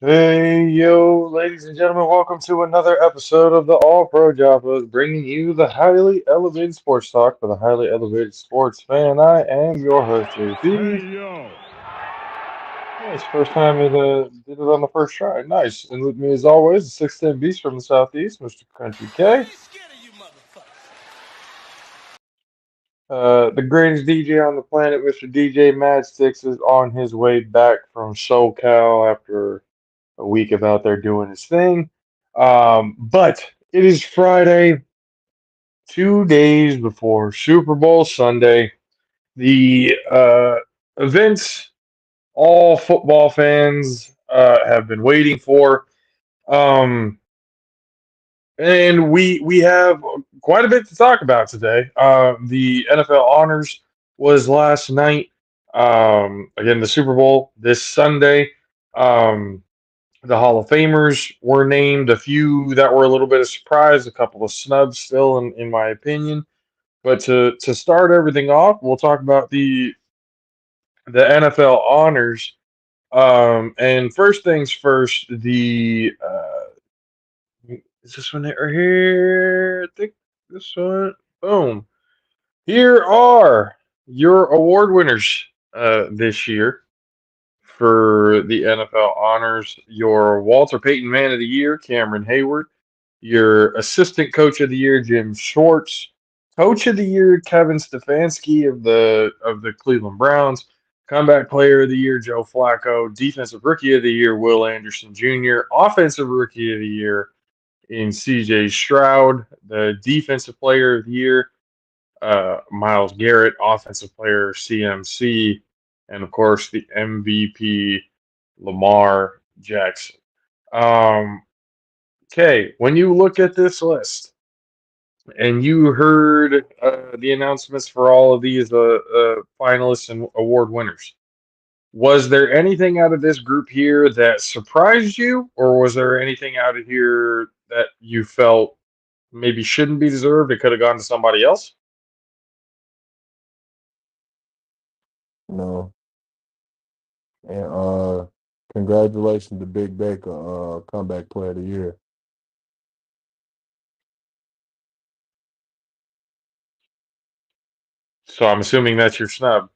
Hey, yo, ladies and gentlemen, welcome to another episode of the All Pro JAFFOs, bringing you the highly elevated sports talk for the highly elevated sports fan. I am your host, JP. Hey yo, Nice, first time it did it on the first try. Nice. And with me, as always, the 6'10 beast from the Southeast, Mr. Country K. The greatest DJ on the planet, Mr. DJ Mad Sticks, is on his way back from SoCal after a week of out there doing his thing. But it is Friday, 2 days before Super Bowl Sunday. The events all football fans have been waiting for. Um, and we have quite a bit to talk about today. The NFL honors was last night. Again, the Super Bowl this Sunday. Um, the Hall of Famers were named. A few that were a little bit of surprise, a couple of snubs still, in my opinion. But to start everything off, we'll talk about the NFL honors. And first things first, the is this one right here? I think this one. Boom. Here are your award winners this year for the NFL honors. Your Walter Payton Man of the Year, Cameron Hayward. Your Assistant Coach of the Year, Jim Schwartz. Coach of the Year, Kevin Stefanski of the Cleveland Browns. Comeback Player of the Year, Joe Flacco. Defensive Rookie of the Year, Will Anderson Jr. Offensive Rookie of the Year in C.J. Stroud. The Defensive Player of the Year, Miles Garrett. Offensive Player, CMC. And of course, the MVP, Lamar Jackson. Um, okay, when you look at this list and you heard the announcements for all of these finalists and award winners, was there anything out of this group here that surprised you, or was there anything out of here that you felt maybe shouldn't be deserved? It could have gone to somebody else. no, and congratulations to Big Baker, comeback player of the year. So I'm assuming that's your snub.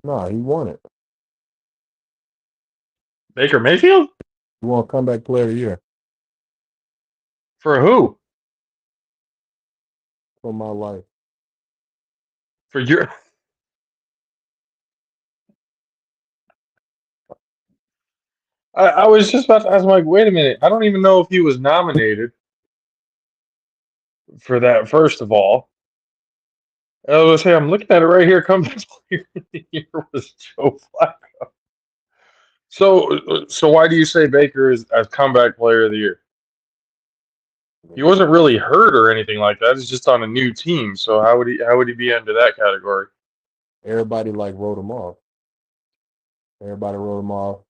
No, he won it. Baker Mayfield? He won comeback player of the year For who? for my life. For your. I was just about to ask, like, wait a minute. I don't even know if he was nominated for that, first of all. I was gonna say, I'm looking at it right here. Comeback player of the year was Joe Flacco. So why do you say Baker is as comeback player of the year? He wasn't really hurt or anything like that. He's just on a new team. So how would he be under that category? Everybody wrote him off. Everybody wrote him off.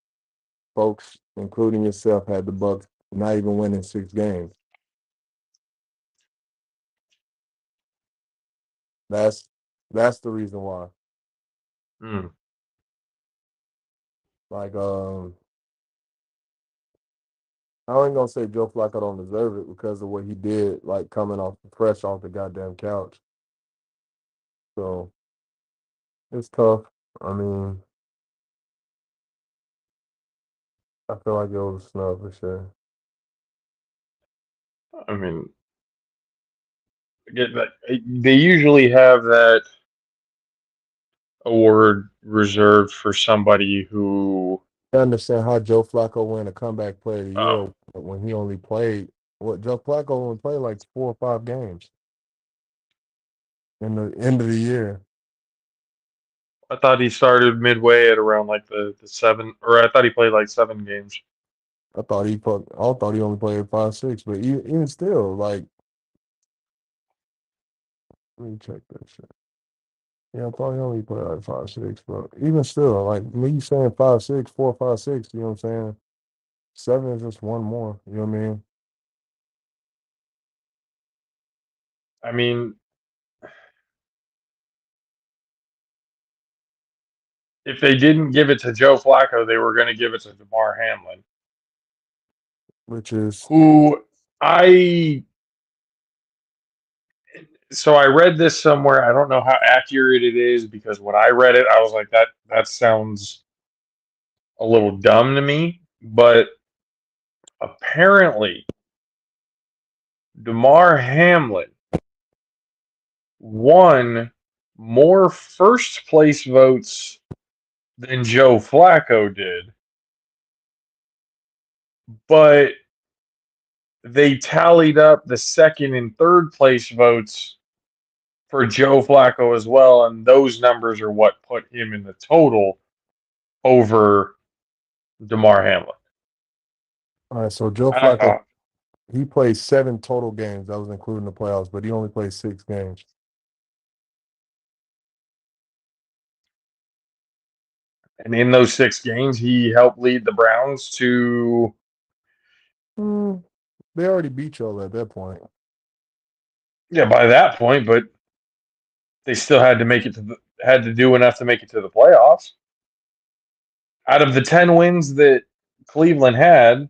Folks, including yourself, had the Bucks not even winning 6 games. That's that's the reason why. Hmm. Like, I ain't gonna say Joe Flacco don't deserve it because of what he did, like coming off fresh off the goddamn couch. So it's tough. I mean, I feel like it was a snub for sure. I mean, they usually have that award reserved for somebody who. I understand how Joe Flacco win a comeback player of the Oh, year when he only played what Joe Flacco only played like 4 or 5 games in the end of the year. I thought he started midway at around like the seven, or I thought he played like 7 games. I thought he only played 5, 6, but even still, like, let me check that shit. Yeah, I thought he only played like 5, 6, but even still, like me saying 5, 6, 4, 5, 6, you know what I'm saying? 7 is just one more, you know what I mean? I mean, if they didn't give it to Joe Flacco, they were going to give it to DeMar Hamlin, which is who I so I read this somewhere. I don't know how accurate it is because when I read it, I was like, that sounds a little dumb to me. But apparently, DeMar Hamlin won more first place votes than Joe Flacco did, but they tallied up the second and third place votes for Joe Flacco as well, and those numbers are what put him in the total over DeMar Hamlin. all right. So Joe I Flacco, thought, he played 7 total games. That was including the playoffs, but he only played 6 games. and in those 6 games, he helped lead the Browns to Hmm, they already beat y'all at that point. yeah by that point, but they still had to make it to had to do enough to make it to the playoffs. Out of the 10 wins that Cleveland had,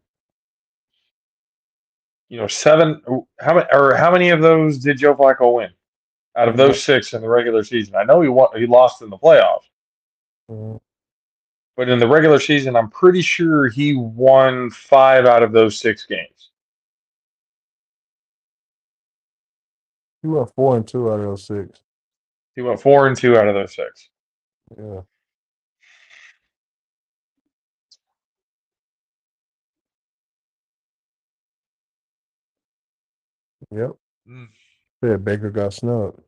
7. How many of those did Joe Flacco win? Out of Uh, those 6 in the regular season, I know he lost in the playoffs, uh, but in the regular season, I'm pretty sure he won 5 out of those 6 games. he went 4-2 out of those 6. He went 4-2 out of those 6. Yeah. Yep. Mm. Yeah, Baker got snubbed.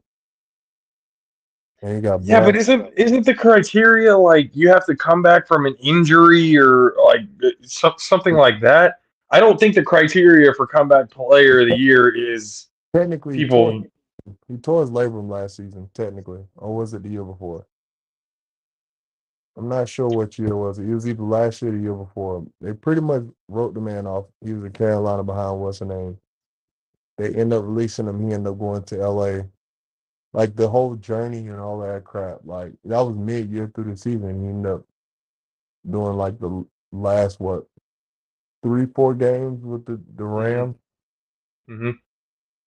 And he got Yeah, but blown. isn't the criteria like you have to come back from an injury or like something like that? I don't think the criteria for comeback player of the year is Technically, people. he tore his labrum last season, technically. Or was it the year before? I'm not sure what year it was. It was either last year or the year before. They pretty much wrote the man off. He was in Carolina behind what's her name. They end up releasing him. He ended up going to LA. Like the whole journey and all that crap. Like that was mid year through the season. He ended up doing like the last 3-4 games with the Hmm. Rams. Hmm.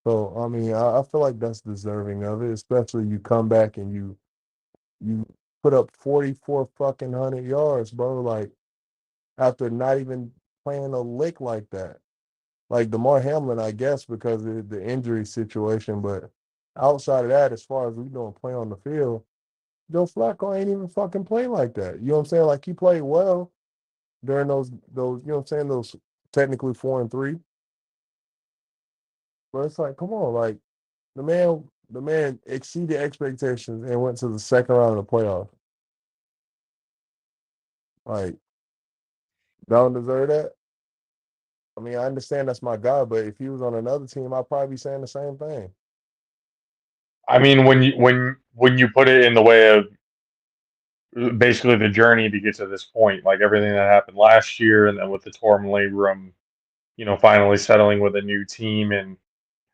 So I mean, I feel like that's deserving of it, especially you come back and you put up 44 fucking 100 yards, bro. Like after not even playing a lick like that. Like DeMar Hamlin, I guess, because of the injury situation, but outside of that, as far as we don't play on the field, Joe Flacco ain't even fucking play like that. You know what I'm saying? Like he played well during those you know what I'm saying, those technically 4-3. But it's like, come on, like the man exceeded expectations and went to the second round of the playoffs. Like, don't deserve that. I mean, I understand that's my guy, but if he was on another team, I'd probably be saying the same thing. I mean, when you put it in the way of basically the journey to get to this point, like everything that happened last year, and then with the torn labrum, finally settling with a new team, and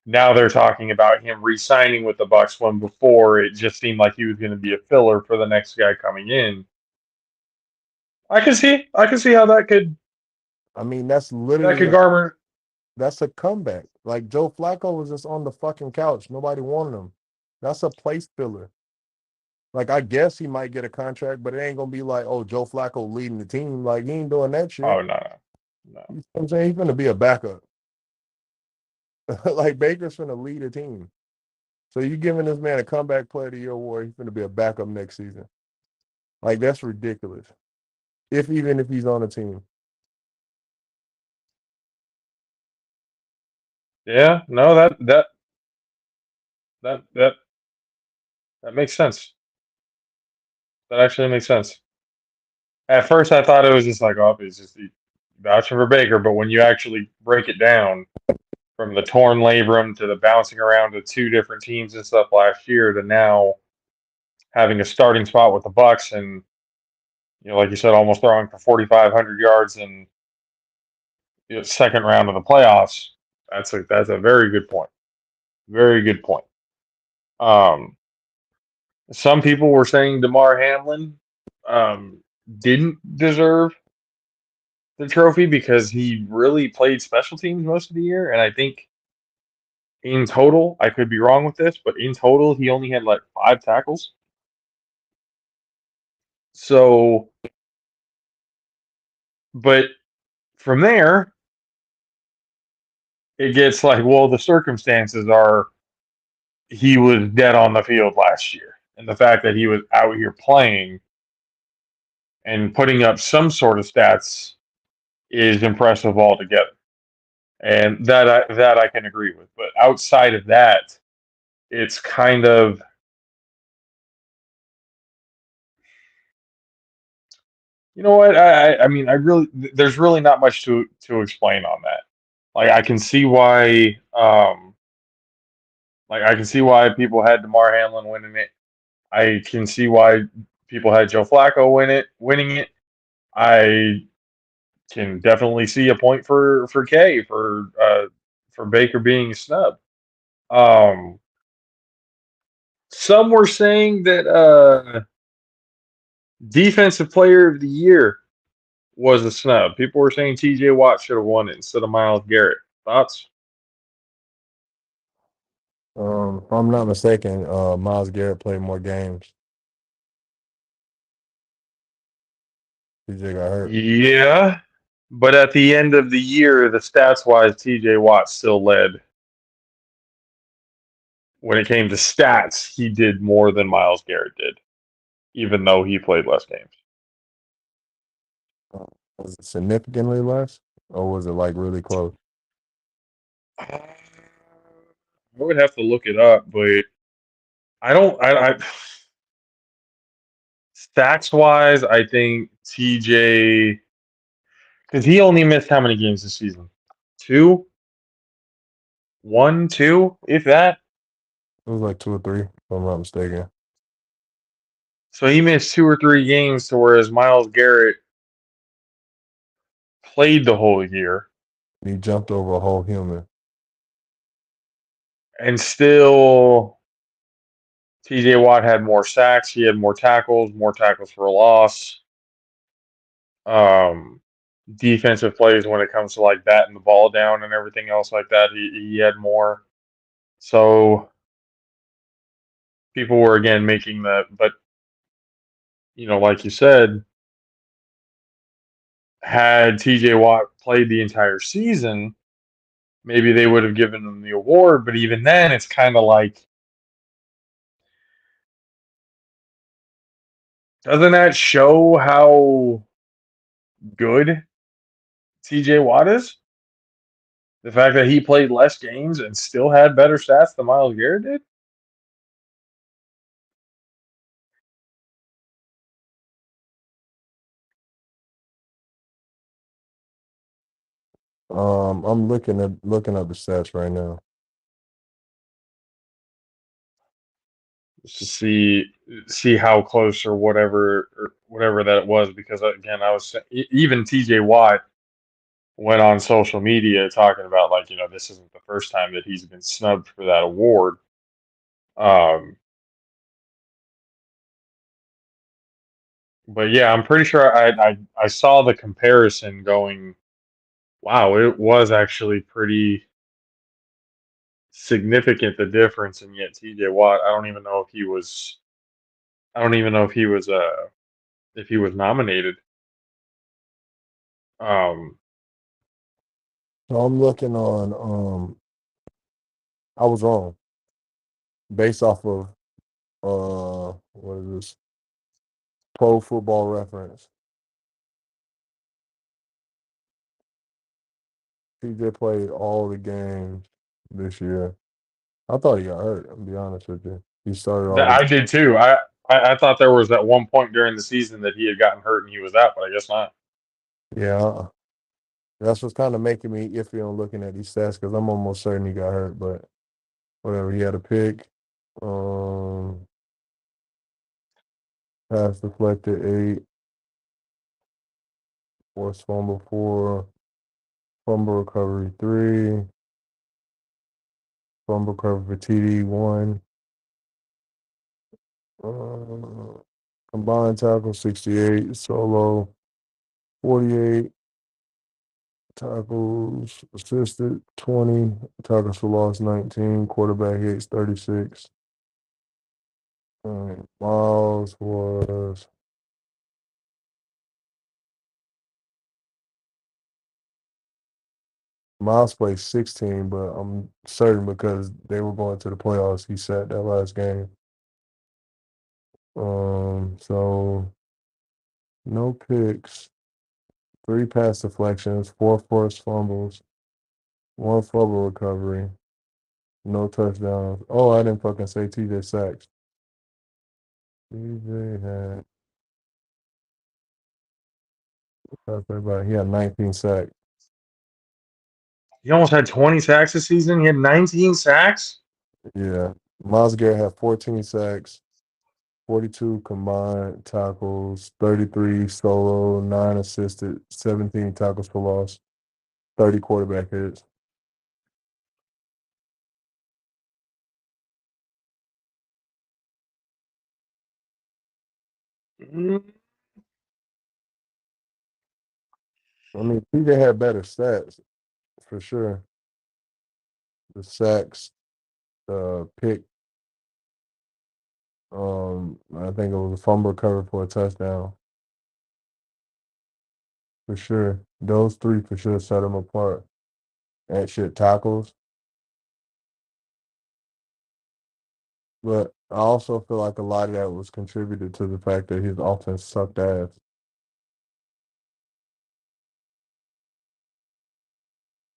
now they're talking about him re-signing with the Bucks. When before it just seemed like he was going to be a filler for the next guy coming in. I can see how I mean, that's that literally could garner. that's a comeback. Like Joe Flacco was just on the fucking couch. Nobody wanted him. That's a place filler. Like I guess he might get a contract, but it ain't gonna be like, oh, Joe Flacco leading the team. Like he ain't doing that shit. Oh no, no. You know what I'm saying? He's gonna be a backup. Like Baker's gonna lead a team. So you giving this man a comeback player of the year award, he's gonna be a backup next season. Like that's ridiculous. Even if he's on a team. Yeah, no, that that makes sense. That actually makes sense. At first, I thought it was just like, oh, he's just vouching for Baker, but when you actually break it down, from the torn labrum to the bouncing around to 2 different teams and stuff last year to now having a starting spot with the Bucks and like you said, almost throwing for 4,500 yards in the second round of the playoffs. That's a very good point. Very good point. Um, some people were saying DeMar Hamlin. um, didn't deserve the trophy because he really played special teams most of the year, and I think in total, I could be wrong with this, but in total, he only had like 5 tackles. So, but from there, it gets like, well, the circumstances are he was dead on the field last year, and the fact that he was out here playing and putting up some sort of stats is impressive altogether, and that I can agree with. But outside of that, it's kind of, you know what, I mean, I really, there's really not much to explain on that. Like I can see why, like I can see why people had Damar Hamlin winning it. I can see why people had Joe Flacco winning it. I can definitely see a point for K for Baker being snubbed. Um, some were saying that defensive player of the year was a snub. People were saying T.J. Watt should have won it instead of Miles Garrett. Thoughts? If I'm not mistaken, Miles Garrett played more games. TJ got hurt. Yeah, but at the end of the year, the stats wise, T.J. Watt still led. When it came to stats, he did more than Miles Garrett did, even though he played less games. Uh, Was it significantly less, or was it like really close? I would have to look it up, but I don't. I stats wise, I think TJ, because he only missed how many games this season? Two, one, two, if that. It was like 2 or 3, if I'm not mistaken. So he missed 2 or 3 games, to whereas Miles Garrett played the whole year, And he jumped over a whole human. and still TJ Watt had more sacks. He had more tackles for a loss. Um, defensive plays when it comes to like batting the ball down and everything else like that. He had more. So people were again making the, but like you said, had TJ Watt played the entire season, maybe they would have given him the award. But even then, it's kind of like, doesn't that show how good TJ Watt is? The fact that he played less games and still had better stats than Miles Garrett did? I'm looking up the stats right now. Just to see how close or whatever that was, because again, even TJ Watt went on social media talking about, like, this isn't the first time that he's been snubbed for that award. Um, but yeah, I'm pretty sure I saw the comparison going, wow, it was actually pretty significant, the difference, and yet TJ Watt, I don't even know if he was nominated. Um, So I'm looking on. I was wrong based off of what is this? Pro Football Reference. TJ played all the games this year. I thought he got hurt. I'll be honest with you. He started all that the I did too. I thought there was at one point during the season that he had gotten hurt and he was out, but I guess not. yeah. That's what's kind of making me iffy on looking at these stats because I'm almost certain he got hurt, but whatever. He had a pick. Um, Pass deflected 8, forced fumble 4, fumble recovery 3, fumble recovery for TD 1. Combined tackles 68, solo 48, tackles assisted 20, tackles for loss 19, quarterback hits 36. Miles was Miles played 16, but I'm certain because they were going to the playoffs. He sat that last game. So no picks, 3 pass deflections, 4 forced fumbles, 1 fumble recovery, no touchdowns. Oh, I didn't fucking say TJ sacks. TJ had he had 19 sacks. He almost had 20 sacks this season. He had 19 sacks. Yeah. Miles Garrett had 14 sacks, 42 combined tackles, 33 solo, 9 assisted, 17 tackles for loss, 30 quarterback hits. Mm, I mean, TJ had better stats for sure. The sacks, the pick, I think it was a fumble recovery for a touchdown for sure. Those 3 for sure set them apart. And shit, tackles. But I also feel like a lot of that was contributed to the fact that his offense sucked ass.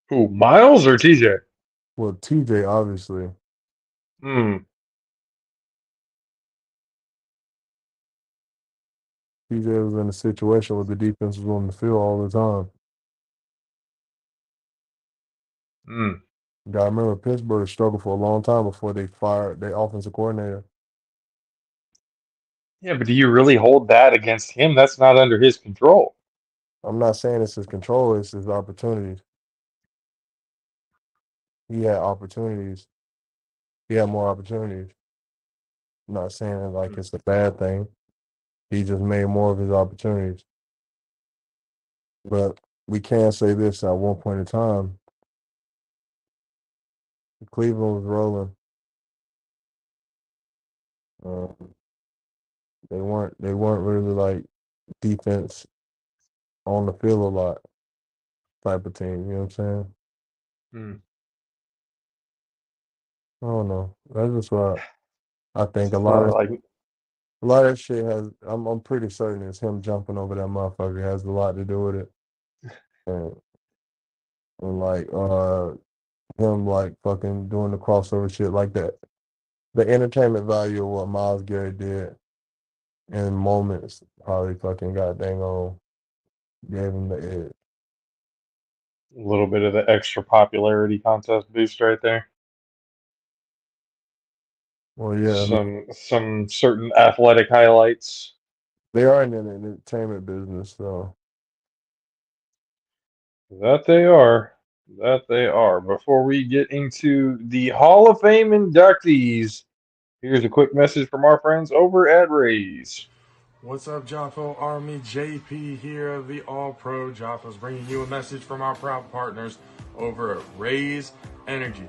Who, Miles or TJ? Well, TJ obviously. Hmm. TJ was in a situation where the defense was on the field all the time. Hmm. Got to remember, Pittsburgh struggled for a long time before they fired their offensive coordinator. Yeah, but do you really hold that against him? That's not under his control. I'm not saying it's his control, it's his opportunities. He had opportunities. He had more opportunities. I'm not saying it like it's a bad thing. He just made more of his opportunities. But we can say this at one point in time, Cleveland was rolling. Um, they weren't really like defense on the field a lot type of team. You know what I'm saying? Hmm. I don't know. That's just what I think. A lot So, of like, a lot of that shit has. I'm pretty certain it's him jumping over that motherfucker has a lot to do with it, and, and like him like fucking doing the crossover shit like that. The entertainment value of what Miles Garrett did in moments probably fucking got dang on gave him the edge. a little bit of the extra popularity contest boost right there. Well, yeah, I mean, Some certain athletic highlights. they are in the entertainment business, so That they are. That they are. Before we get into the Hall of Fame inductees, here's a quick message from our friends over at Rays. What's up, Jaffo Army? JP here of the All Pro Jaffos, bringing you a message from our proud partners over at Raise Energy.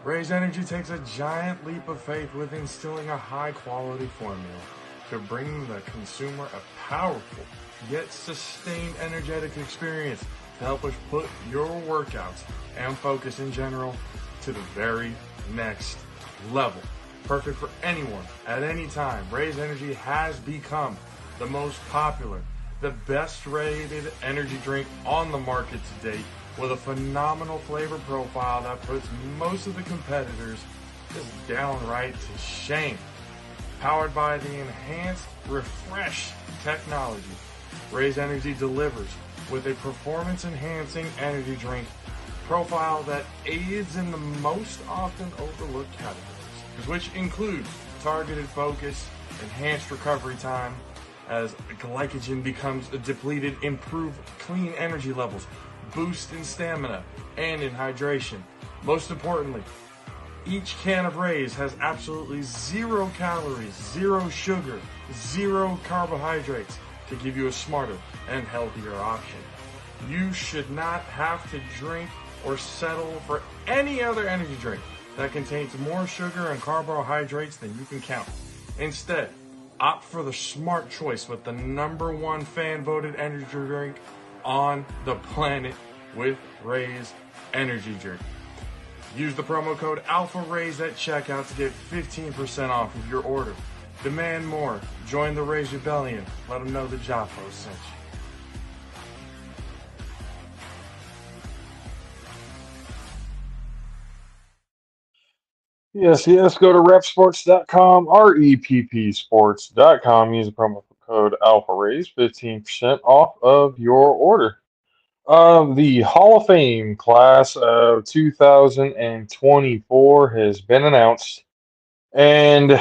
Raise Energy takes a giant leap of faith with instilling a high quality formula to bring the consumer a powerful yet sustained energetic experience to help us put your workouts and focus in general to the very next level. Perfect for anyone at any time. Raise Energy has become the most popular, the best rated energy drink on the market to date, with a phenomenal flavor profile that puts most of the competitors just downright to shame. Powered by the enhanced refresh technology, Raise Energy delivers with a performance enhancing energy drink profile that aids in the most often overlooked categories, which include targeted focus, enhanced recovery time, as glycogen becomes depleted, improve clean energy levels, boost in stamina and in hydration. Most importantly, Each can of Rays has absolutely 0 calories, 0 sugar, 0 carbohydrates to give you a smarter and healthier option. You should not have to drink or settle for any other energy drink that contains more sugar and carbohydrates than you can count. Instead, opt for the smart choice with the #1 fan voted energy drink on the planet with Rays Energy Drink. Use the promo code ALPHARAYS at checkout to get 15% off of your order. Demand more. Join the Rays Rebellion. Let them know the JAFFOs sent you. Yes. Go to repsports.com, reppsports.com. Use the promo code ALPHARAYS, 15% off of your order. The Hall of Fame class of 2024 has been announced, and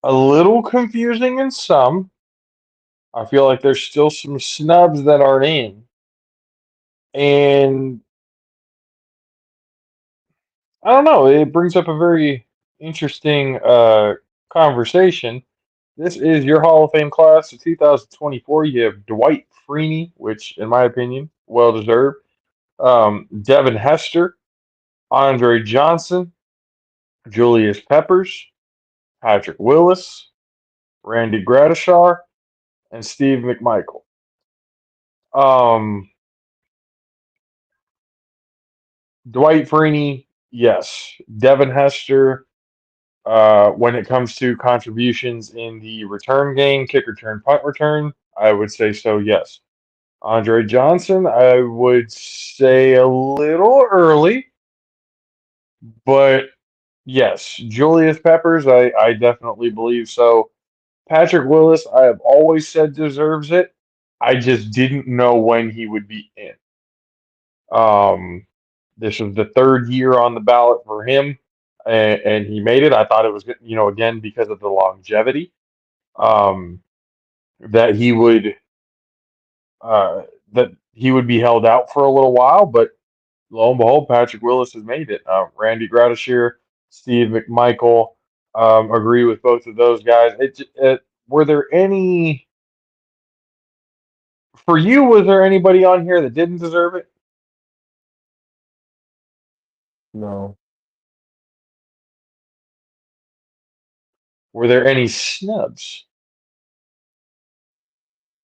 a little confusing in some. I feel like there's still some snubs that aren't in, and I don't know. It brings up a very interesting conversation. This is your Hall of Fame class of 2024. You have Dwight Freeney, which, in my opinion, well deserved. Devin Hester, Andre Johnson, Julius Peppers, Patrick Willis, Randy Gradishar, and Steve McMichael. Um, Dwight Freeney, yes. Devin Hester, when it comes to contributions in the return game, kick return, punt return, I would say so, yes. Andre Johnson, I would say a little early, but yes. Julius Peppers, I definitely believe so. Patrick Willis, I have always said deserves it. I just didn't know when he would be in. Um, this was the third year on the ballot for him, and he made it. I thought it was, again, because of the longevity, um, that he would uh, that he would be held out for a little while, but lo and behold, Patrick Willis has made it. Randy Gradishar, Steve McMichael, agree with both of those guys. Were there any for you? Was there anybody on here that didn't deserve it? No, Were there any snubs?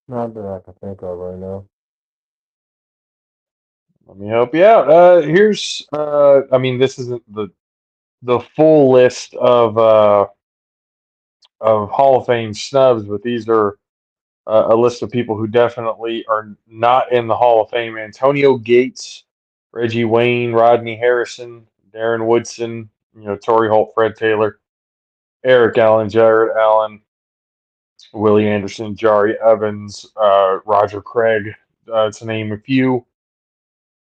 not that I can think of right now. Let me help you out. Here's, I mean, this isn't the full list of Hall of Fame snubs, but these are a list of people who definitely are not in the Hall of Fame. Antonio Gates, Reggie Wayne, Rodney Harrison, Darren Woodson, Torrey Holt, Fred Taylor, Eric Allen, Jared Allen, Willie Anderson, Jari Evans, Roger Craig, to name a few.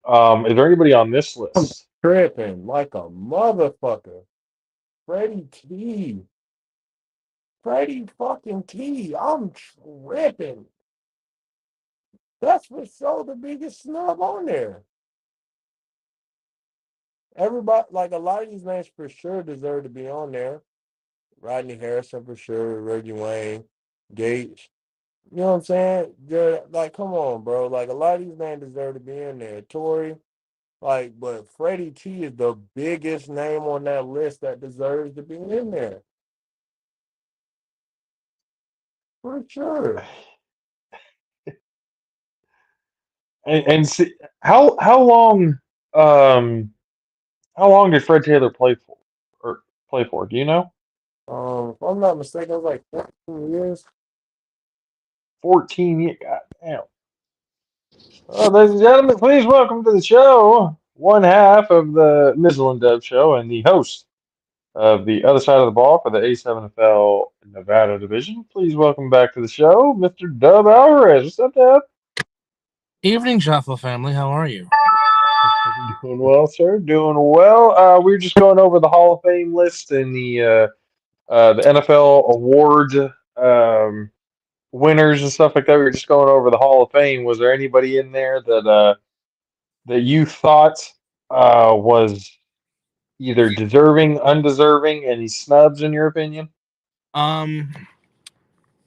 Is there anybody on this I'm list? tripping like a motherfucker. Freddie T. Freddie fucking T. I'm tripping. That's for sure the biggest snub on there. Everybody, like a lot of these names for sure deserve to be on there. Rodney Harrison for sure, Reggie Wayne, Gates. You know what I'm saying? They're, like, come on, bro. Like a lot of these names deserve to be in there. Tory, like, but Freddie T is the biggest name on that list that deserves to be in there. For sure. And see, how long um how long did Fred Taylor play for? Do you know? If I'm not mistaken, it was like 14 years. 14 years. God damn. Ladies and gentlemen, please welcome to the show one half of the Mizzle and Dub show and the host of the other side of the ball for the A7FL Nevada division. Please welcome back to the show, Mr. Dub Alvarez. What's up, Dub? Evening, Jaffo family. How are you? Doing well, sir. Doing well. We were just going over the Hall of Fame list and the NFL award winners and stuff like that. We were just going over the Hall of Fame. Was there anybody in there that you thought was either deserving, undeserving, any snubs in your opinion? Um,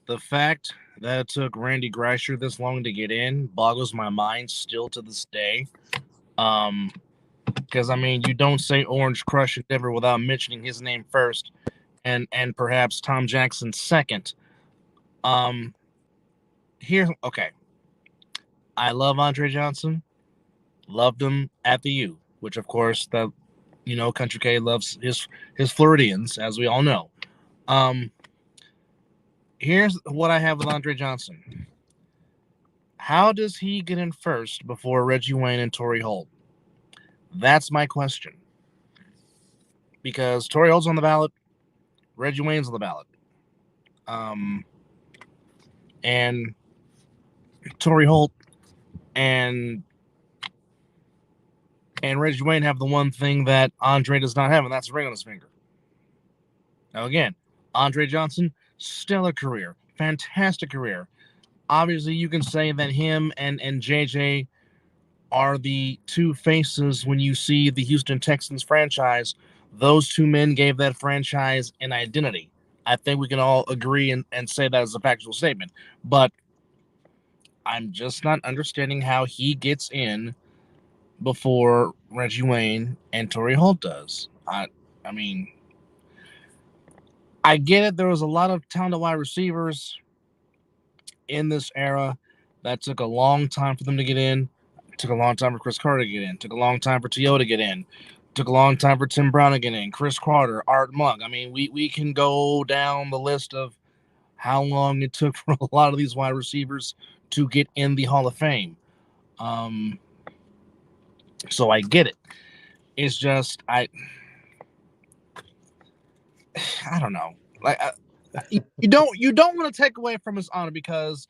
the fact that it took Randy Greisher this long to get in boggles my mind still to this day. Um, because I mean, you don't say Orange Crush Endeavor without mentioning his name first, and perhaps Tom Jackson second. Um, okay. I love Andre Johnson. Loved him at the U, which of course Country K loves his Floridians, as we all know. Um, here's what I have with Andre Johnson. How does he get in first before Reggie Wayne and Torrey Holt? That's my question. Because Torrey Holt's on the ballot, Reggie Wayne's on the ballot. Um, and Torrey Holt and Reggie Wayne have the one thing that Andre does not have, and that's a ring on his finger. Now again, Andre Johnson, stellar career, fantastic career. Obviously, you can say that him and JJ are the two faces when you see the Houston Texans franchise. Those two men gave that franchise an identity. I think we can all agree and say that as a factual statement. But I'm just not understanding how he gets in before Reggie Wayne and Torrey Holt does. I mean, I get it. There was a lot of talented wide receivers in this era that took a long time for them to get in. It took a long time for Chris Carter to get in. It took a long time for T.O. to get in. It took a long time for Tim Brown to get in. Chris Carter, Art Monk. I mean, we can go down the list of how long it took for a lot of these wide receivers to get in the Hall of Fame. So I get it. It's just I don't know. Like you don't want to take away from his honor, because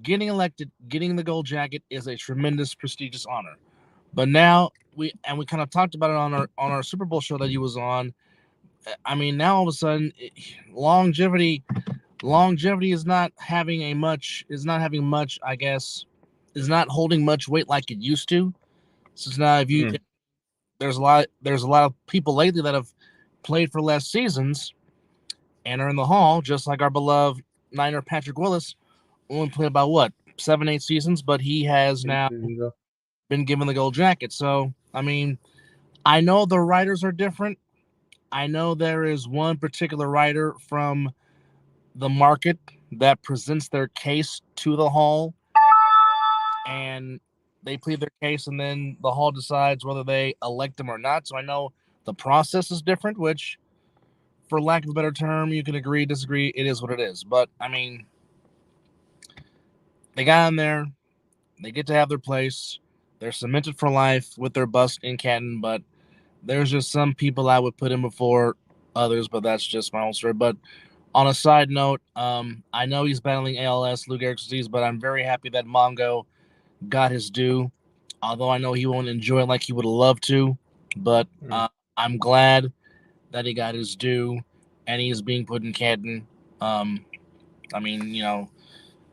getting elected, getting the gold jacket is a tremendous, prestigious honor. But now we kind of talked about it on our Super Bowl show that he was on. I mean, now all of a sudden, longevity is not having much. I guess, is not holding much weight like it used to. So now, if you there's a lot of people lately that have played for less seasons and are in the Hall, just like our beloved Niner Patrick Willis, only played about what 7-8 seasons, but he has now been given the gold jacket. So I mean, I know the writers are different. I know there is one particular writer from the market that presents their case to the Hall, and they plead their case, and then the Hall decides whether they elect them or not. So I know the process is different, which, for lack of a better term, you can agree, disagree. It is what it is. But I mean, they got in there. They get to have their place. They're cemented for life with their bust in Canton. But there's just some people I would put in before others. But that's just my own story. But on a side note, I know he's battling ALS, Lou Gehrig's disease, but I'm very happy that Mongo got his due. Although I know he won't enjoy it like he would love to. But I'm glad that he got his due, and he's being put in Canton. I mean,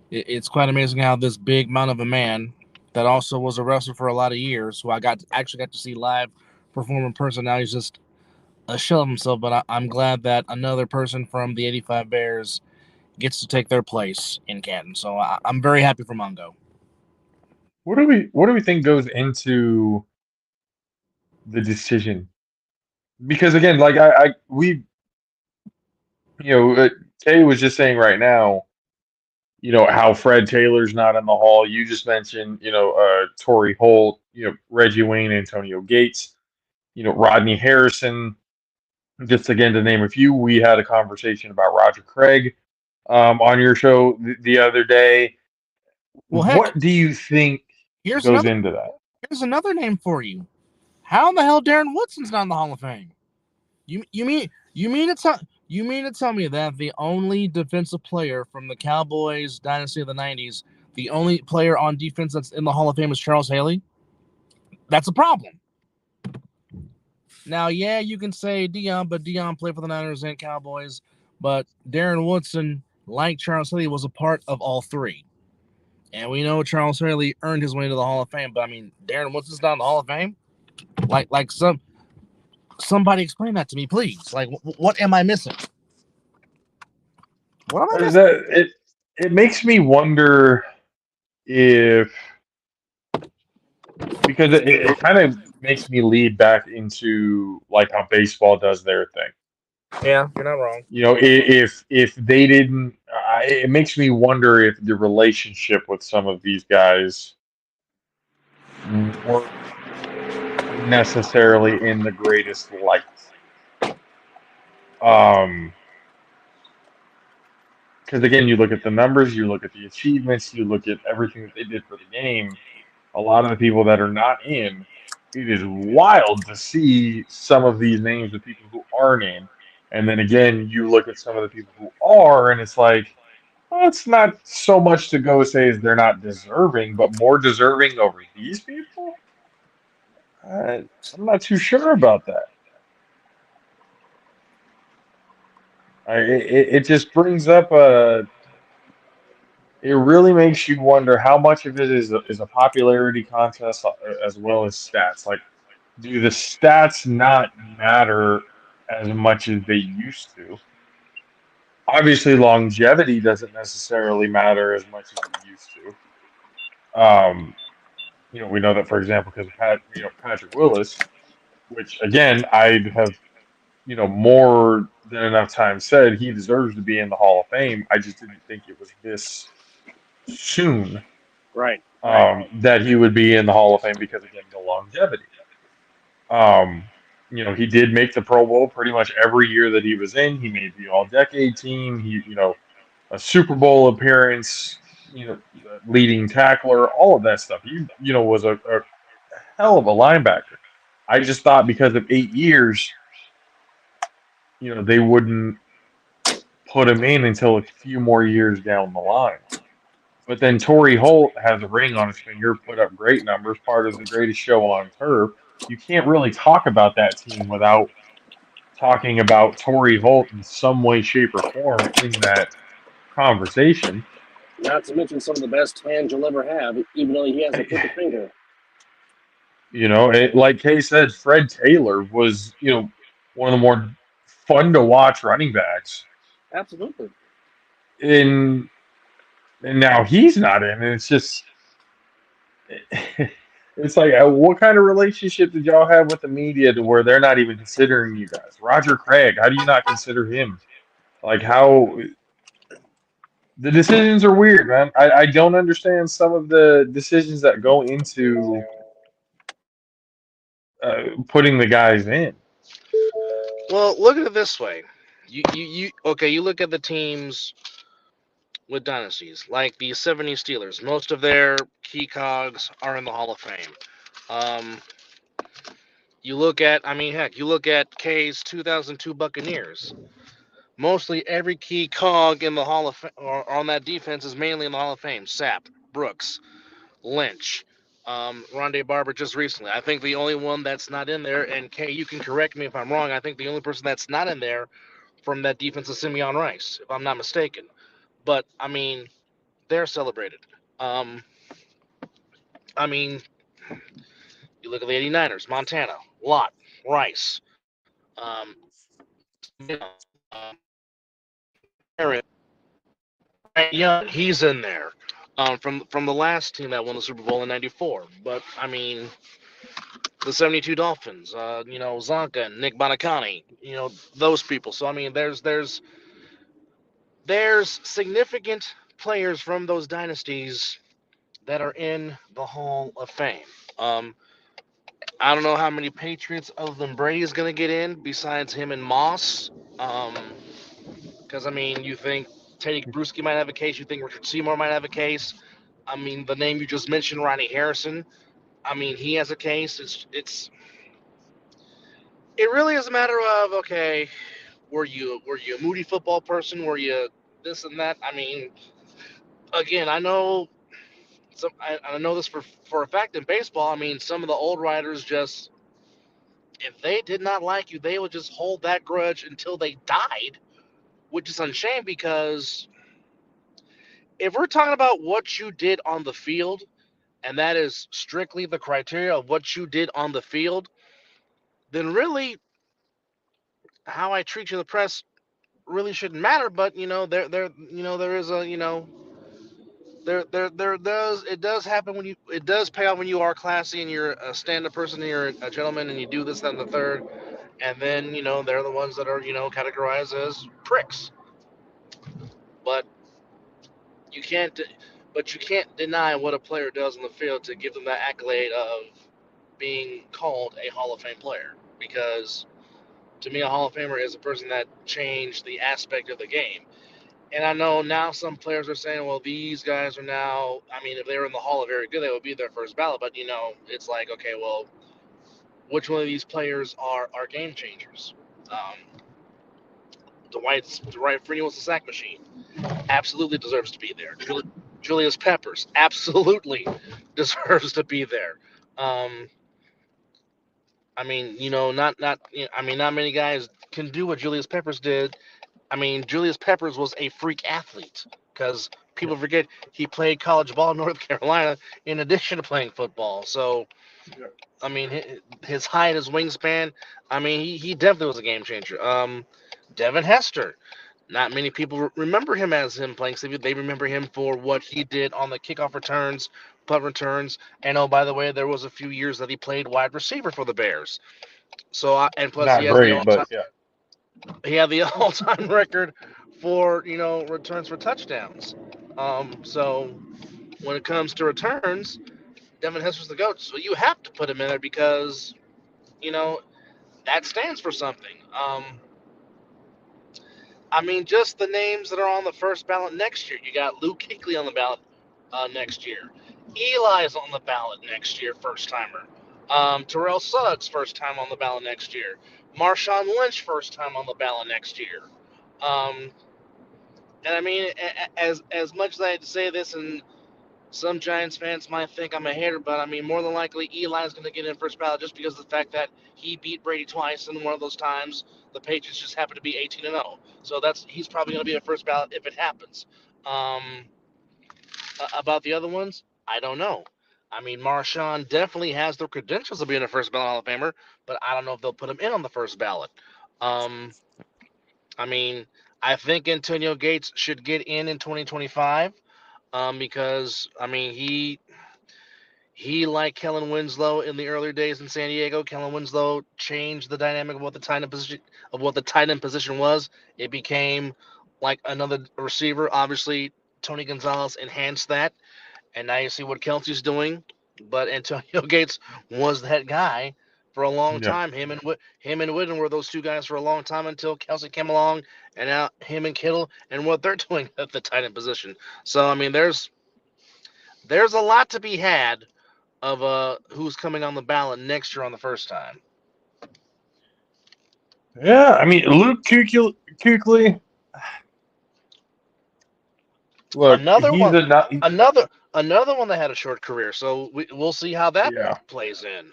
it's quite amazing how this big mountain of a man that also was a wrestler for a lot of years, who I actually got to see live perform in person. Now he's just a shell of himself. But I'm glad that another person from the '85 Bears gets to take their place in Canton. So I'm very happy for Mongo. What do we think goes into the decision? Because again, like Kay was just saying right now, how Fred Taylor's not in the Hall. You just mentioned, Torrey Holt, Reggie Wayne, Antonio Gates, Rodney Harrison. Just again to name a few. We had a conversation about Roger Craig on your show the other day. Well, what do you think goes into that? Here's another name for you. How in the hell Darren Woodson's not in the Hall of Fame? You mean to tell me that the only defensive player from the Cowboys dynasty of the '90s, the only player on defense that's in the Hall of Fame is Charles Haley? That's a problem. Now, yeah, you can say Dion, but Dion played for the Niners and Cowboys. But Darren Woodson, like Charles Haley, was a part of all three. And we know Charles Haley earned his way to the Hall of Fame. But I mean, Darren Woodson's not in the Hall of Fame. Like some Somebody explain that to me, please. Like, what am I missing? What am I missing? It makes me wonder if, because it kind of makes me lead back into like how baseball does their thing. Yeah, you're not wrong. You know, if they didn't, it makes me wonder if the relationship with some of these guys weren't necessarily in the greatest light. Um, because again, you look at the numbers, you look at the achievements, you look at everything that they did for the game. A lot of the people that are not in, it is wild to see some of these names of people who aren't in. And then again, you look at some of the people who are, and it's like, well, it's not so much to go say is they're not deserving, but more deserving over these people. I'm not too sure about that. It just brings up a. It really makes you wonder how much of it is a popularity contest as well as stats. Like, do the stats not matter as much as they used to? Obviously, longevity doesn't necessarily matter as much as it used to. Um, we know that, for example, because of Patrick Willis, which again I have more than enough time said he deserves to be in the Hall of Fame. I just didn't think it was this soon Right. Right. that he would be in the Hall of Fame because again the longevity. Um, he did make the Pro Bowl pretty much every year that he was in. He made the All Decade team. A Super Bowl appearance. Leading tackler, all of that stuff. He was a hell of a linebacker. I just thought because of 8 years, they wouldn't put him in until a few more years down the line. But then Torrey Holt has a ring on his finger, put up great numbers, part of the greatest show on turf. You can't really talk about that team without talking about Torrey Holt in some way, shape, or form in that conversation. Not to mention some of the best hands you'll ever have, even though he has a crooked finger. Like Kay said, Fred Taylor was, one of the more fun to watch running backs. Absolutely. In and now he's not in, and it's just it's like, what kind of relationship did y'all have with the media to where they're not even considering you guys? Roger Craig, how do you not consider him? Like, how the decisions are weird, man. I don't understand some of the decisions that go into putting the guys in. Well, look at it this way. Okay, you look at the teams with dynasties, like the 70s Steelers. Most of their key cogs are in the Hall of Fame. Um, you look at, I mean, heck, you look at K's 2002 Buccaneers. Mostly every key cog in the Hall of Fame, or on that defense is mainly in the Hall of Fame. Sapp, Brooks, Lynch, Rondé Barber just recently. I think the only one that's not in there, and Kay, you can correct me if I'm wrong, I think the only person that's not in there from that defense is Simeon Rice, if I'm not mistaken. But, I mean, they're celebrated. Um, I mean, you look at the 89ers, Montana, Lott, Rice, Aaron, Young, he's in there. From the last team that won the Super Bowl in '94. But I mean, the '72 Dolphins, Zonka and Nick Bonacani, those people. So I mean, there's significant players from those dynasties that are in the Hall of Fame. Um, I don't know how many Patriots other than Brady is going to get in besides him and Moss. Because I mean, you think Teddy Bruschi might have a case. You think Richard Seymour might have a case. I mean, the name you just mentioned, Ronnie Harrison. I mean, he has a case. It really is a matter of, okay, were you a moody football person? Were you this and that? I mean, again, I know this for a fact in baseball. I mean, some of the old writers just, if they did not like you, they would just hold that grudge until they died, which is unshame because if we're talking about what you did on the field, and that is strictly the criteria of what you did on the field, then really how I treat you in the press really shouldn't matter, but there is a there does it does happen when it does pay off when you are classy and you're a stand-up person and you're a gentleman and you do this, that, and the third, and then they're the ones that are categorized as pricks. But you can't you can't deny what a player does on the field to give them that accolade of being called a Hall of Fame player, because to me a Hall of Famer is a person that changed the aspect of the game. And I know now some players are saying, well, these guys are now, I mean, if they were in the Hall of Very Good, they would be their first ballot. But, it's like, okay, well, which one of these players are game changers? Dwight Freeney was the sack machine. Absolutely deserves to be there. Julius Peppers absolutely deserves to be there. Um, I mean, not many guys can do what Julius Peppers did. I mean, Julius Peppers was a freak athlete, because Yeah. people forget he played college ball in North Carolina in addition to playing football. So, Yeah. I mean, his height, his wingspan, I mean, he definitely was a game changer. Devin Hester. Not many people remember him as him playing safety. They remember him for what he did on the kickoff returns, punt returns, and oh, by the way, there was a few years that he played wide receiver for the Bears. So, and plus Not great, but yeah. he had the all-time record for returns for touchdowns. So when it comes to returns, Devin Hester's the goat. So you have to put him in there because you know that stands for something. I mean, just the names that are on the first ballot next year. You got Luke Kuechly on the ballot next year. Eli's on the ballot next year, first timer. Terrell Suggs, first time on the ballot next year. Marshawn Lynch, first time on the ballot next year. Um, and I mean, as much as I had to say this, and some Giants fans might think I'm a hater, but I mean, more than likely, Eli's going to get in first ballot just because of the fact that he beat Brady twice, and one of those times the Patriots just happened to be 18-0. So he's probably going to be in first ballot if it happens. Um, about the other ones, I don't know. I mean, Marshawn definitely has the credentials of being a first ballot Hall of Famer, but I don't know if they'll put him in on the first ballot. Um, I mean, I think Antonio Gates should get in 2025, because I mean he like Kellen Winslow in the earlier days in San Diego. Kellen Winslow changed the dynamic of what the tight end position was. It became like another receiver. Obviously, Tony Gonzalez enhanced that, and now you see what Kelsey's doing. But Antonio Gates was that guy for a long Yeah. time. Him and Witten were those two guys for a long time until Kelsey came along, and now him and Kittle and what they're doing at the tight end position. So I mean, there's a lot to be had of who's coming on the ballot next year on the first time. Yeah, I mean, Luke Kuechly, look, Another he's one, a not. another one that had a short career. So we'll see how that Yeah, plays in.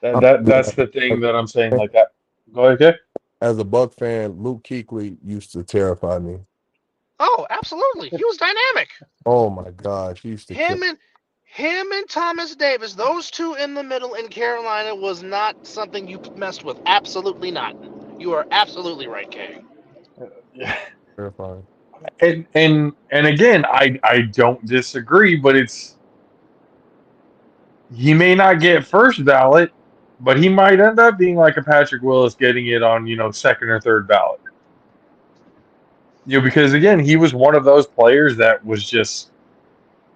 that's the thing that I'm saying. Like that. Go ahead, okay? As a Buck fan, Luke Kuechly used to terrify me. Oh, absolutely, he was dynamic. Oh my gosh, he used to kill. Him and him and Thomas Davis, those two in the middle in Carolina was not something you messed with. Absolutely not. You are absolutely right, Kay. Yeah, Terrifying. and again, I don't disagree, but he may not get first ballot, but he might end up being like a Patrick Willis, getting it on second or third ballot. Because again, he was one of those players that was just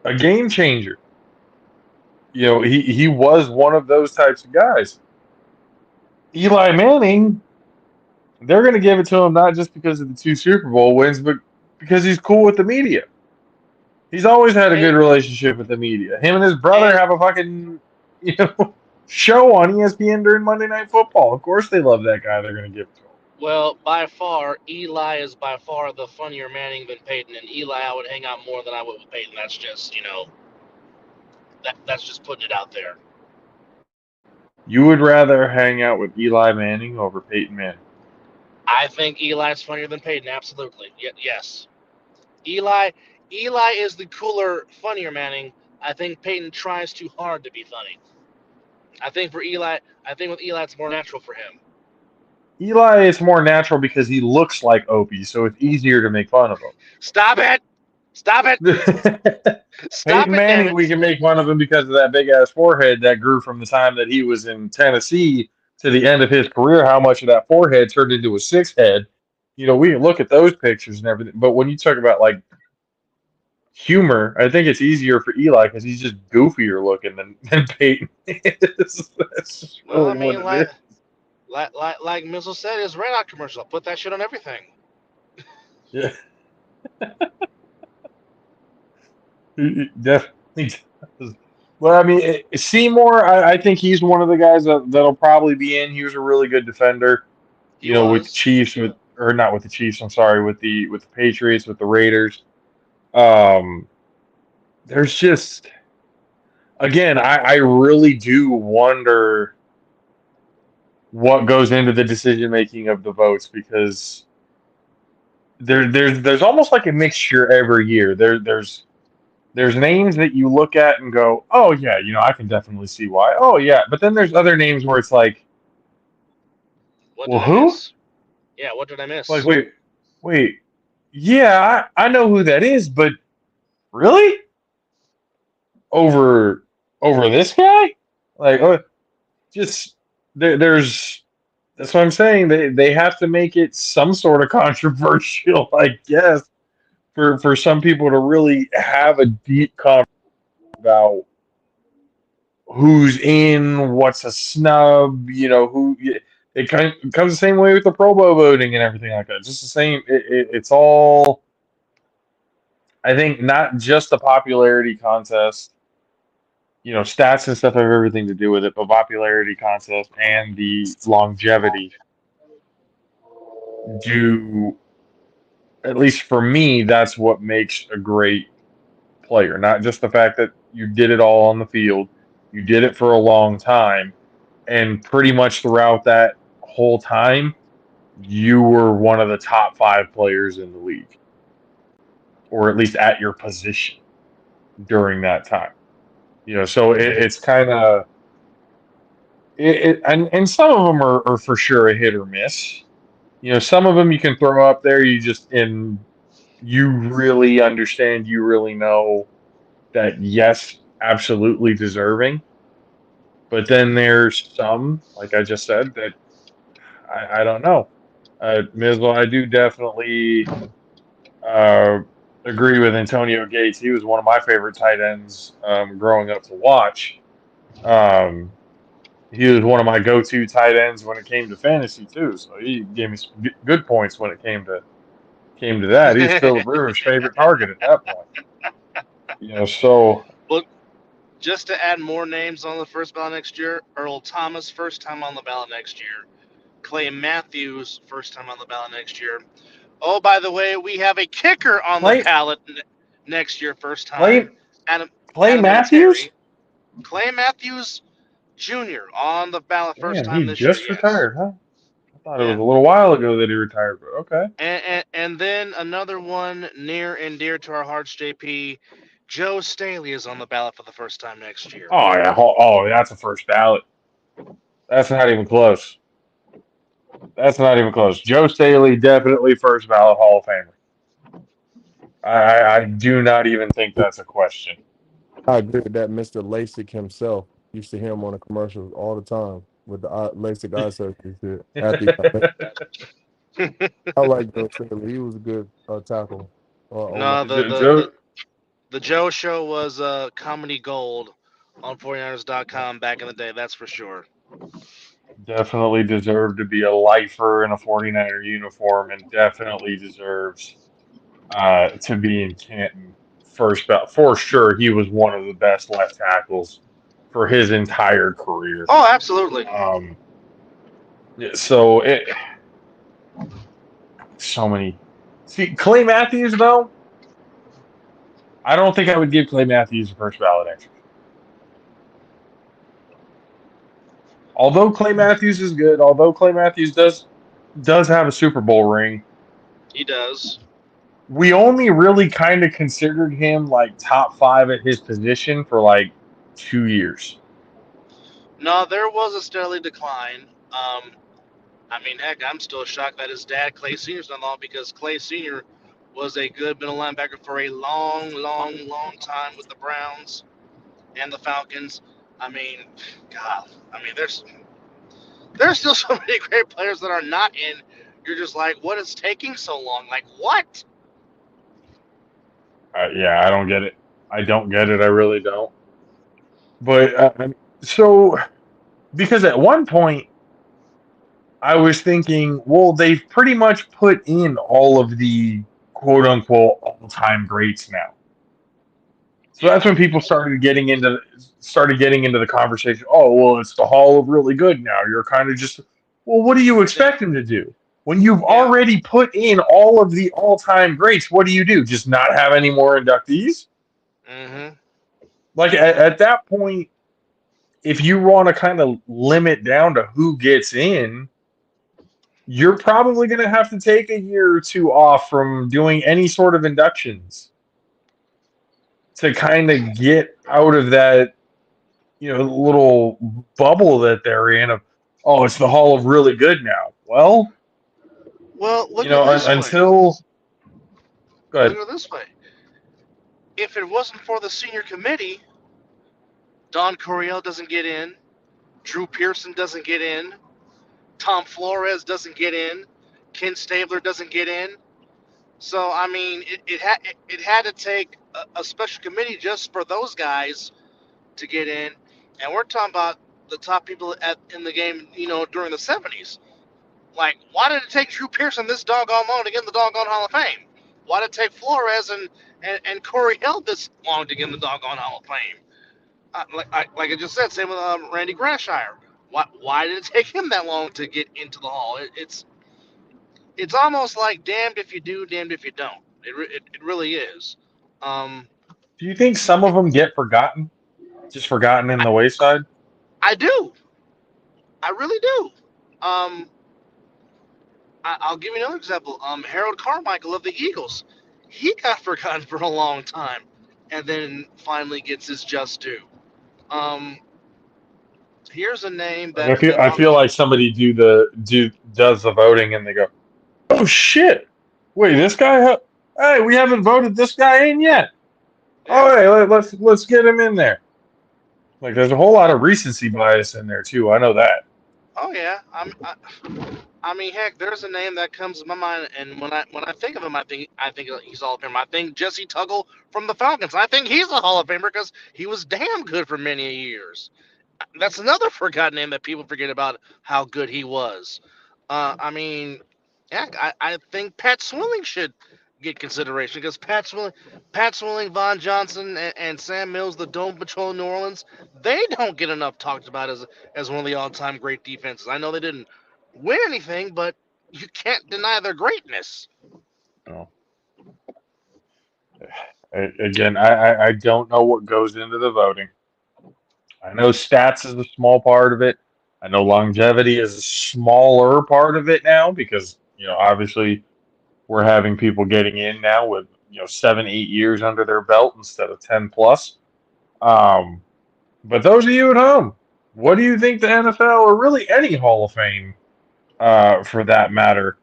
a game changer. He was one of those types of guys. Eli Manning, they're going to give it to him not just because of the two Super Bowl wins, but because he's cool with the media. He's always had a And good relationship with the media. Him and his brother and have a fucking show on ESPN during Monday Night Football. Of course, they love that guy. They're going to give it to him. well, by far, Eli is by far the funnier Manning than Peyton. And Eli, I would hang out more than I would with Peyton. That's just, that's just putting it out there. You would rather hang out with Eli Manning over Peyton Manning? I think Eli's funnier than Peyton. Absolutely, yes. Eli, Eli is the cooler, funnier Manning. I think Peyton tries too hard to be funny. I think with Eli, it's more natural for him. Eli is more natural because he looks like Opie, so it's easier to make fun of him. Stop it! Stop it! Stop Peyton it! Damn Manning, we it! can make fun of him because of that big ass forehead that grew from the time that he was in Tennessee to the end of his career. How much of that forehead turned into a six head? We can look at those pictures and everything. But when you talk about like humor, I think it's easier for Eli because he's just goofier looking than Peyton is. That's just Well, I really what mean, it is. like Missile said, his Red Hot commercial. Put that shit on everything. Yeah, he definitely does. Well, I mean, Seymour, I think he's one of the guys that'll probably be in. He was a really good defender. He With the was. Chiefs, or not with the Chiefs. I'm sorry, with the Patriots, with the Raiders. Um, there's just again, I really do wonder what goes into the decision making of the votes because there's almost like a mixture every year. There's names that you look at and go, oh yeah, I can definitely see why. Oh yeah, but then there's other names where it's like, What well, did I who? miss? Yeah, what did I Like, miss? wait, yeah, I know who that is, but really over over this guy? Like, just there's that's what I'm saying. They have to make it some sort of controversial, I guess, for some people to really have a deep conversation about who's in, what's a snub, who. It kind of comes the same way with the Pro Bowl voting and everything like that. Just the same. It's all. I think not just the popularity contest. Stats and stuff have everything to do with it, but popularity contest and the longevity do, at least for me, that's what makes a great player. Not just the fact that you did it all on the field, you did it for a long time, and pretty much throughout that whole time, you were one of the top 5 players in the league, or at least at your position during that time. So it's kind of and some of them are for sure a hit or miss. Some of them you can throw up there. You really understand. You really know that yes, absolutely deserving. But then there's some, like I just said, that I don't know. Mizzle, I do definitely uh, agree with Antonio Gates. He was one of my favorite tight ends growing up to watch. Um, he was one of my go-to tight ends when it came to fantasy too. So he gave me some good points when it came to that. He was Philip Rivers' favorite target at that point. So Well, just to add more names on the first ballot next year, Earl Thomas, first time on the ballot next year. Clay Matthews, first time on the ballot next year. Oh, by the way, we have a kicker on the Clay ballot next year, first time. Clay Adam Clay Adam Matthews. Vinatieri. Clay Matthews Jr. on the ballot first Damn, time he this year, just yes. retired, huh? I thought it was Yeah. a little while ago that he retired, but okay. And then another one near and dear to our hearts, JP. Joe Staley is on the ballot for the first time next year. Oh yeah, that's a first ballot. That's not even close. That's not even close. Joe Staley definitely first ballot Hall of Famer. I do not even think that's a question. I agree with that. Mr. LASIK himself used to hear him on the commercials all the time with the LASIK eye surgery shit. After he got I like Joe Staley. He was a good tackle. No, Joe the Joe Show was comedy gold on 49ers.com back in the day, that's for sure. definitely deserved to be a lifer in a 49er uniform and definitely deserves to be in Canton first ballot. For sure, he was one of the best left tackles for his entire career. Oh, absolutely. So so many. See, Clay Matthews though, I don't think I would give Clay Matthews the first ballot entry. Although Clay Matthews is good, although Clay Matthews does have a Super Bowl ring, He does. we only really kind of considered him like top 5 at his position for like 2 years. No, there was a steady decline. I mean, heck, I'm still shocked that his dad, Clay Sr.'s not on because Clay Sr. was a good middle linebacker for a long, long, long time with the Browns and the Falcons. I mean, God, I mean, there's still so many great players that are not in. You're just like, what is taking so long? Like, what? Yeah, I don't get it. I don't get it. I really don't. But so because at one point I was thinking, well, they've pretty much put in all of the quote unquote all time greats now. So that's Yeah. when people started getting into the conversation. Oh, well, it's the Hall of Really Good now. You're kind of just, well, what do you expect him to do when you've Yeah. already put in all of the all time greats? What do you do? Just not have any more inductees? Mm-hmm. Like at that point, if you want to kind of limit down to who gets in, you're probably going to have to take a year or two off from doing any sort of inductions to kind of get out of that, little bubble that they're in of, oh, it's the Hall of Really Good now. Well, Well, look at it this way. until, go Look ahead. at it this way. If it wasn't for the senior committee, Don Coryell doesn't get in. Drew Pearson doesn't get in. Tom Flores doesn't get in. Ken Stabler doesn't get in. So I mean, it had to take a special committee just for those guys to get in, and we're talking about the top people in the game, during the '70s. Like, why did it take Drew Pearson this doggone long to get in the doggone Hall of Fame? Why did it take Flores and Corey Hill this long to get in the doggone Hall of Fame? Like I just said, same with Randy Grashire. Why did it take him that long to get into the Hall? It's almost like damned if you do, damned if you don't. It really is. Um, Do you think some of them get forgotten? Just forgotten in I, the wayside? I do. I really do. Um, I'll give you another example. Harold Carmichael of the Eagles, he got forgotten for a long time, and then finally gets his just due. Um, here's a name Like I that's feel, been I on. feel like somebody does the voting and they go, oh shit, wait, this guy, hey, we haven't voted this guy in yet. Yeah. Oh, hey, let's get him in there. Like there's a whole lot of recency bias in there too. I know that. Oh yeah. I mean, heck, there's a name that comes to my mind, and when I think of him, I think he's Hall of Famer. I think Jesse Tuggle from the Falcons. I think he's a Hall of Famer because he was damn good for many years. That's another forgotten name that people forget about how good he was. I mean, yeah, I think Pat Swilling should get consideration because Pat Swilling, Von Johnson, and Sam Mills, the Dome Patrol in New Orleans, they don't get enough talked about as one of the all-time great defenses. I know they didn't win anything, but you can't deny their greatness. No. Again, I don't know what goes into the voting. I know stats is a small part of it. I know longevity is a smaller part of it now because obviously we're having people getting in now with 7, 8 years under their belt instead of 10 plus. Um, but those of you at home, what do you think the NFL or really any Hall of Fame, for that matter,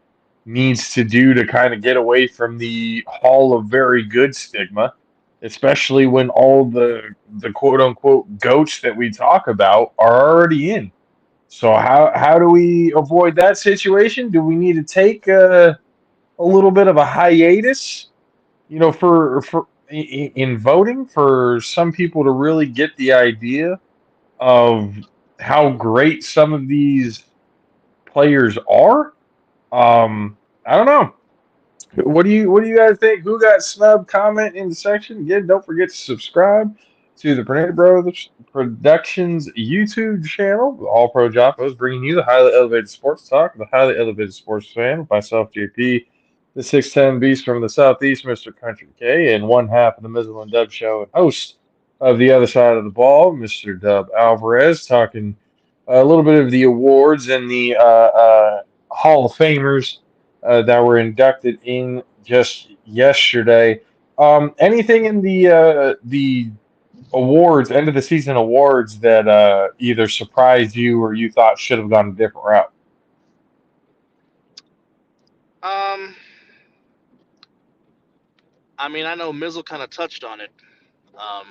needs to do to kind of get away from the Hall of Very Good stigma, especially when all the quote unquote goats that we talk about are already in? So how do we avoid that situation? Do we need to take a little bit of a hiatus, for in voting for some people to really get the idea of how great some of these players are? I don't know. What do you guys think? Who got snubbed? Comment in the section. Again, don't forget to subscribe to the Pernay Brothers Productions YouTube channel, All Pro Jaffos, bringing you the highly elevated sports talk, the highly elevated sports fan with myself, JP, the 6'10 beast from the southeast, Mr. Country K, and one half of the Mizzle and Dub show and host of the other side of the ball, Mr. Dub Alvarez, talking a little bit of the awards and the Hall of Famers that were inducted in just yesterday. Anything in the awards, end of the season awards, that either surprised you or you thought should have gone a different route? Um, I mean, I know Mizzle kind of touched on it, um,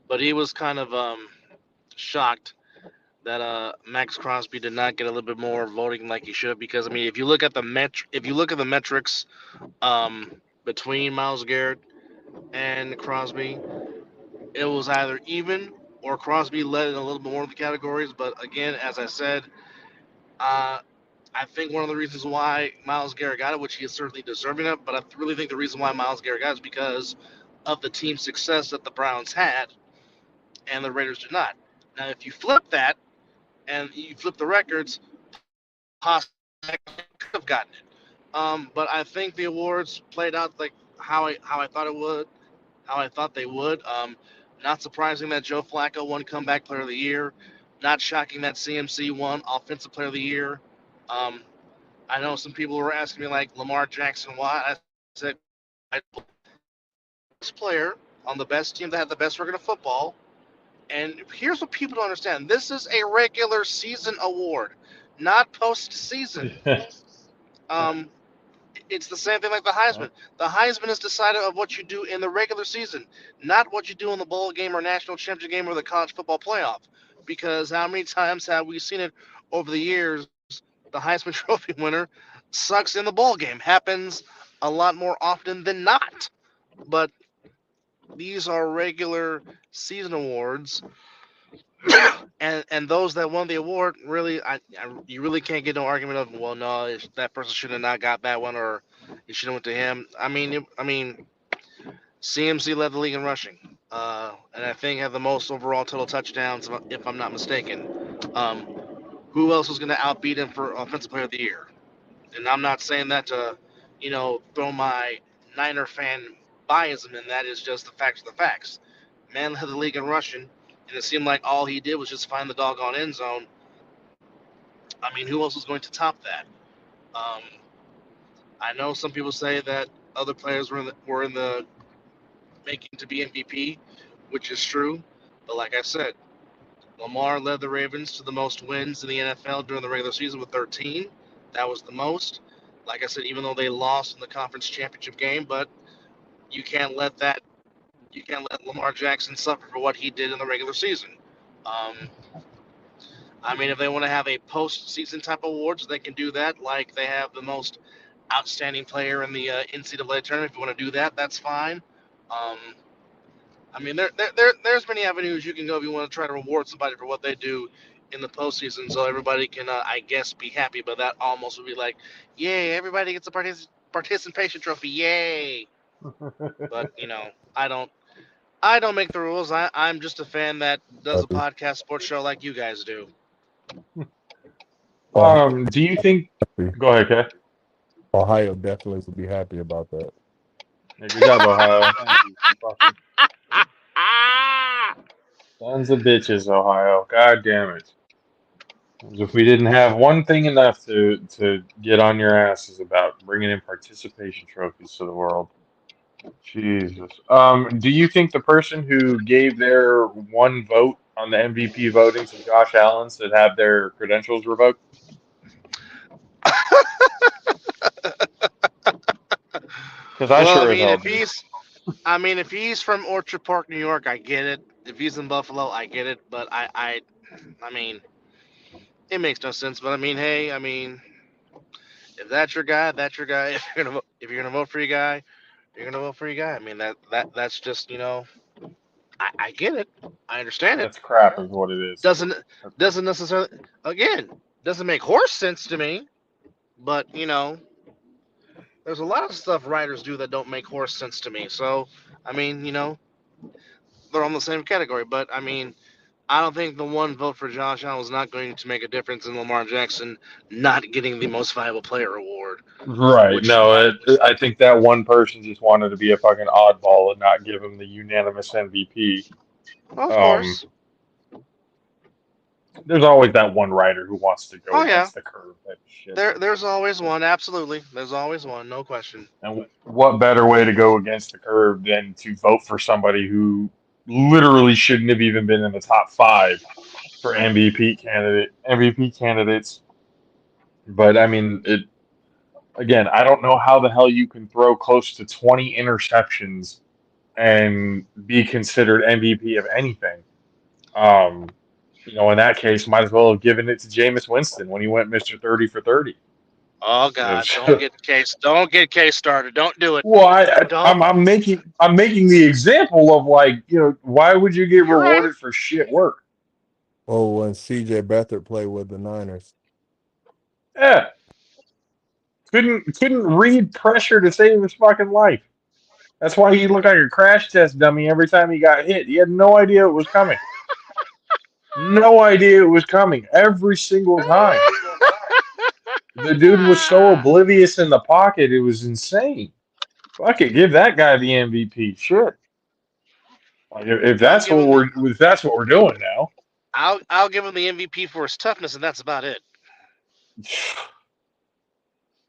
but he was kind of shocked that Max Crosby did not get a little bit more voting like he should because I mean, if you look at the metrics between Miles Garrett and Crosby, it was either even or Crosby led in a little bit more of the categories. But again, as I said, uh, I think one of the reasons why Miles Garrett got it, which he is certainly deserving of, but I really think the reason why Miles Garrett got it is because of the team success that the Browns had and the Raiders did not. Now, if you flip that and you flip the records, possibly could have gotten it. But I think the awards played out like how I thought it would, how I thought they would. Not surprising that Joe Flacco won Comeback Player of the Year. Not shocking that CMC won Offensive Player of the Year. Um, I know some people were asking me like Lamar Jackson why. I said I best player on the best team that had the best record of football. And here's what people don't understand: this is a regular season award, not postseason. Um, it's the same thing like the Heisman. The Heisman is decided of what you do in the regular season, not what you do in the bowl game or national championship game or the college football playoff. Because how many times have we seen it over the years? The Heisman Trophy winner sucks in the bowl game. Happens a lot more often than not. But these are regular season awards, and those that won the award really, you really can't get no argument of well, no, that person should have not got that one or it should have went to him. I mean, CMC led the league in rushing, and I think had the most overall total touchdowns, if I'm not mistaken. Um, who else was going to outbeat him for Offensive Player of the Year? And I'm not saying that to, throw my Niner fan biasm in. That is just the facts of the facts. Man led the league in rushing, and it seemed like all he did was just find the doggone end zone. I mean, who else was going to top that? Um, I know some people say that other players were in the making to be MVP, which is true. But like I said, Lamar led the Ravens to the most wins in the NFL during the regular season with 13. That was the most. Like I said, even though they lost in the conference championship game, but you can't let that you can't let Lamar Jackson suffer for what he did in the regular season. Um, I mean, if they want to have a postseason type of awards, they can do that. Like they have the most outstanding player in the NCAA tournament. If you want to do that, that's fine. Um, I mean, there's many avenues you can go if you want to try to reward somebody for what they do in the postseason, so everybody can, I guess, be happy. But that almost would be like, yay, everybody gets a participation trophy, yay! But I don't make the rules. I'm just a fan that does a podcast sports show like you guys do. Do you think? Go ahead, Kay. Ohio definitely would be happy about that. Yeah, good job, Ohio. Thank you. Fucking sons of bitches, Ohio. God damn it. As if we didn't have one thing enough to get on your asses about bringing in participation trophies to the world. Jesus. Do you think the person who gave their one vote on the MVP voting to Josh Allen should have their credentials revoked? Because I Well, sure as hell do. if he's from Orchard Park, New York, I get it. If he's in Buffalo, I get it. But I mean, it makes no sense. But I mean, hey, if that's your guy, that's your guy. If you're gonna vote for your guy, you're gonna vote for your guy. I mean, that's just I get it. I understand it. That's crap, is what it is. Doesn't necessarily, again, doesn't make horse sense to me. But there's a lot of stuff writers do that don't make horse sense to me. So I mean, they're on the same category. But I mean, I don't think the one vote for Josh Allen is not going to make a difference in Lamar Jackson not getting the Most Valuable Player award. Right. Which No, I think that one person just wanted to be a fucking oddball and not give him the unanimous MVP. Of course. There's always that one writer who wants to go against the curve type of shit. There's always one, absolutely. There's always one, no question. And what better way to go against the curve than to vote for somebody who literally shouldn't have even been in the top 5 for MVP candidates? But I mean, Again, I don't know how the hell you can throw close to 20 interceptions and be considered MVP of anything. In that case, might as well have given it to Jameis Winston when he went Mr. 30 for 30. Oh God, don't get Case started. Don't do it. Well, Don't. I'm making the example of why would you get You're right. rewarded for shit work? Oh, when CJ Beathard played with the Niners. Yeah, couldn't read pressure to save his fucking life. That's why he looked like a crash test dummy every time he got hit. He had no idea it was coming. No idea it was coming every single time. The dude was so oblivious in the pocket, it was insane. Fuck it, give that guy the MVP. Shit. Like if that's what we're doing now. I'll give him the MVP for his toughness, and that's about it.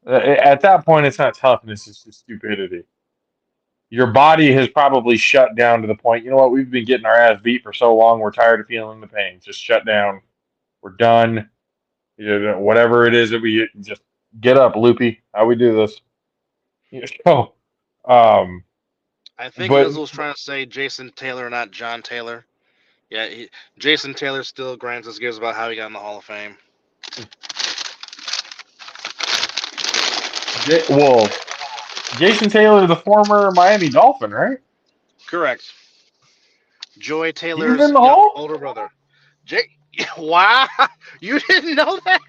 At that point, it's not toughness; it's just stupidity. Your body has probably shut down to the point. You know what? We've been getting our ass beat for so long. We're tired of feeling the pain. Just shut down. We're done. Whatever it is that we just get up, Loopy. How we do this? So, I think Lizzle was trying to say Jason Taylor, not John Taylor. Yeah, Jason Taylor still grinds his gears about how he got in the Hall of Fame. Jason Taylor, the former Miami Dolphin, right? Correct. Joy Taylor's in the Hall? older brother. Wow, you didn't know that?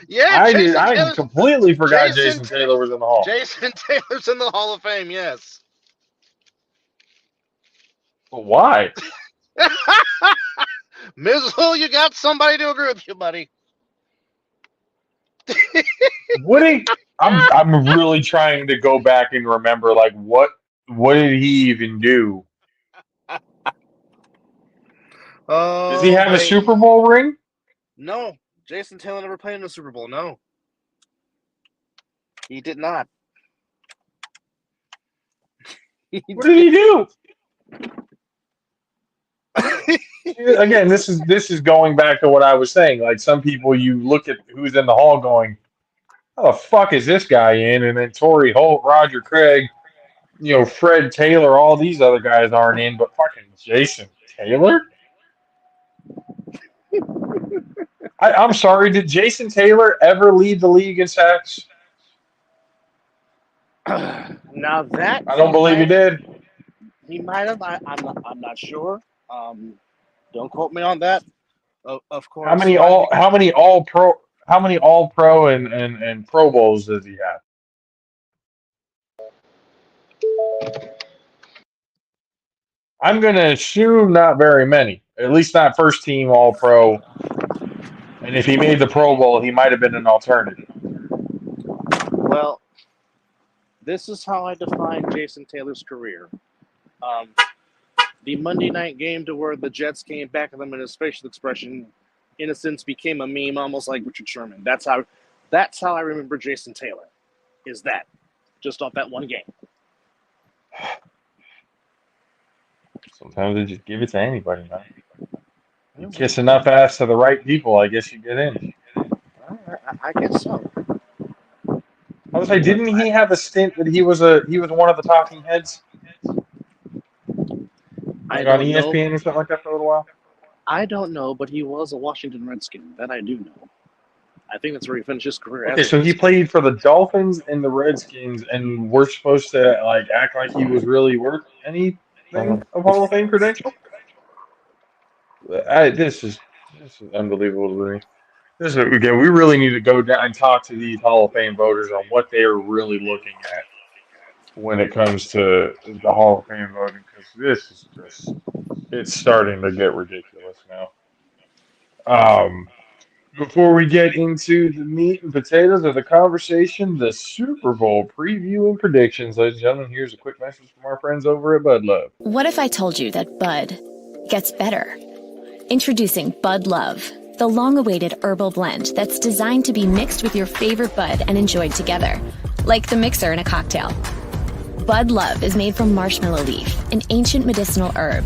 Yeah, I did. I completely forgot Jason Taylor was in the Hall. Jason Taylor's in the Hall of Fame. Yes. But why? Mizzle, you got somebody to agree with you, buddy. I'm really trying to go back and remember, like, what did he even do? Does he have a Super Bowl ring? No, Jason Taylor never played in the Super Bowl. No, he did not. What did he do? Again, this is going back to what I was saying. Like, some people, you look at who's in the Hall going, how the fuck is this guy in? And then Torrey Holt, Roger Craig, Fred Taylor, all these other guys aren't in, but fucking Jason Taylor? I'm sorry, did Jason Taylor ever lead the league in sacks? Now that I don't believe he did. He might have. I'm not sure. Don't quote me on that. Of course. How many all pro and Pro Bowls does he have? I'm gonna assume not very many. At least not first team all pro. And if he made the Pro Bowl, he might have been an alternative. Well, this is how I define Jason Taylor's career. The Monday night game to where the Jets came back at him and his facial expression, in a sense, became a meme, almost like Richard Sherman. That's how I remember Jason Taylor. Is that just off that one game? Sometimes they just give it to anybody, man. You kiss enough ass to the right people, I guess you get in. I guess so. I was like, didn't he have a stint that he was one of the talking heads? Like on ESPN or something like that for a little while? I don't know, but he was a Washington Redskin. That I do know. I think that's where he finished his career. Okay, so he played for the Dolphins and the Redskins, and we're supposed to act like he was really worth anything of Hall of Fame credential? This is unbelievable to me. Again, we really need to go down and talk to these Hall of Fame voters on what they are really looking at when it comes to the Hall of Fame voting, because this is it's starting to get ridiculous now. Before we get into the meat and potatoes of the conversation, the Super Bowl preview and predictions, ladies and gentlemen, here's a quick message from our friends over at Bud Love. What if I told you that Bud gets better? Introducing Bud Love, the long-awaited herbal blend that's designed to be mixed with your favorite bud and enjoyed together, like the mixer in a cocktail. Bud Love is made from marshmallow leaf, an ancient medicinal herb,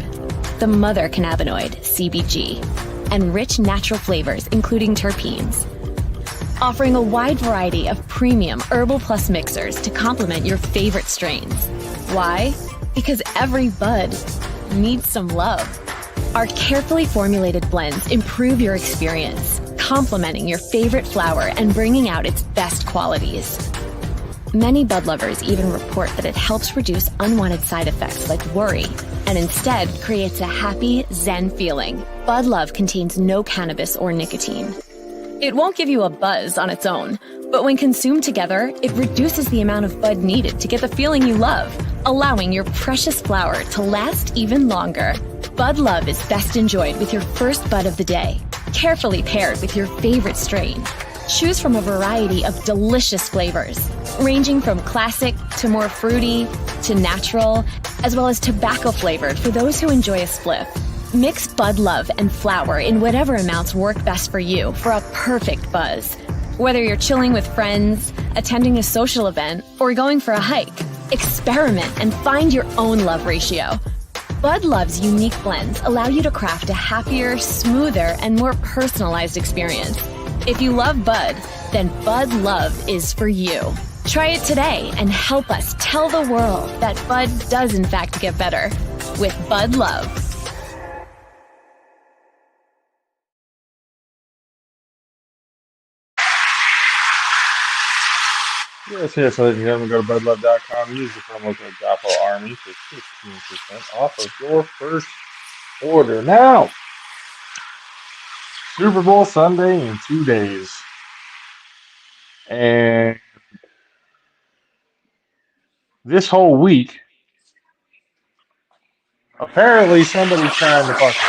the mother cannabinoid, CBG, and rich natural flavors, including terpenes. offering a wide variety of premium Herbal Plus mixers to complement your favorite strains. Why? Because every bud needs some love. Our carefully formulated blends improve your experience, complementing your favorite flower and bringing out its best qualities. Many bud lovers even report that it helps reduce unwanted side effects like worry, and instead creates a happy, zen feeling. Bud Love contains no cannabis or nicotine. It won't give you a buzz on its own, but when consumed together, it reduces the amount of bud needed to get the feeling you love, allowing your precious flower to last even longer. Bud Love is best enjoyed with your first bud of the day, carefully paired with your favorite strain. Choose from a variety of delicious flavors, ranging from classic to more fruity to natural, as well as tobacco flavored for those who enjoy a spliff. Mix Bud Love and flower in whatever amounts work best for you for a perfect buzz. Whether you're chilling with friends, attending a social event, or going for a hike, experiment and find your own love ratio. Bud Love's unique blends allow you to craft a happier, smoother, and more personalized experience. If you love Bud, then Bud Love is for you. Try it today and help us tell the world that Bud does in fact get better with Bud Love. Yes, ladies and gentlemen, go to budlove.com. Use the promo code JAFFOARMY for 15% off of your first order. Now, Super Bowl Sunday in 2 days. And this whole week, apparently somebody's trying to fuck with the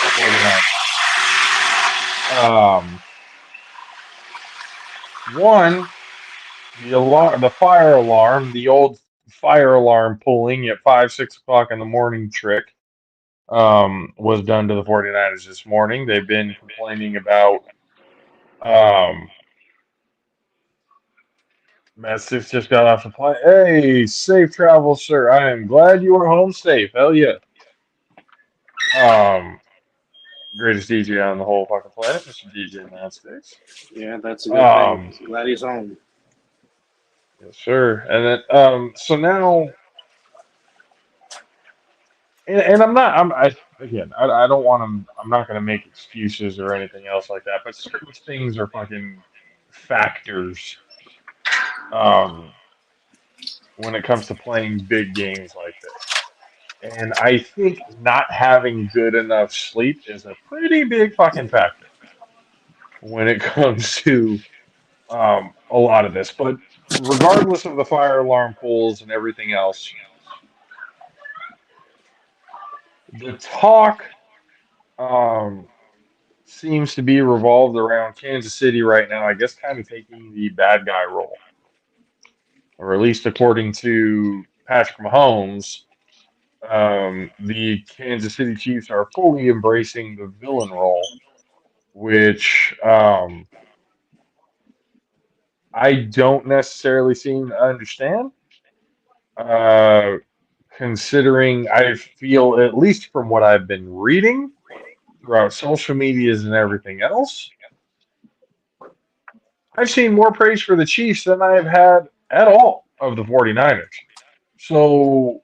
49ers. One, the fire alarm, the old fire alarm pulling at 5, 6 o'clock in the morning trick, was done to the 49ers this morning. They've been complaining about Matt Six just got off the plane. Hey, safe travel, sir. I am glad you are home safe. Hell yeah. Um, Greatest DJ on the whole fucking planet, Mr. DJ Matt Six. Yeah, that's a good thing. Glad he's home. Yes, sir. And then, so now, and I don't want to. I'm not going to make excuses or anything else like that. But certain things are fucking factors. When it comes to playing big games like this. And I think not having good enough sleep is a pretty big fucking factor when it comes to a lot of this. But regardless of the fire alarm pulls and everything else, the talk um, seems to be revolved around Kansas City right now, I guess kind of taking the bad guy role. Or at least according to Patrick Mahomes, the Kansas City Chiefs are fully embracing the villain role, which I don't necessarily seem to understand. Uh, Considering I feel, at least from what I've been reading throughout social medias and everything else, I've seen more praise for the Chiefs than I've had at all of the 49ers. So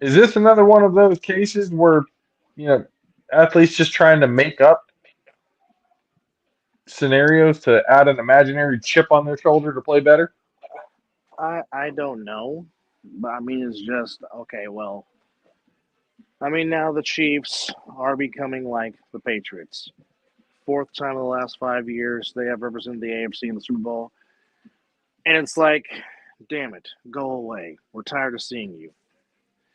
is this another one of those cases where, you know, athletes just trying to make up scenarios to add an imaginary chip on their shoulder to play better? I don't know, but I mean it's just okay. Well, I mean now the Chiefs are becoming like the Patriots. Fourth time in the last 5 years they have represented the AFC in the Super Bowl, and it's like, damn it, go away. We're tired of seeing you.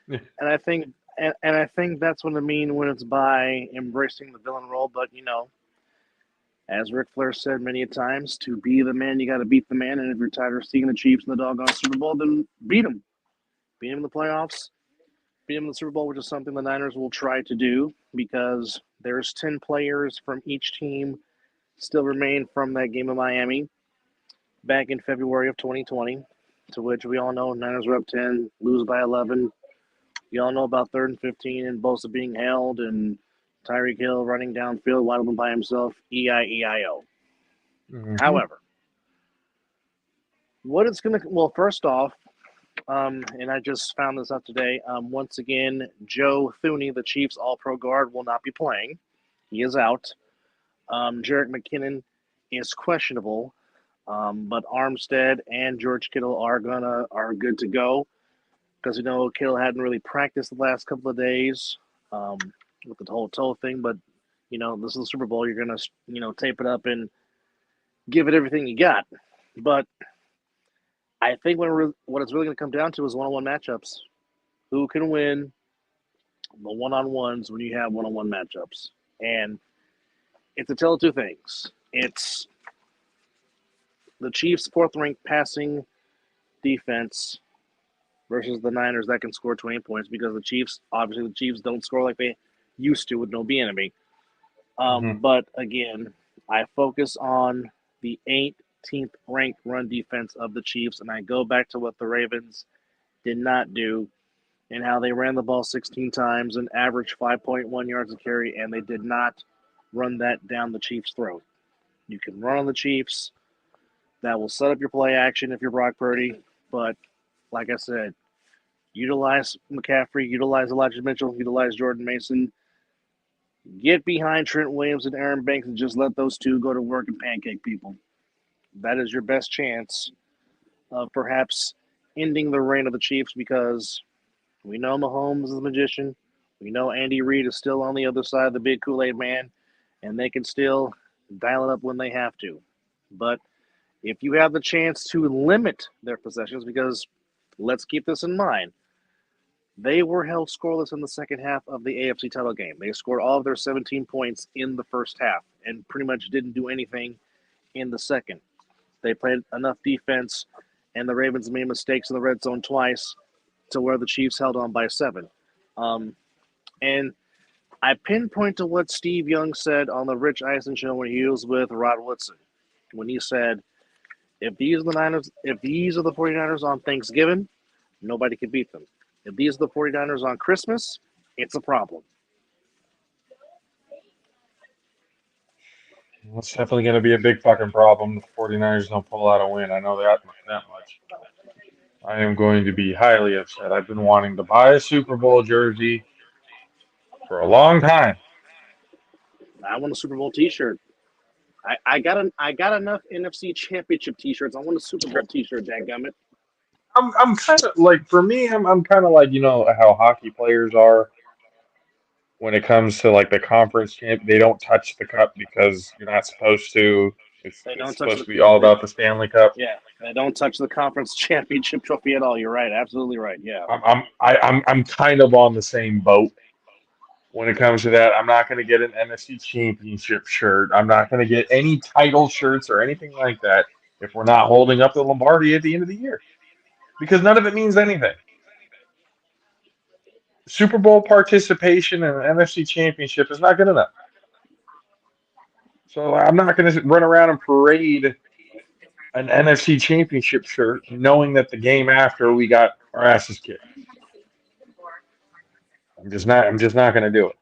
Yeah. And I think and I think that's what I mean when it's by embracing the villain role. But as Ric Flair said many a times, to be the man, you got to beat the man. And if you're tired of seeing the Chiefs in the doggone Super Bowl, then beat them. Beat them in the playoffs. Beat them in the Super Bowl, which is something the Niners will try to do because there's 10 players from each team still remain from that game in Miami back in February of 2020, to which we all know Niners were up 10, lose by 11. You all know about 3rd and 15 and Bosa being held and Tyreek Hill running downfield, wide open by himself, E-I-E-I-O. Mm-hmm. However, What it's gonna well, first off, and I just found this out today. Once again, Joe Thuney, the Chiefs All-Pro guard, will not be playing. He is out. Jarek McKinnon is questionable, but Armstead and George Kittle are good to go because Kittle hadn't really practiced the last couple of days with the whole toe thing. But this is the Super Bowl. You're gonna tape it up and give it everything you got. But I think what it's really going to come down to is one-on-one matchups. Who can win the one-on-ones when you have one-on-one matchups? And it's a tale of two things. It's the Chiefs' fourth-ranked passing defense versus the Niners that can score 20 points because the Chiefs don't score like they used to with no Bieniemy. But again, I focus on the 18th ranked run defense of the Chiefs, and I go back to what the Ravens did not do and how they ran the ball 16 times and averaged 5.1 yards a carry, and they did not run that down the Chiefs' throat. You can run on the Chiefs. That will set up your play action if you're Brock Purdy. But like I said, utilize McCaffrey, utilize Elijah Mitchell, utilize Jordan Mason. Get behind Trent Williams and Aaron Banks and just let those two go to work and pancake people. That is your best chance of perhaps ending the reign of the Chiefs because we know Mahomes is a magician. We know Andy Reid is still on the other side of the big Kool-Aid man, and they can still dial it up when they have to. But if you have the chance to limit their possessions, because let's keep this in mind, they were held scoreless in the second half of the AFC title game. They scored all of their 17 points in the first half and pretty much didn't do anything in the second. They played enough defense, and the Ravens made mistakes in the red zone twice to where the Chiefs held on by 7. And I pinpoint to what Steve Young said on the Rich Eisen show when he was with Rod Woodson, when he said, if these are the 49ers on Thanksgiving, nobody can beat them. If these are the 49ers on Christmas, it's a problem. It's definitely going to be a big fucking problem if the 49ers don't pull out a win. I know that much. I am going to be highly upset. I've been wanting to buy a Super Bowl jersey for a long time. I want a Super Bowl T-shirt. I got enough NFC Championship T-shirts. I want a Super Bowl T-shirt. Dadgummit. I'm kind of like for me. I'm kind of like how hockey players are when it comes to like the conference champ. They don't touch the cup because you're not supposed to. They It's don't touch supposed to be all about the Stanley Cup. Yeah, they don't touch the conference championship trophy at all. You're right, absolutely right. Yeah, I'm kind of on the same boat when it comes to that. I'm not going to get an NFC Championship shirt. I'm not going to get any title shirts or anything like that if we're not holding up the Lombardi at the end of the year because none of it means anything. Super Bowl participation and an NFC Championship is not good enough. So I'm not going to run around and parade an NFC Championship shirt knowing that the game after we got our asses kicked. I'm just not going to do it.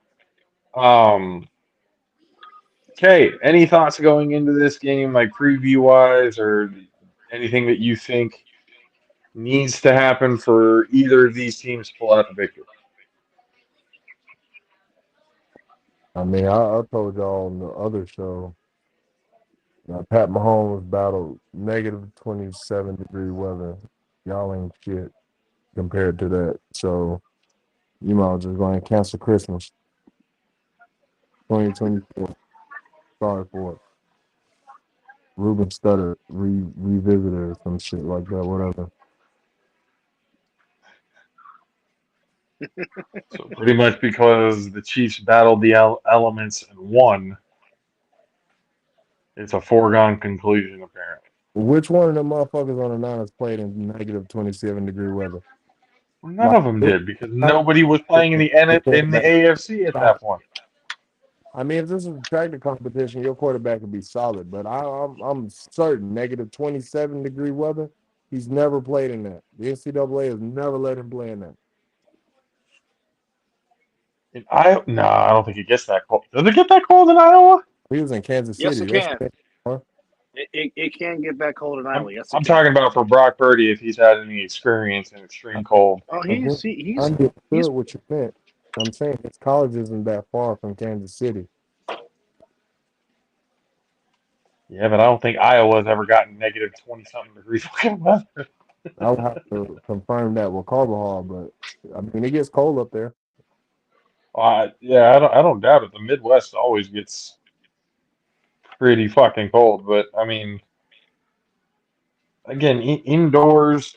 Okay, any thoughts going into this game, like preview wise, or anything that you think needs to happen for either of these teams to pull out the victory? I mean, I told y'all on the other show, Pat Mahomes battled negative 27-degree weather. Y'all ain't shit compared to that. So you might just go and cancel Christmas 2024. Sorry for it. Ruben Studdard revisited or some shit like that, whatever. So pretty much because the Chiefs battled the elements and won, it's a foregone conclusion apparently. Which one of them motherfuckers on the Niners played in negative 27-degree weather? None Like, of them did because nobody was playing in the AFC at that point. I mean, if this is a tractor competition, your quarterback would be solid. But I'm certain negative 27-degree weather, he's never played in that. The NCAA has never let him play in that. No, I don't think it gets that cold. Does it get that cold in Iowa? He was in Kansas yes, City. it That's can. It can get that cold in Iowa. Yes, it I'm can. talking about for Brock Purdy if he's had any experience in extreme cold. Oh, Again, he's understood what you meant. I'm saying his college isn't that far from Kansas City. Yeah, but I don't think Iowa's ever gotten negative 20-something degrees fucking weather. I'll have to confirm that with Carbajal, but I mean it gets cold up there. Yeah, I don't doubt it. The Midwest always gets pretty fucking cold, but I mean, again, indoors,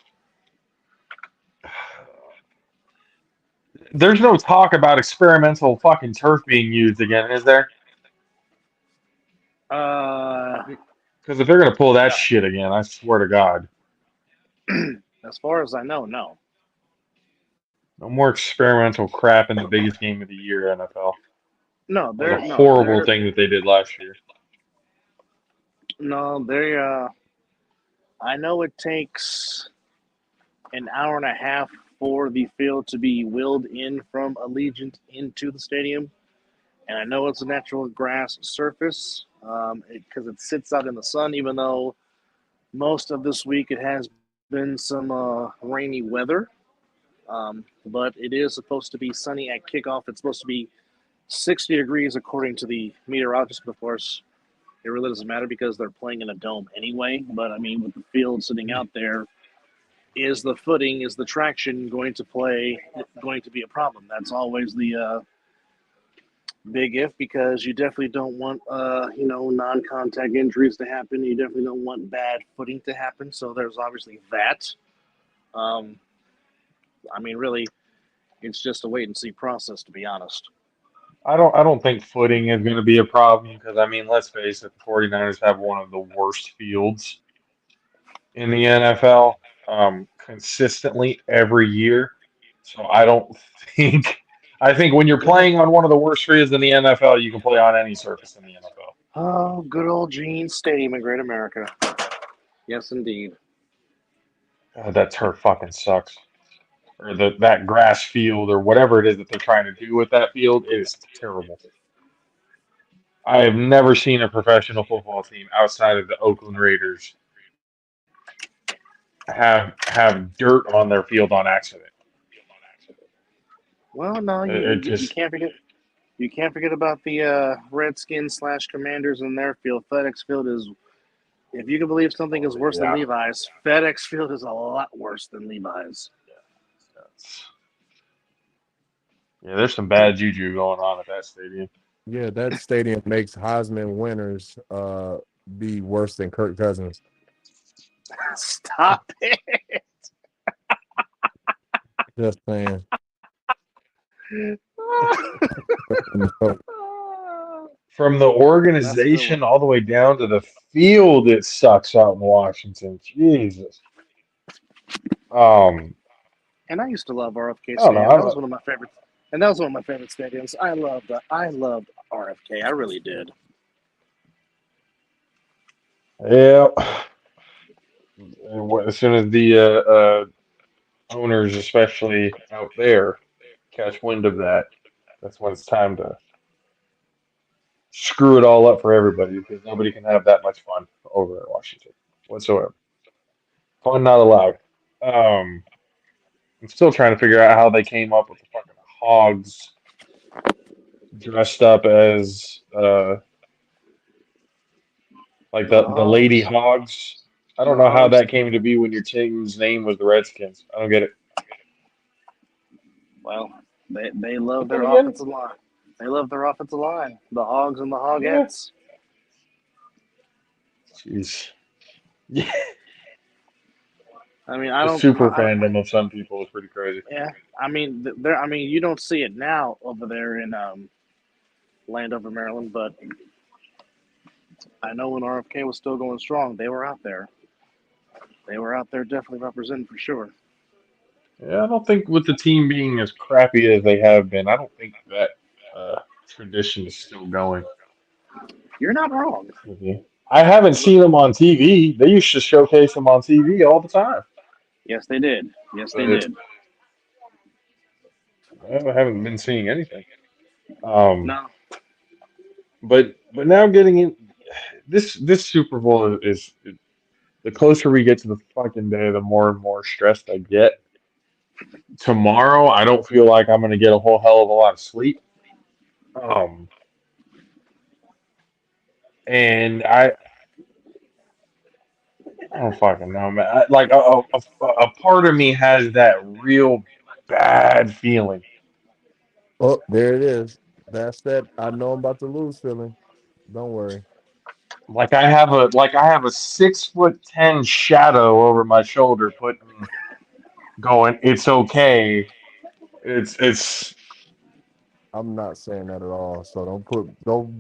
there's no talk about experimental fucking turf being used again, is there? Because if they're gonna pull that no. shit again, I swear to God, As far as I know, no. no more experimental crap in the biggest game of the year, NFL. No, That was a no, horrible thing that they did last year. no, they I know it takes an hour and a half for the field to be wheeled in from Allegiant into the stadium, and I know it's a natural grass surface because it sits out in the sun. Even though most of this week it has been some rainy weather, but it is supposed to be sunny at kickoff. It's supposed to be 60 degrees according to the meteorologist, but of course, it really doesn't matter because they're playing in a dome anyway. But I mean, with the field sitting out there, is the footing, is the traction going to be a problem? That's always the big if, because you definitely don't want non-contact injuries to happen. You definitely don't want bad footing to happen. So there's obviously that. I mean, really, it's just a wait and see process, to be honest. I don't think footing is going to be a problem because I mean, let's face it, the 49ers have one of the worst fields in the NFL consistently every year. So I don't think I think when you're Well, playing on one of the worst fields in the NFL, you can play on any surface in the NFL. oh, good old Gene Stadium in Great America. Yes, indeed. God, that turf fucking sucks. Or that grass field or whatever it is that they're trying to do with that field, it is terrible. I have never seen a professional football team outside of the Oakland Raiders have dirt on their field on accident. Well, no, It you just can't forget. You can't forget about the Redskins / Commanders in their field. FedEx Field is, if you can believe something is worse than yeah. Levi's, FedEx Field is a lot worse than Levi's. Yeah, there's some bad juju going on at that stadium. Yeah, that stadium makes Heisman winners be worse than Kirk Cousins. Stop it. Just saying. From the organization all the way down to the field, it sucks out in Washington. Jesus. And I used to love RFK I don't Stadium. That was know. one of my favorites. And that was one of my favorite stadiums. I loved RFK. I really did. Yeah. As soon as the owners, especially out there, catch wind of that, that's when it's time to screw it all up for everybody because nobody can have that much fun over in Washington whatsoever. Fun not allowed. Um, I'm still trying to figure out how they came up with the fucking hogs dressed up as like the lady hogs. I don't The know how hogs. that came to be when your team's name was the Redskins. I don't get it. Well, they love But then their again, offensive line. They love their offensive line. The hogs and the yeah. hogettes. Jeez. Yeah. I mean, I The don't. super fandom of some people is pretty crazy. Yeah, I mean, there. I mean, you don't see it now over there in Landover, Maryland, but I know when RFK was still going strong, they were out there. They were out there definitely representing for sure. Yeah, I don't think with the team being as crappy as they have been, I don't think that tradition is still going. You're not wrong. I haven't seen them on TV. They used to showcase them on TV all the time. Yes, they did. Yes, they But did. I haven't been seeing anything. Um, No. but now getting in. this Super Bowl is the closer we get to the fucking day, the more and more stressed I get. Tomorrow, I don't feel like I'm gonna get a whole hell of a lot of sleep. Um, and I don't fucking know, man. Like a part of me has that real bad feeling. Oh, there it is. That's that. I know I'm about to lose feeling. Don't worry. Like I have a 6'10" shadow over my shoulder, putting going. It's okay. It's I'm not saying that at all. So don't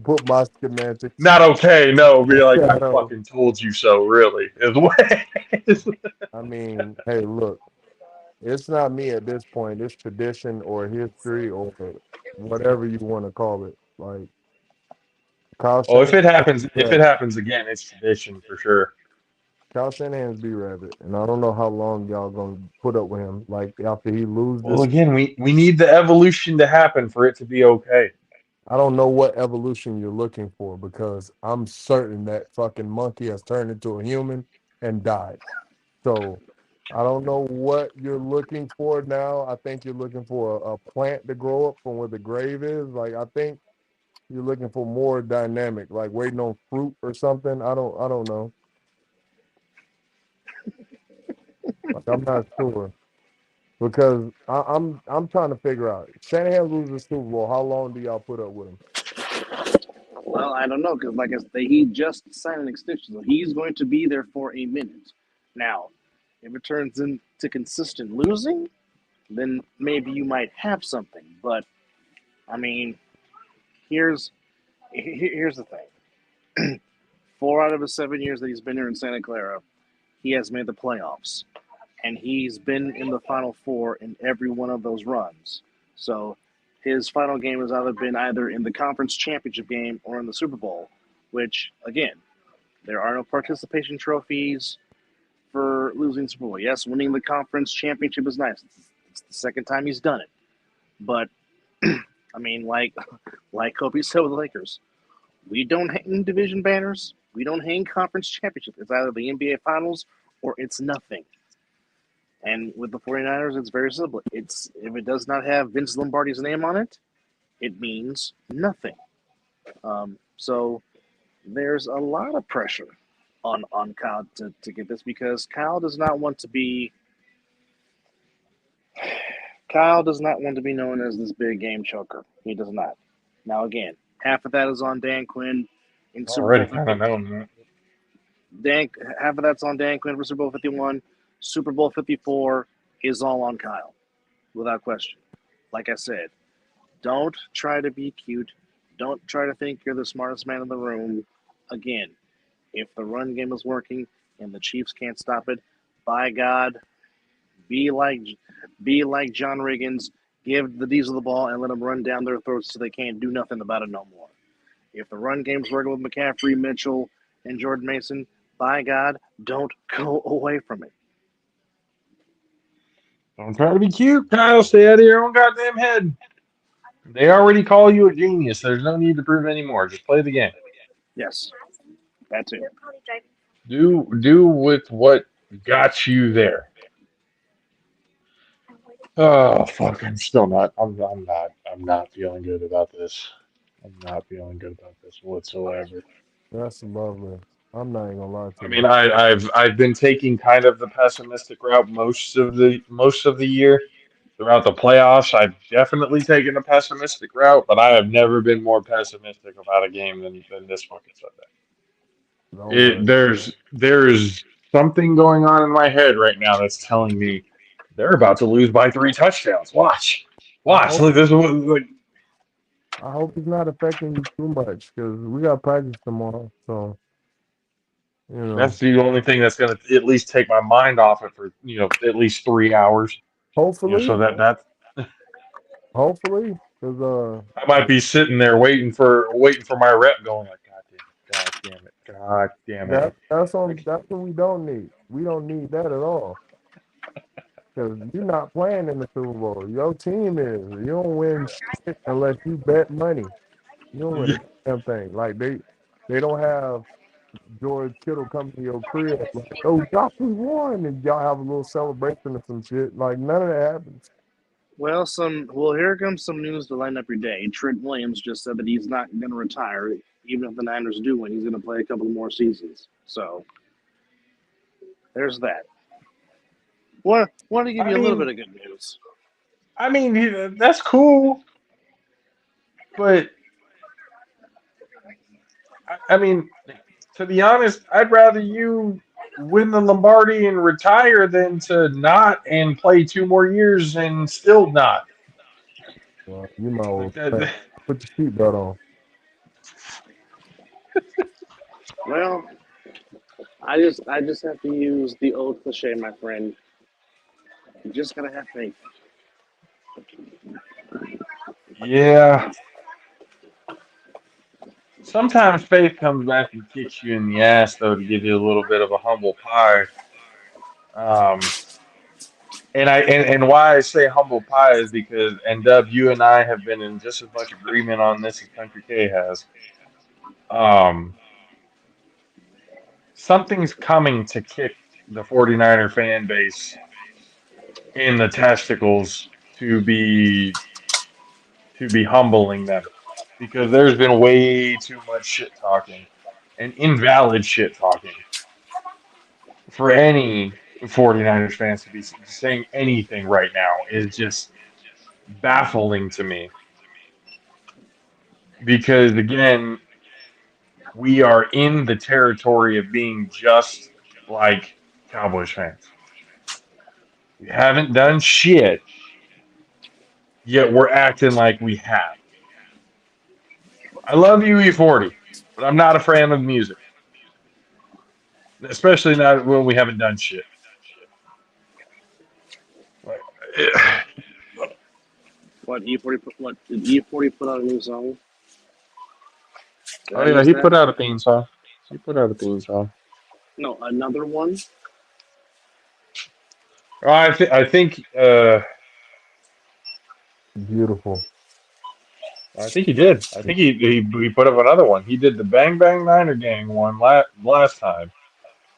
put my schematics. not okay. No, be like I Shadow. fucking told you so. Really, is what. I mean, hey, look, it's not me at this point. It's tradition or history or whatever you want to call it. Like Kyle Oh, Shanahan, if it happens again, it's tradition for sure. Kyle Shanahan's B Rabbit, and I don't know how long y'all gonna put up with him. Like after he lose Well, this, again, we need the evolution to happen for it to be okay. I don't know what evolution you're looking for because I'm certain that fucking monkey has turned into a human and died. So I don't know what you're looking for now. I think you're looking for a plant to grow up from where the grave is. Like I think you're looking for more dynamic, like waiting on fruit or something. I don't know. Like I'm not sure because I'm trying to figure out. Shanahan loses the Super Bowl. How long do y'all put up with him? Well, I don't know because, like I said, he just signed an extension, so he's going to be there for a minute. Now, if it turns into consistent losing, then maybe you might have something. But I mean, here's here's the thing: 4 out of the 7 years that he's been here in Santa Clara, he has made the playoffs, and he's been in the Final Four in every one of those runs. So his final game has either been either in the conference championship game or in the Super Bowl, which again, there are no participation trophies for losing the Super Bowl. Yes, winning the conference championship is nice. It's the second time he's done it. But I mean, like Kobe said with the Lakers, we don't hang division banners. We don't hang conference championships. It's either the NBA Finals or it's nothing. And with the 49ers, it's very simple. It's if it does not have Vince Lombardi's name on it, it means nothing. So there's a lot of pressure on Kyle to get this because Kyle does not want to be known as this big game choker. He does not. Now again, half of that is on Dan Quinn in Super Bowl Already kind 50. of known that. Dan half of that's on Dan Quinn for Super Bowl 51. Super Bowl 54 is all on Kyle, without question. Like I said, don't try to be cute. Don't try to think you're the smartest man in the room. Again, if the run game is working and the Chiefs can't stop it, by God, be like be like John Riggins, give the Diesel the ball and let them run down their throats so they can't do nothing about it no more. If the run game's working with McCaffrey, Mitchell, and Jordan Mason, by God, don't go away from it. Don't try to be cute, Kyle. Stay out of your own goddamn head. They already call you a genius. There's no need to prove anymore. Just play the game. Yes, that too. Do with what got you there. Oh fuck! I'm still not. I'm not feeling good about this. I'm not feeling good about this whatsoever. That's lovely. I'm not even gonna lie to I mean, you. I've been taking kind of the pessimistic route most of the year. Throughout the playoffs, I've definitely taken a pessimistic route, but I have never been more pessimistic about a game than this fucking Sunday. Don't worry. There's something going on in my head right now that's telling me they're about to lose by 3 touchdowns. I Watch. hope Like this was like I hope it's not affecting you too much because we got practice tomorrow. So you know, that's the only thing that's gonna at least take my mind off it for at least 3 hours. hopefully, So that hopefully, because I might be sitting there waiting for my rep, going like, God damn it, God damn it. that's what we don't need. We don't need that at all. Because you're not playing in the Super Bowl. Your team is. You don't win shit unless you bet money. You don't win a damn thing. Like They don't have George Kittle come to your crib like, oh, Josh, we won, and y'all have a little celebration or some shit. Like none of that happens. Well, here comes some news to line up your day. Trent Williams just said that he's not going to retire, even if the Niners do win. He's going to play a couple more seasons. So there's that. Want to give I you a little mean, bit of good news. that's cool, but I mean, to be honest, I'd rather you win the Lombardi and retire than to not and play 2 more years and still not. Well, you might Like well that. put your seatbelt on. Well, I just have to use the old cliche, my friend. You just gotta have faith. Yeah. Sometimes faith comes back and kicks you in the ass, though, to give you a little bit of a humble pie. Um, and why I say humble pie is because, and Dub, you and I have been in just as much agreement on this as Country K has. Um, Something's coming to kick the 49er fan base in the testicles to be humbling them, because there's been way too much shit talking and invalid shit talking for any 49ers fans to be saying anything right now is just baffling to me, because again, we are in the territory of being just like Cowboys fans. We haven't done shit, yet we're acting like we have. I love UE40, but I'm not a fan of music, especially not when we haven't done shit. Like, What E40? What did E40 put out a new song? Did oh I yeah, miss he that? put out a theme song. He put out a theme song. No, another one. Oh, Beautiful. I think he did. I think he put up another one. He did the Bang Bang Niner Gang one last time,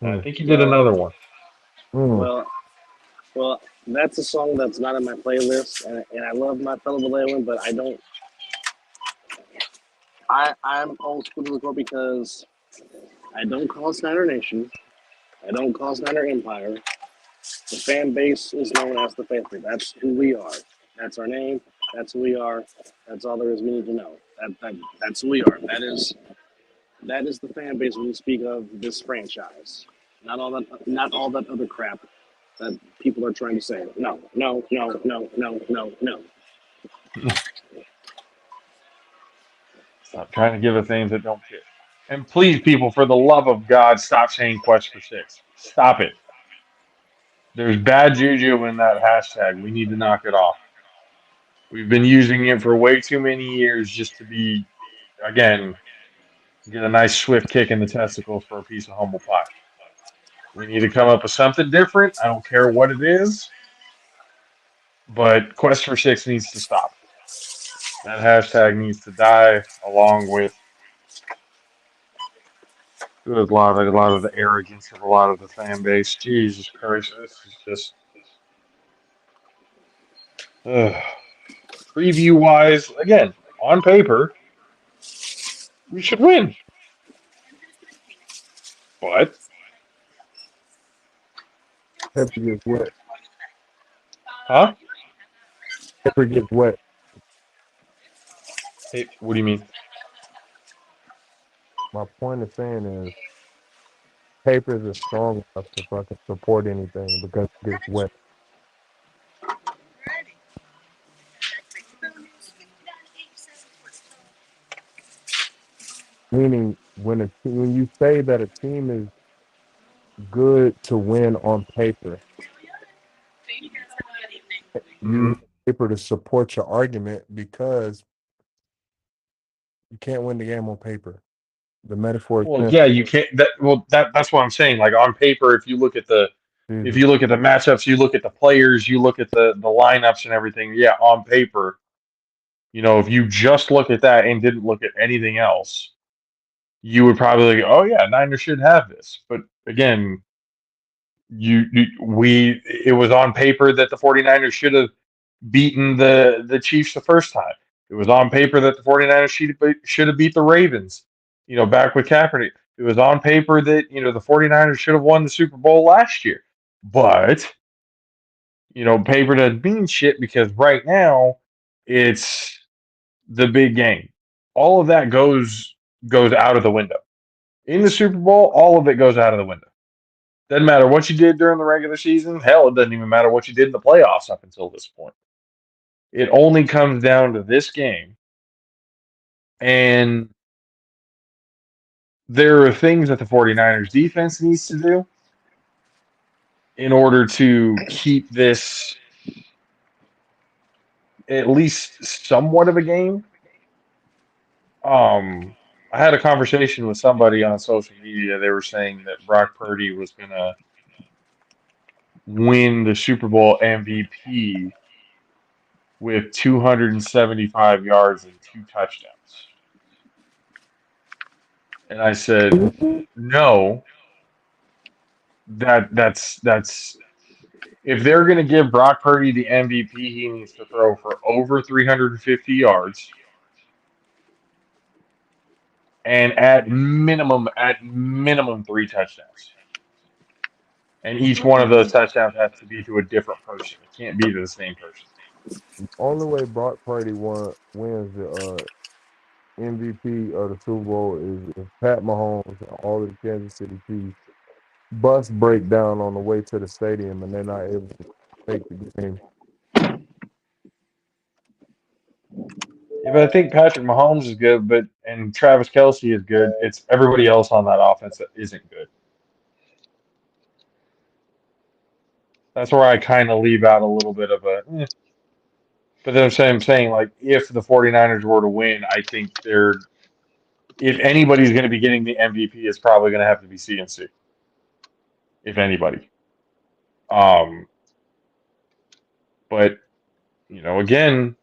and I Mm. think he did Well, another one. Mm. well, well. That's a song that's not in my playlist, and I love my fellow Vallejo, but I don't. I'm old school to the core because I don't call Snyder Nation. I don't call Snyder Empire. The fan base is known as the Faithful. That's who we are. That's our name. That's who we are. That's all there is we need to know. That's who we are. That is the fan base when you speak of this franchise. Not all that other crap that people are trying to say. No, no, no, no, no, no, no. Stop trying to give us names that don't fit. And please, people, for the love of God, stop saying Quest for Six. Stop it. There's bad juju in that hashtag. We need to knock it off. We've been using it for way too many years just to be, again, get a nice swift kick in the testicles for a piece of humble pie. We need to come up with something different. I don't care what it is, but Quest for Six needs to stop. That hashtag needs to die, along with a lot of the arrogance of a lot of the fan base. Jesus Christ, this is just ugh. Preview wise. Again, on paper, we should win, but Pepper gets wet. huh? Pepper gets wet. Hey, what do you mean? My point of saying is papers are strong enough to fucking support anything because it gets wet. Meaning when you say that a team is good to win on paper, you Hmm. need paper to support your argument because you can't win the game on paper. The metaphor is Well, simple. yeah, you can't. That's what I'm saying. Like on paper, if Jesus. you look at the matchups, you look at the players, you look at the lineups and everything. Yeah, on paper, if you just look at that and didn't look at anything else, you would probably go, "Oh yeah, Niners should have this." But again, it was on paper that the 49ers should have beaten the Chiefs the first time. It was on paper that the 49ers should have beat the Ravens, back with Kaepernick. It was on paper that, the 49ers should have won the Super Bowl last year. But, paper doesn't mean shit because right now it's the big game. All of that goes out of the window. In the Super Bowl, all of it goes out of the window. Doesn't matter what you did during the regular season. Hell, it doesn't even matter what you did in the playoffs up until this point. It only comes down to this game. And there are things that the 49ers defense needs to do in order to keep this at least somewhat of a game. I had a conversation with somebody on social media. They were saying that Brock Purdy was going to win the Super Bowl MVP with 275 yards and 2 touchdowns. And I said, no, that's if they're going to give Brock Purdy the MVP, he needs to throw for over 350 yards and at minimum 3 touchdowns. And each one of those touchdowns has to be to a different person. It can't be to the same person. Only way Brock Purdy wins the MVP of the Super Bowl is if Pat Mahomes and all of the Kansas City Chiefs bus break down on the way to the stadium and they're not able to make the game. Yeah, but I think Patrick Mahomes is good, and Travis Kelce is good. It's everybody else on that offense that isn't good. That's where I kind of leave out a little bit of a. But then I'm saying, like, if the 49ers were to win, I think if anybody's going to be getting the MVP, it's probably going to have to be CNC, if anybody. But, again,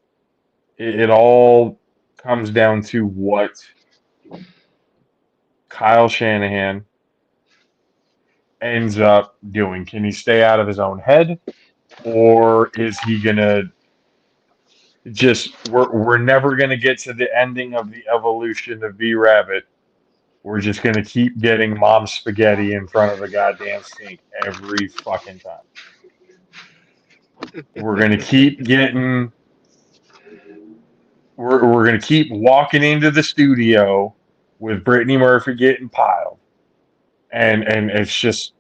it all comes down to what Kyle Shanahan ends up doing. Can he stay out of his own head? Or is he going to we're never going to get to the ending of the evolution of B Rabbit. We're just going to keep getting mom's spaghetti in front of the goddamn sink every fucking time. We're going to keep getting. We're going to keep walking into the studio with Brittany Murphy getting piled, and it's just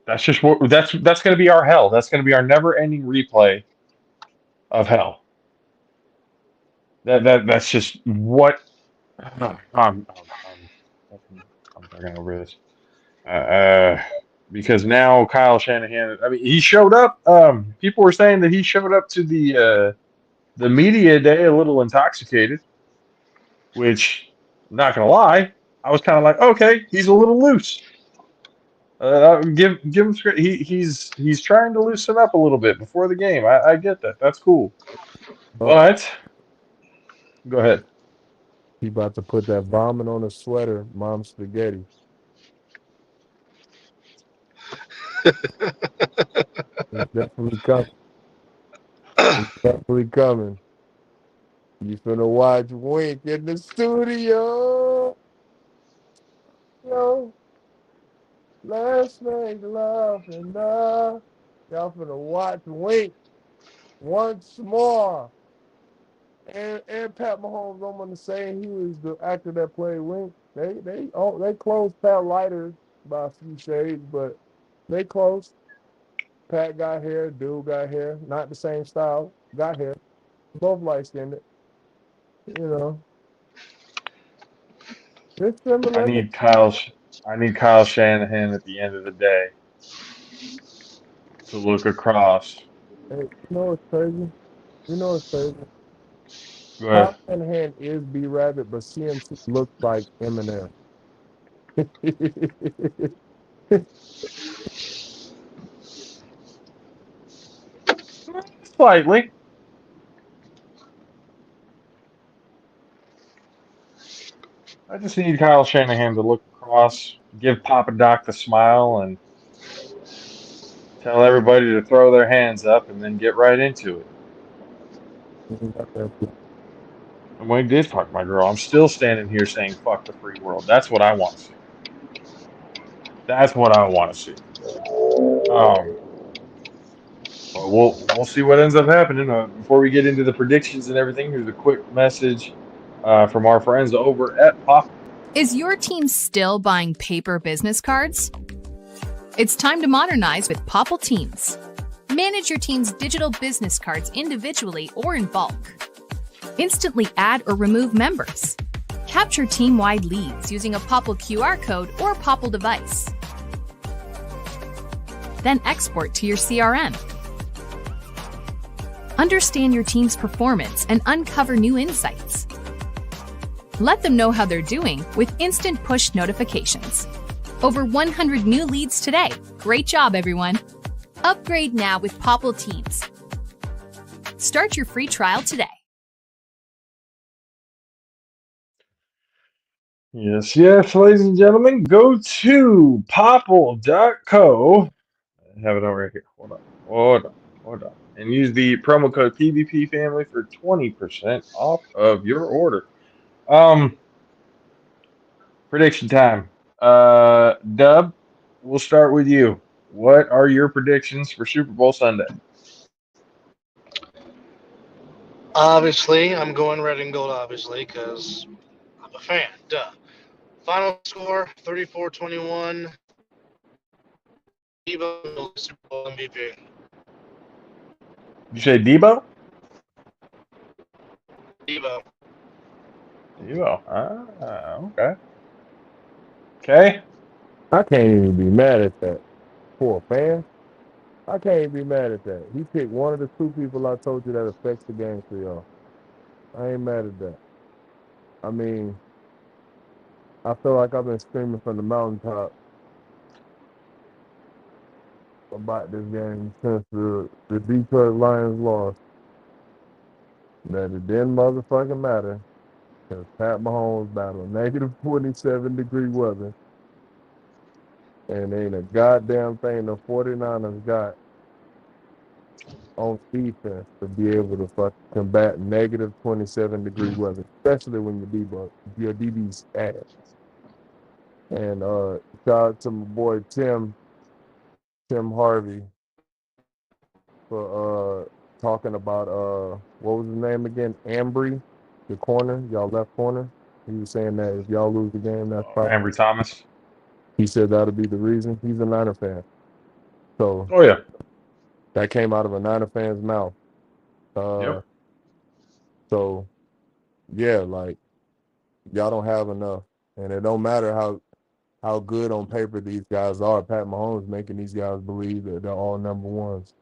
that's going to be our hell. That's going to be our never-ending replay of hell. That's just what. I'm talking over this. Because now Kyle Shanahan, I mean, he showed up. People were saying that he showed up to the media day a little intoxicated, which I'm not gonna lie, I was kind of like, okay, he's a little loose. Give him he's trying to loosen up a little bit before the game. I get that. That's cool. But go ahead. He about to put that vomit on a sweater, mom's spaghetti. It's definitely coming. It's definitely coming. You finna watch Wink in the studio. Yo, let's make love and love. Y'all finna watch Wink once more. And Pat Mahomes, I'm gonna say he was the actor that played Wink. They closed Pat Leiter by a few shades, but they close. Pat got hair, dude got hair, not the same style, got hair. Both light skinned, you know. It's I similar. need Kyle. I need Kyle Shanahan at the end of the day to look across. Hey, you know it's crazy. You know it's crazy. Go Kyle ahead. Shanahan is B Rabbit, but CMC looks like Eminem. Slightly. I just need Kyle Shanahan to look across, give Papa Doc the smile, and tell everybody to throw their hands up and then get right into it. And when he did fuck my girl, I'm still standing here saying fuck the free world. That's what I want to see. That's what I want to see. Um, but we'll see what ends up happening. Before we get into the predictions and everything, here's a quick message from our friends over at Pop. Is your team still buying paper business cards? It's time to modernize with Popple Teams. Manage your team's digital business cards individually or in bulk. Instantly add or remove members. Capture team-wide leads using a Popple QR code or Popple device. Then export to your CRM. Understand your team's performance and uncover new insights. Let them know how they're doing with instant push notifications. Over 100 new leads today. Great job, everyone. Upgrade now with Popple Teams. Start your free trial today. Yes, yes, ladies and gentlemen, go to popple.co. I have it over here. Hold on. And use the promo code PBP Family for 20% off of your order. Prediction time. Dub, we'll start with you. What are your predictions for Super Bowl Sunday? Obviously, I'm going red and gold, obviously, because I'm a fan. Duh. Final score 34-21. Debo, Super Bowl MVP. You say Debo? Debo. Debo. Ah, okay. Okay. I can't even be mad at that. For a fan, I can't even be mad at that. He picked one of the two people I told you that affects the game for y'all. I ain't mad at that. I mean, I feel like I've been screaming from the mountaintop about this game since the Detroit Lions lost. That it didn't motherfucking matter because Pat Mahomes battled negative 27-degree weather, and ain't a goddamn thing the 49ers got on defense to be able to fucking combat negative 27-degree weather, especially when your DB's ass. And shout out to my boy Tim Harvey for talking about what was his name again? Ambry, the corner, y'all left corner. He was saying that if y'all lose the game, that's probably. Ambry Thomas. He said that'll be the reason. He's a Niner fan, so Oh, yeah. that came out of a Niner fan's mouth. Yep. So yeah, like y'all don't have enough, and it don't matter how good on paper these guys are. Pat Mahomes making these guys believe that they're all number ones.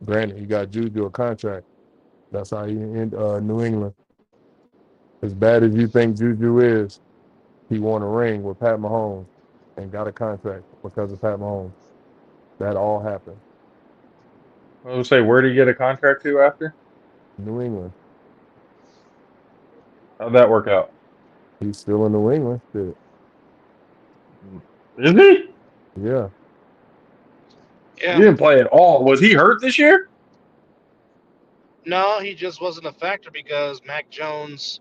Granted, he got Juju a contract. That's how he in New England. As bad as you think Juju is, he won a ring with Pat Mahomes and got a contract because of Pat Mahomes. That all happened. I was say, where did he get a contract to after? New England. How'd that work out? He's still in New England. Shit. Is he? Yeah. He Yeah. didn't play at all. Was he hurt this year? No, he just wasn't a factor because Mac Jones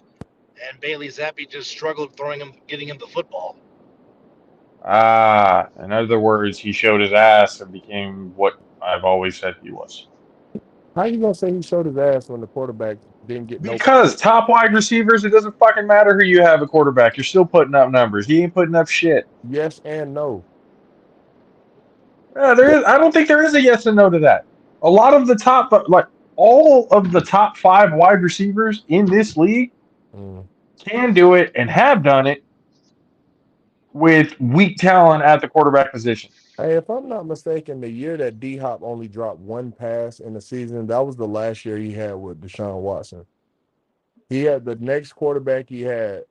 and Bailey Zappi just struggled getting him the football. Ah, in other words, he showed his ass and became what I've always said he was. How you gonna say he showed his ass when the quarterback didn't get no? Because top wide receivers, it doesn't fucking matter who you have at quarterback. You're still putting up numbers. He ain't putting up shit. Yes and no. There is. I don't think there is a yes and no to that. A lot of the top, like all of the top 5 wide receivers in this league, can do it and have done it with weak talent at the quarterback position. Hey, if I'm not mistaken, the year that D-Hop only dropped one pass in the season, that was the last year he had with Deshaun Watson. He had the next quarterback he had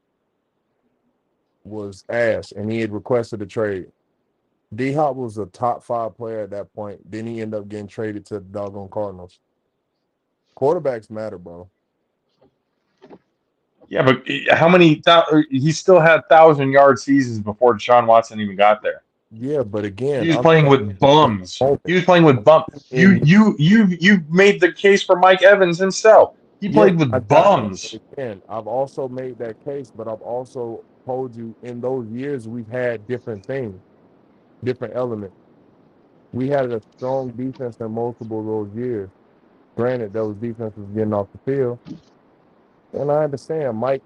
was ass, and he had requested a trade. D-Hop was a top 5 player at that point. Then he ended up getting traded to the doggone Cardinals. Quarterbacks matter, bro. Yeah, but how many? He still had 1,000-yard seasons before Deshaun Watson even got there. Yeah, but again, He was playing with bums. He was playing with bums. You've made the case for Mike Evans himself. He Yes, played I with got that. bums. But again, I've also made that case, but I've also told you in those years we've had different things, different elements. We had a strong defense in multiple of those years. Granted, those defenses getting off the field, and I understand Mike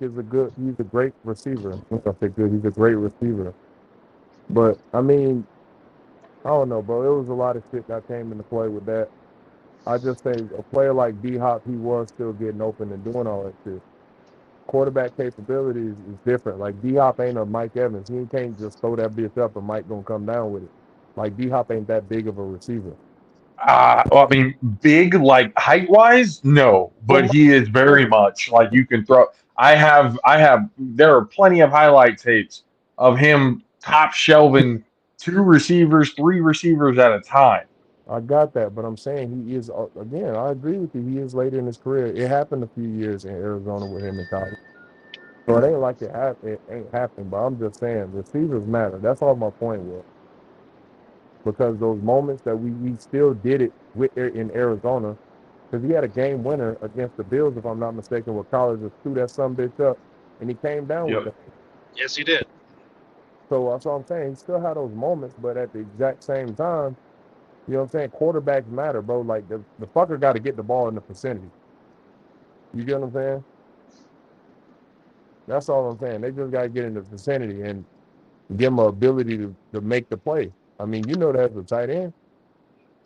is he's a great receiver. I'm not gonna say good, he's a great receiver. But I mean, I don't know, bro. It was a lot of shit that came into play with that. I just say a player like D Hop, he was still getting open and doing all that shit. Quarterback capabilities is different. Like D Hop ain't a Mike Evans. He can't just throw that bitch up and Mike gonna come down with it. Like D Hop ain't that big of a receiver. Well, I mean, big like height wise, no, But but he is very much like you can throw. I have. There are plenty of highlight tapes of him top shelving two receivers, three receivers at a time. I got that, but I'm saying he is again. I agree with you. He is later in his career. It happened a few years in Arizona with him and college. So it ain't like it ain't happened. But I'm just saying receivers matter. That's all my point was. Because those moments that we still did it with in Arizona, because he had a game winner against the Bills, if I'm not mistaken, where college just threw that some bitch up, and he came down with Yep. that. Yes, he did. So that's what I'm saying. He still had those moments, but at the exact same time, you know what I'm saying? Quarterbacks matter, bro. Like the fucker got to get the ball in the vicinity. You get what I'm saying? That's all I'm saying. They just got to get in the vicinity and give them an ability to make the play. I mean, you know that as a tight end,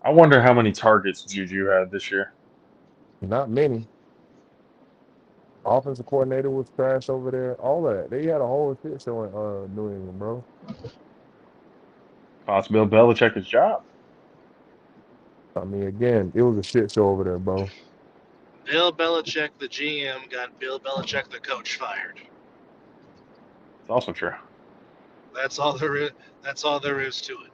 I wonder how many targets Juju had this year. not many. Offensive coordinator was trash over there. All of that. They had a whole shit show in New England, bro. Cost Bill Belichick his job. I mean, again, it was a shit show over there, bro. Bill Belichick, the GM, got Bill Belichick, the coach, fired. It's also true. That's all there is. That's all there is to it.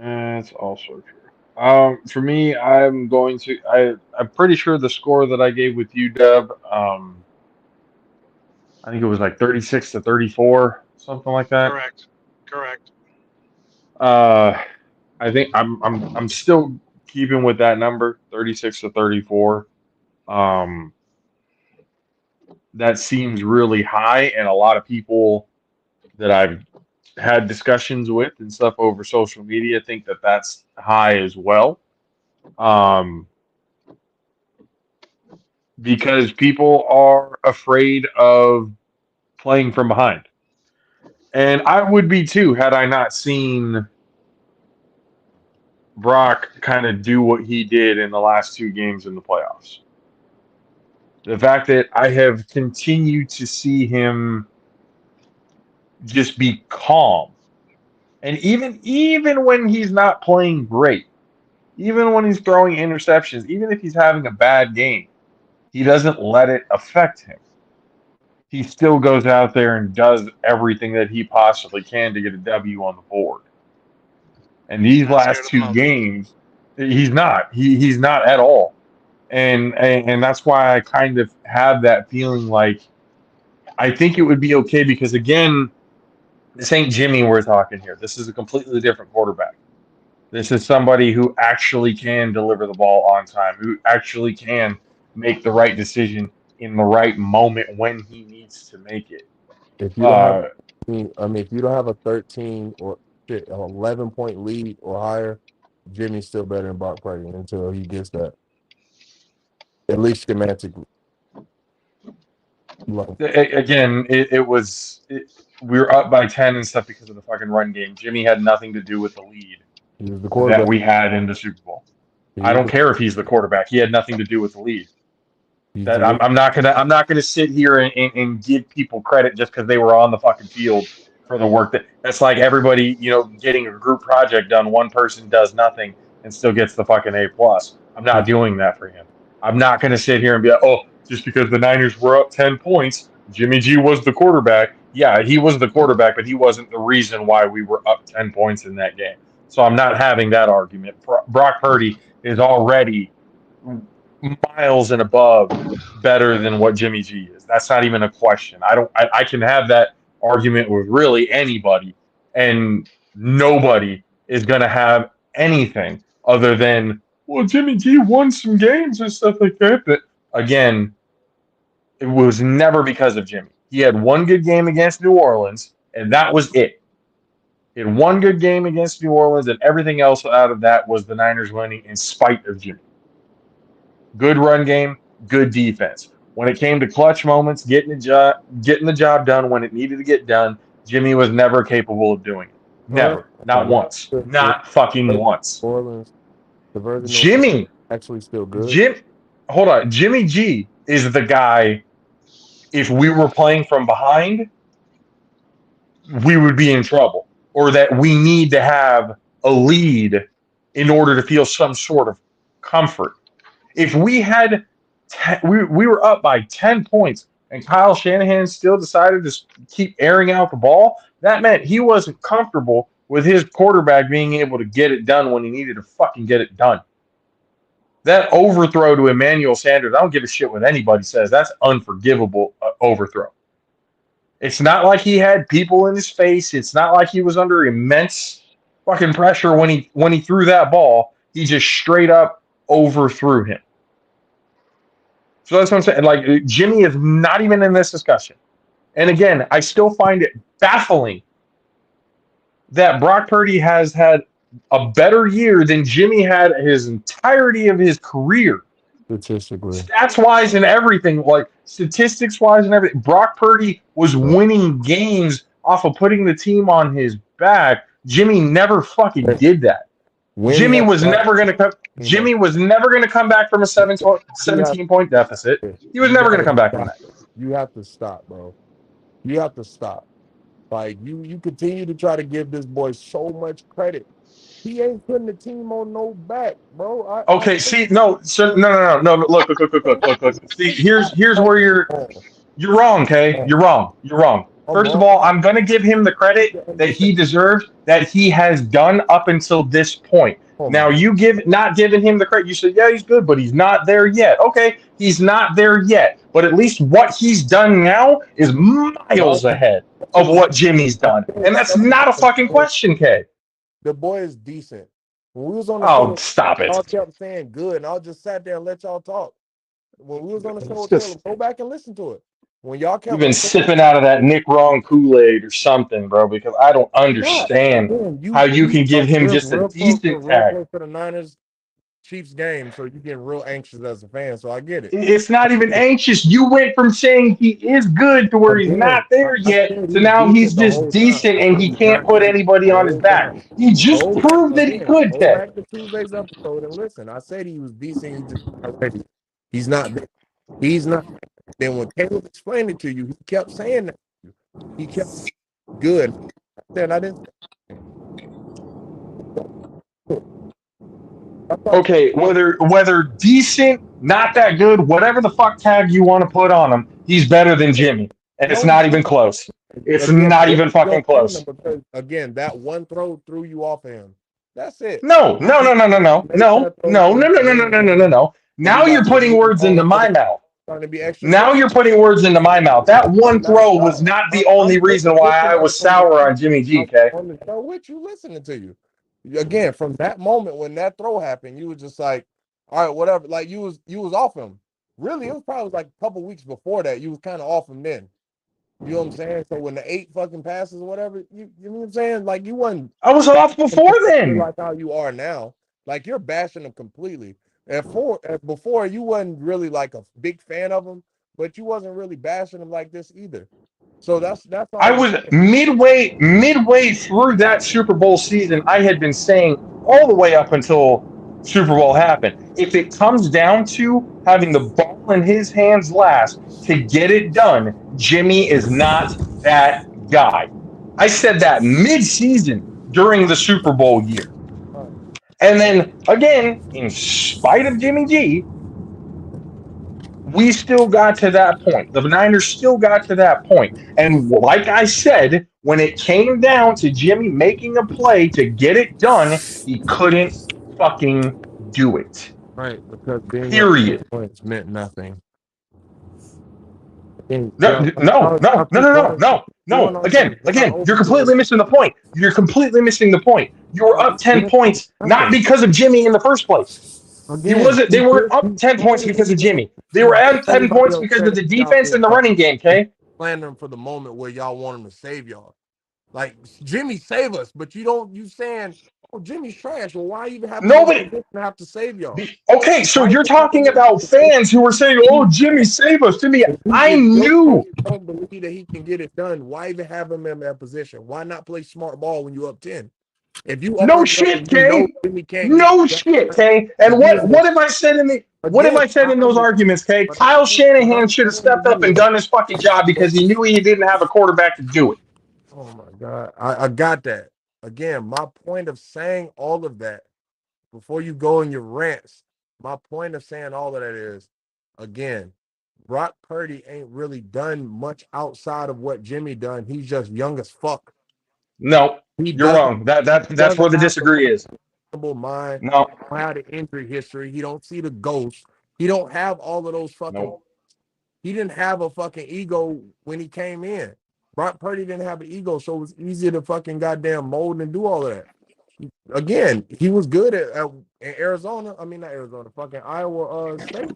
That's also true. For me, I'm pretty sure the score that I gave with you, Dub. I think it was like 36-34, something like that. Correct. Correct. Uh, I think I'm still keeping with that number, 36-34. Um, that seems really high, and a lot of people that I've had discussions with and stuff over social media think that that's high as well. Um, because people are afraid of playing from behind. And I would be too had I not seen Brock kind of do what he did in the last two games in the playoffs. The fact that I have continued to see him just be calm. And even when he's not playing great, even when he's throwing interceptions, even if he's having a bad game, he doesn't let it affect him. He still goes out there and does everything that he possibly can to get a W on the board. And these Not scared last of the two moment. games, he's not. He's not at all. And that's why I kind of have that feeling like I think it would be okay because again, this ain't Jimmy we're talking here. This is a completely different quarterback. This is somebody who actually can deliver the ball on time, who actually can make the right decision in the right moment when he needs to make it. If you don't have, Uh, if you don't have a 13 or shit, an 11-point lead or higher, Jimmy's still better than Brock Purdy until he gets that. At least schematically. Like, again, we were up by 10 and stuff because of the fucking run game. Jimmy had nothing to do with the lead he was the that quarterback. we had in the Super Bowl. He I was don't care if he's the quarterback. He had nothing to do with the lead. he's That the I'm not gonna sit here and give people credit just because they were on the fucking field for the work that's like everybody, getting a group project done. One person does nothing and still gets the fucking A+. I'm not doing that for him. I'm not gonna sit here and be like, oh, just because the Niners were up 10 points, Jimmy G was the quarterback. Yeah, he was the quarterback, but he wasn't the reason why we were up 10 points in that game. So I'm not having that argument. Brock Purdy is already miles and above better than what Jimmy G is. That's not even a question. I can have that argument with really anybody, and nobody is going to have anything other than, well, Jimmy G won some games and stuff like that. But again, it was never because of Jimmy. He had one good game against New Orleans, and that was it. He had one good game against New Orleans, and everything else out of that was the Niners winning in spite of Jimmy. Good run game, good defense. When it came to clutch moments, getting the job done when it needed to get done, Jimmy was never capable of doing it. Never. Not once. Not fucking once. Orleans, the version Jimmy actually still good. Hold on. Jimmy G is the guy. If we were playing from behind, we would be in trouble, or that we need to have a lead in order to feel some sort of comfort. If we had, we were up by 10 points and Kyle Shanahan still decided to keep airing out the ball, that meant he wasn't comfortable with his quarterback being able to get it done when he needed to fucking get it done. That overthrow to Emmanuel Sanders, I don't give a shit what anybody says. That's unforgivable overthrow. It's not like he had people in his face. It's not like he was under immense fucking pressure when he threw that ball. He just straight up overthrew him. So that's what I'm saying. Like, Jimmy is not even in this discussion. And again, I still find it baffling that Brock Purdy has had a better year than Jimmy had his entirety of his career. Statistically. Stats-wise and everything, like statistics-wise and everything. Brock Purdy was winning games off of putting the team on his back. Jimmy never fucking did that. Jimmy was never going to come. Jimmy was never going to come back from a 17-point deficit. He was never going to come back from that. You have to stop, bro. You have to stop. Like, you continue to try to give this boy so much credit. He ain't putting the team on no back, bro. Okay, see, no. Look. See, here's where you're wrong, Kay. You're wrong. First of all, I'm going to give him the credit that he deserves, that he has done up until this point. Now, you not giving him the credit. You said, yeah, he's good, but he's not there yet. Okay, he's not there yet. But at least what he's done now is miles ahead of what Jimmy's done. And that's not a fucking question, Kay. The boy is decent. When we was on the show, stop it. Y'all kept saying good, and I just sat there and let y'all talk. When we was on the show, go back and listen to it. When y'all kept, you've been sipping out of that Nick Wrong Kool-Aid or something, bro, because I don't understand how you can give him just a decent tag. For the Niners Chiefs game, so you get real anxious as a fan, so I get it. It's not even anxious. You went from saying he is good to where he's not there yet, to now he's just decent and he can't put anybody on his back. He just proved that he could, Ted. Go back to Tuesday's episode and listen. I said he was decent. He's not there. He's not. Then when Caleb explained it to you, he kept saying that. He kept good. Then I didn't. Okay, whether decent, not that good, whatever the fuck tag you want to put on him, he's better than Jimmy, and it's not even close. It's not even fucking close. Again, that one throw threw you off him. That's it. No. Now you're putting words into my mouth. Now you're putting words into my mouth. That one throw was not the only reason why I was sour on Jimmy G, okay? On the show with you, listening to you. Again, from that moment when that throw happened, you was just like, all right, whatever. Like, you was off him. Really, it was probably like a couple weeks before that. You was kind of off him then. You know what I'm saying? So when the 8 fucking passes or whatever, you know what I'm saying? Like, you wasn't. I was off before then. Like how you are now. Like, you're bashing him completely. Before, you wasn't really like a big fan of him, but you wasn't really bashing him like this either. So that's all I was midway through that Super Bowl season. I had been saying all the way up until Super Bowl happened, if it comes down to having the ball in his hands last to get it done, Jimmy is not that guy. I said that mid-season during the Super Bowl year. And then, again, in spite of Jimmy G, we still got to that point. The Niners still got to that point. And like I said, when it came down to Jimmy making a play to get it done, he couldn't fucking do it. Right, because being up 10 Period. points meant nothing. And, No, no, no, no, no, no, no, going no. on Again, without you're overdoing completely missing the point. You're completely missing the point. You were up 10 points, not nothing. because of Jimmy in the first place. Again, They weren't up 10 points because of Jimmy. They were up 10 points because of the defense and the running game, okay? Slandering for the moment where y'all want him to save y'all. Like, Jimmy save us, but you saying, oh, Jimmy's trash. Well, why even have him in the Nobody. position to have to save y'all? Okay, so Why you're talking about fans who were saying, "Oh, Jimmy, save us." Jimmy, I knew. Don't believe that he can get it done. Why even have him in that position? Why not play smart ball when you're up 10? If you No already up shit, and you know Kay. Jimmy can't No get shit, Kay. And what have I said in the what have again, I said in those arguments, Kay? Kyle Shanahan should have stepped up and done his fucking job because he knew he didn't have a quarterback to do it. oh my God. I got that. Again, my point of saying all of that before you go in your rants, my point of saying all of that is, again, Brock Purdy ain't really done much outside of what Jimmy done. He's just young as fuck. No, He you're doesn't. wrong. That's where Doesn't the have disagree is. the mind. No, He don't have the injury history. He don't see the ghosts. He don't have all of those fucking. no. He didn't have a fucking ego when he came in. Brock Purdy didn't have an ego, so it was easier to fucking goddamn mold and do all of that. Again, he was good in Arizona. I mean, not Arizona, fucking Iowa State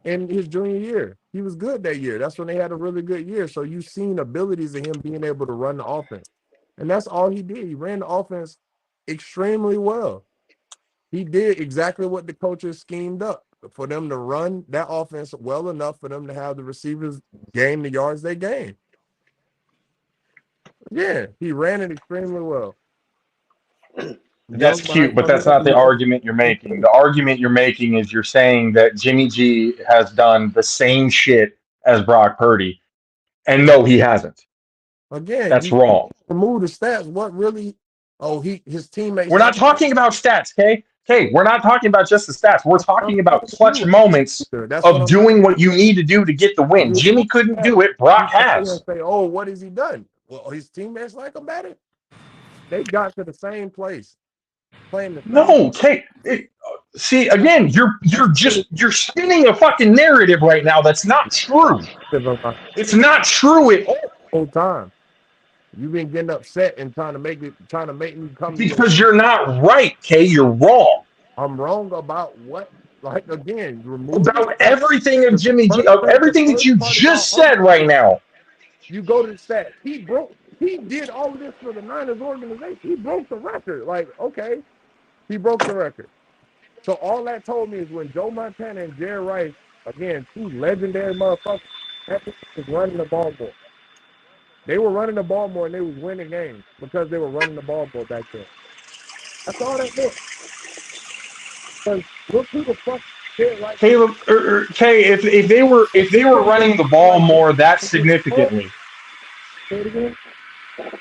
in his junior year. He was good that year. That's when they had a really good year. So you've seen abilities of him being able to run the offense. And that's all he did. He ran the offense extremely well. He did exactly what the coaches schemed up for them to run that offense well enough for them to have the receivers gain the yards they gained. Yeah, he ran it extremely well. That's cute, but that's not the argument you're making. The argument you're making is you're saying that Jimmy G has done the same shit as Brock Purdy. And no, he hasn't. Again, That's wrong. Remove the stats. What really? Oh, his teammates. We're not talking about stats, okay? Okay, we're not talking about just the stats. We're talking about clutch moments of doing what you need to do to get the win. Jimmy couldn't do it. Brock has. Say, oh, what has he done? Well, his teammates like him at it. They got to the same place. Playing the no, okay. See, again, you're spinning a fucking narrative right now that's not true. It's not true at all. Whole time. You've been getting upset and trying to make me come because you're not right, Kay. You're wrong. I'm wrong about what? Like again, about everything of Jimmy G, of everything that you just said right now. You go to the stats. He did all of this for the Niners organization. He broke the record. Like, okay, he broke the record. So all that told me is when Joe Montana and Jerry Rice, again, two legendary motherfuckers, was running the ball more. They were running the ball more and they was winning games because they were running the ball more back then. That's all that meant. Because look who the fuck did like Caleb Kay, if they were running the ball more that significantly.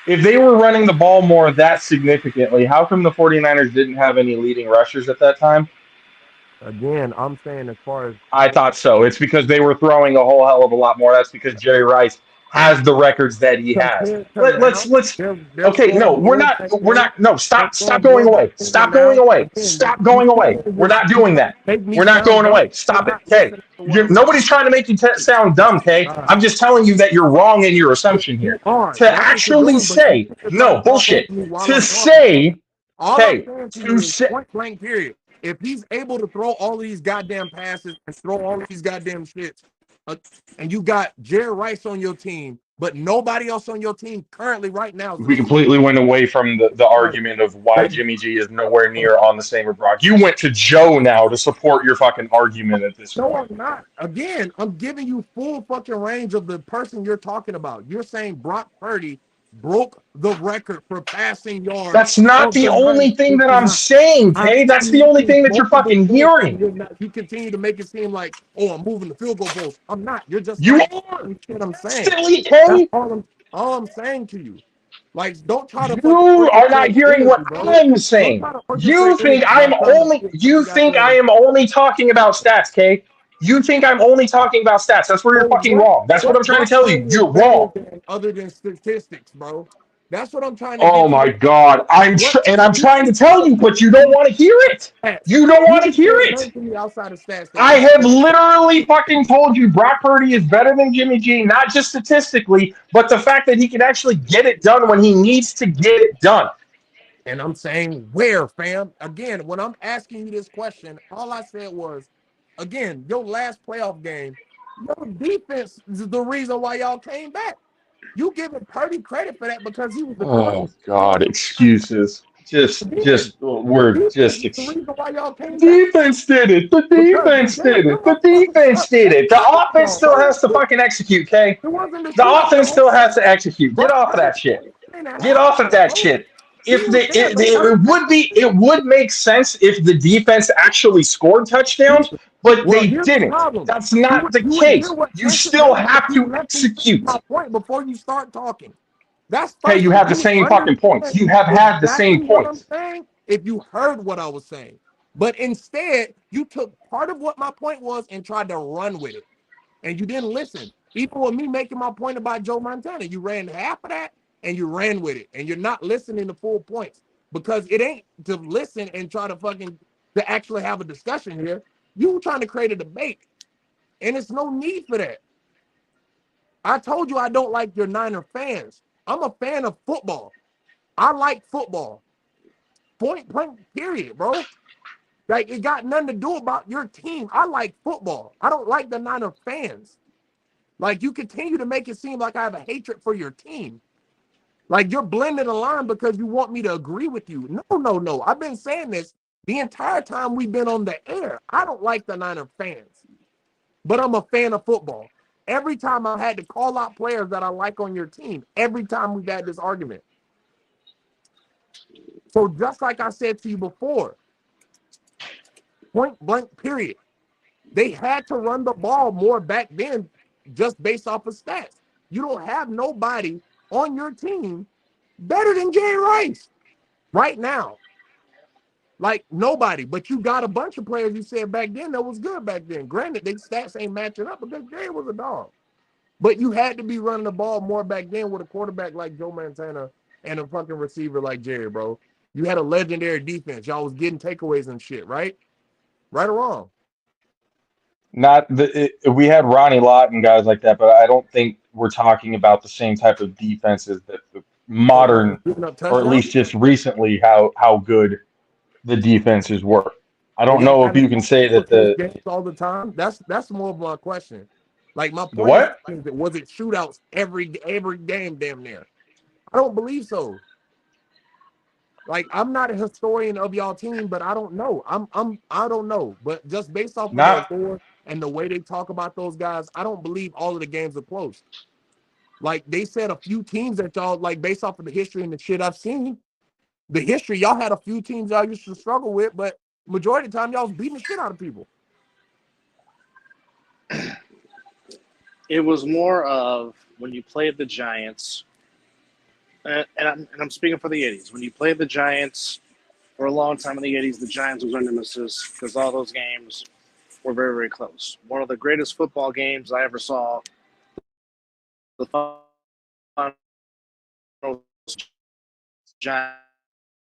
If they were running the ball more that significantly, how come the 49ers didn't have any leading rushers at that time? Again, I'm saying as far as I thought so. It's because they were throwing a whole hell of a lot more. That's because Jerry Rice has the records that he has. Let's okay, no, we're not no, stop going away. Stop going away. Stop going away. We're not doing that. We're not going away. Stop it, Kay. Nobody's trying to make you sound dumb, Kay. I'm just telling you that you're wrong in your assumption here. To actually say, no, bullshit. To say, Kay, to say, point blank period. If he's able to throw all these goddamn passes and throw all these goddamn shits, and you got Jerry Rice on your team, but nobody else on your team currently right now. We completely went away from the argument of why Jimmy G is nowhere near on the same with Brock. You went to Joe now to support your fucking argument at this point. No, I'm not. Again, I'm giving you full fucking range of the person you're talking about. You're saying Brock Purdy broke the record for passing yards. That's not the only thing that I'm saying, Kay. That's the only thing that you're fucking hearing. You continue to make it seem like, oh, I'm moving the field goal post. I'm not. You're just you are. Shit I'm saying. Silly, Kay. That's all I'm saying to you. Like, don't try to. You are not hearing what I'm saying. You think I am only talking about stats, Kay. You think I'm only talking about stats. That's where you're fucking wrong. That's what I'm trying to tell you. You're wrong. Other than statistics, bro. That's what I'm trying to Oh get you my to. God. I'm trying to tell you, but you don't want to hear it. You don't You want to just hear said it. nothing to me outside of stats that I this have player. literally fucking told you Brock Purdy is better than Jimmy G, not just statistically, but the fact that he can actually get it done when he needs to get it done. And I'm saying where, fam? Again, when I'm asking you this question, all I said was, again, your last playoff game, your defense is the reason why y'all came back. You giving Purdy credit for that because he was the Oh corner. God, excuses. We're Defense just is the reason why y'all came back. defense did it. The Because defense did them it. The motherfuckers defense did it. The offense y'all, still bro. has to fucking execute, okay? It wasn't the The shootout the offense whole still has to execute. Get Brock off of Purdy that shit. in that Get off of halftime, that bro. shit. He If was there the first it would make sense if the defense actually scored touchdowns, but Well, they here's the didn't. problem. That's not the You would hear case. what You sense it still makes if have you to let me finish execute. my point before you start talking. That's Okay, first you thing. have the You would same fucking points. understand You have had the exactly same what I'm points. saying if you heard what I was saying. But instead, you took part of what my point was and tried to run with it. And you didn't listen. Even with me making my point about Joe Montana, you ran half of that and you ran with it. And you're not listening to full points because it ain't to listen and try to to actually have a discussion here. You trying to create a debate. And it's no need for that. I told you I don't like your Niner fans. I'm a fan of football. I like football. Point blank, period, bro. Like, it got nothing to do about your team. I like football. I don't like the Niner fans. Like, you continue to make it seem like I have a hatred for your team. Like, you're blending the line because you want me to agree with you. No. I've been saying this the entire time we've been on the air. I don't like the Niner fans, but I'm a fan of football. Every time I had to call out players that I like on your team, every time we've had this argument. So just like I said to you before, point blank, period. They had to run the ball more back then just based off of stats. You don't have nobody on your team better than Jerry Rice right now. Like, nobody. But you got a bunch of players you said back then that was good back then. Granted, their stats ain't matching up because Jerry was a dog. But you had to be running the ball more back then with a quarterback like Joe Montana and a fucking receiver like Jerry, bro. You had a legendary defense. Y'all was getting takeaways and shit, right? Right or wrong? We had Ronnie Lott and guys like that, but I don't think we're talking about the same type of defenses that the So y'all was modern, giving up or at touchdowns? least just recently, how good the defenses were. I So don't y'all know if having you can say to that close the games all the time? That's more of my question. Like, my the point what? is that was it shootouts every game damn near? I don't believe so. Like, I'm not a historian of y'all team, but I don't know. I don't know. But just based off of their Not score and the way they talk about those guys, I don't believe all of the games are close. Like, they said a few teams that y'all, like, based off of the history and the shit I've seen, the history, y'all had a few teams y'all used to struggle with, but majority of the time y'all was beating the shit out of people. It was more of when you played the Giants, and I'm speaking for the 80s. When you played the Giants for a long time in the 80s, the Giants was our nemesis because all those games were very, very close. One of the greatest football games I ever saw, the final Giants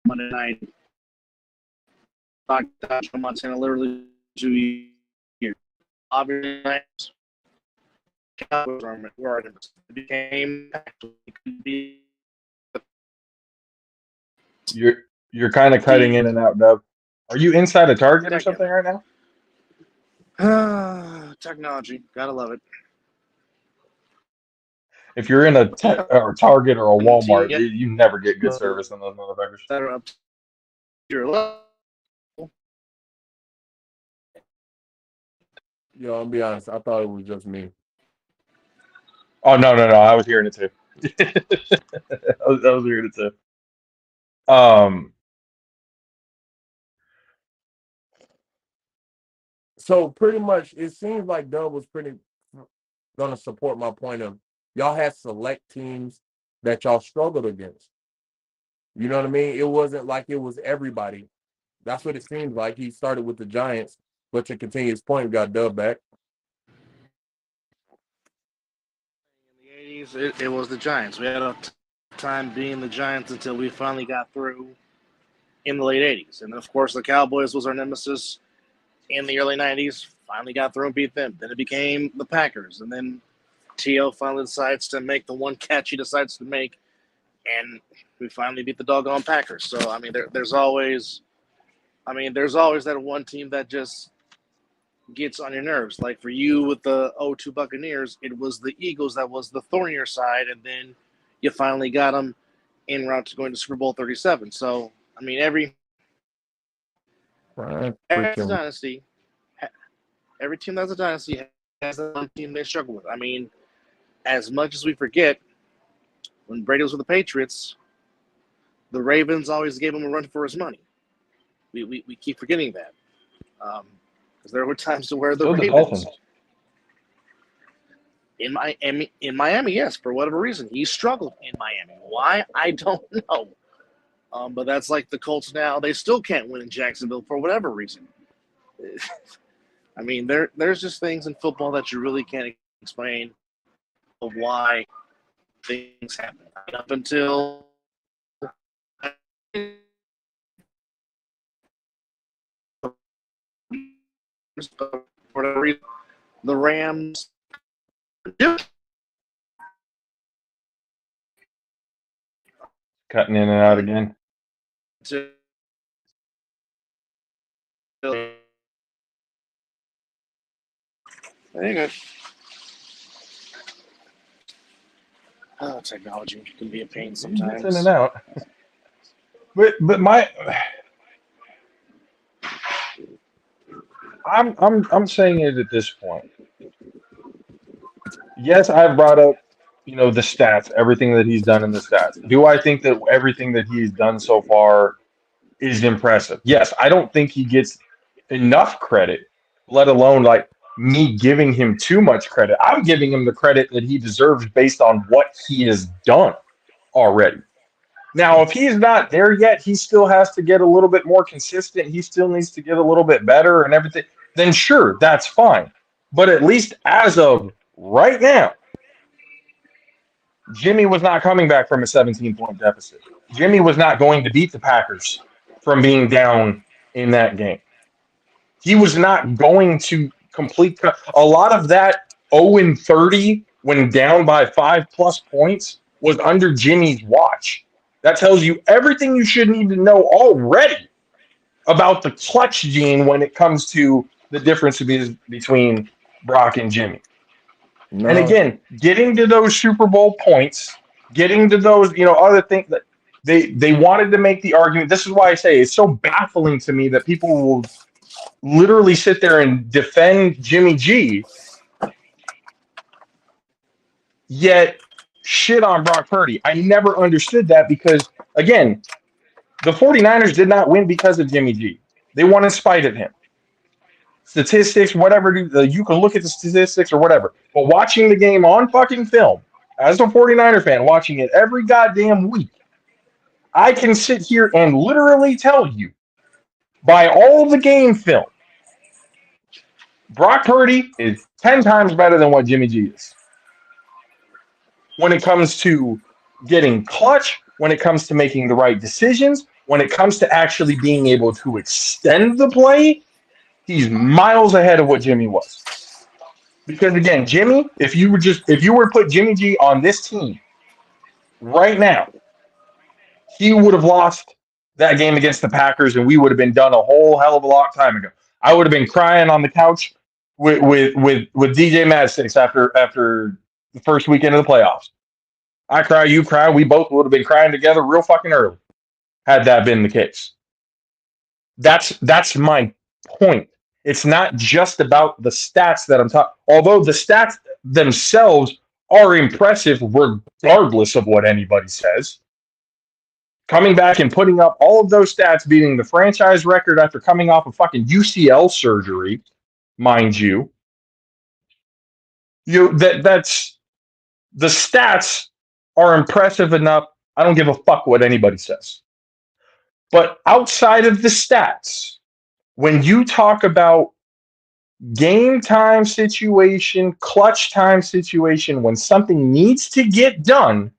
Monday night, Joe Montana literally 2 years. Obviously, Cowboys were our nemesis. It became you're kind of cutting in and out, Dub. Are you inside a Target or something right now? technology. Gotta love it. If you're in or Target or a Walmart, Yeah, you never get good service on those motherfuckers. that are up to your level. Yo, I'll be honest, I thought it was just me. Oh no, I was hearing it too. I was hearing it too. Um, So pretty much it seems like Dub was pretty gonna support my point of y'all had select teams that y'all struggled against. You know what I mean? It wasn't like it was everybody. That's what it seems like. He started with the Giants, but to continue his point, we got Dub back. In the 80s, it was the Giants. We had a time being the Giants until we finally got through in the late 80s. And then, of course, the Cowboys was our nemesis in the early 90s. Finally got through and beat them. Then it became the Packers. And then T.O. finally decides to make the one catch he decides to make. And we finally beat the doggone Packers. So, I mean, there's always that one team that just gets on your nerves. Like for you with the 0-2 Buccaneers, it was the Eagles that was the thornier side, and then you finally got them en route to going to Super Bowl 37. So, I mean, every dynasty, every team that's a dynasty has that one team they struggle with. I mean, as much as we forget, when Brady was with the Patriots, the Ravens always gave him a run for his money. We keep forgetting that. Because there were times to where the Ravens in Miami, yes, for whatever reason, he struggled in Miami. Why? I don't know. But that's like the Colts now. They still can't win in Jacksonville for whatever reason. I mean, there's just things in football that you really can't explain of why things happen. Up until for whatever reason, the Rams Cutting in and out again. There you go. Oh, technology can be a pain sometimes. In and out. But I'm saying it at this point. Yes, I've brought up, the stats, everything that he's done in the stats. Do I think that everything that he's done so far is impressive? Yes, I don't think he gets enough credit, let alone like me giving him too much credit. I'm giving him the credit that he deserves based on what he has done already. Now, if he's not there yet, he still has to get a little bit more consistent. He still needs to get a little bit better and everything. Then sure, that's fine. But at least as of right now, Jimmy was not coming back from a 17-point deficit. Jimmy was not going to beat the Packers from being down in that game. He was not going to complete a lot of that 0-30 when down by 5+ points was under Jimmy's watch. That tells you everything you should need to know already about the clutch gene when it comes to the difference between Brock and Jimmy. No. And again, getting to those Super Bowl points, getting to those, other things that they wanted to make the argument. This is why I say it's so baffling to me that people will literally sit there and defend Jimmy G, yet shit on Brock Purdy. I never understood that because, again, the 49ers did not win because of Jimmy G. They won in spite of him. Statistics, whatever, you can look at the statistics or whatever. But watching the game on fucking film, as a 49er fan, watching it every goddamn week, I can sit here and literally tell you, by all the game film, Brock Purdy is 10 times better than what Jimmy G is. When it comes to getting clutch, when it comes to making the right decisions, when it comes to actually being able to extend the play, he's miles ahead of what Jimmy was. Because again, Jimmy, if you were to put Jimmy G on this team right now, he would have lost that game against the Packers, and we would have been done a whole hell of a long time ago. I would have been crying on the couch with DJ Madstix after the first weekend of the playoffs. I cry, you cry. We both would have been crying together real fucking early, had that been the case. That's my point. It's not just about the stats that I'm talking. Although the stats themselves are impressive, regardless of what anybody says. Coming back and putting up all of those stats, beating the franchise record after coming off of fucking UCL surgery, mind you. That's the stats are impressive enough. I don't give a fuck what anybody says. But outside of the stats, when you talk about game time situation, clutch time situation, when something needs to get done,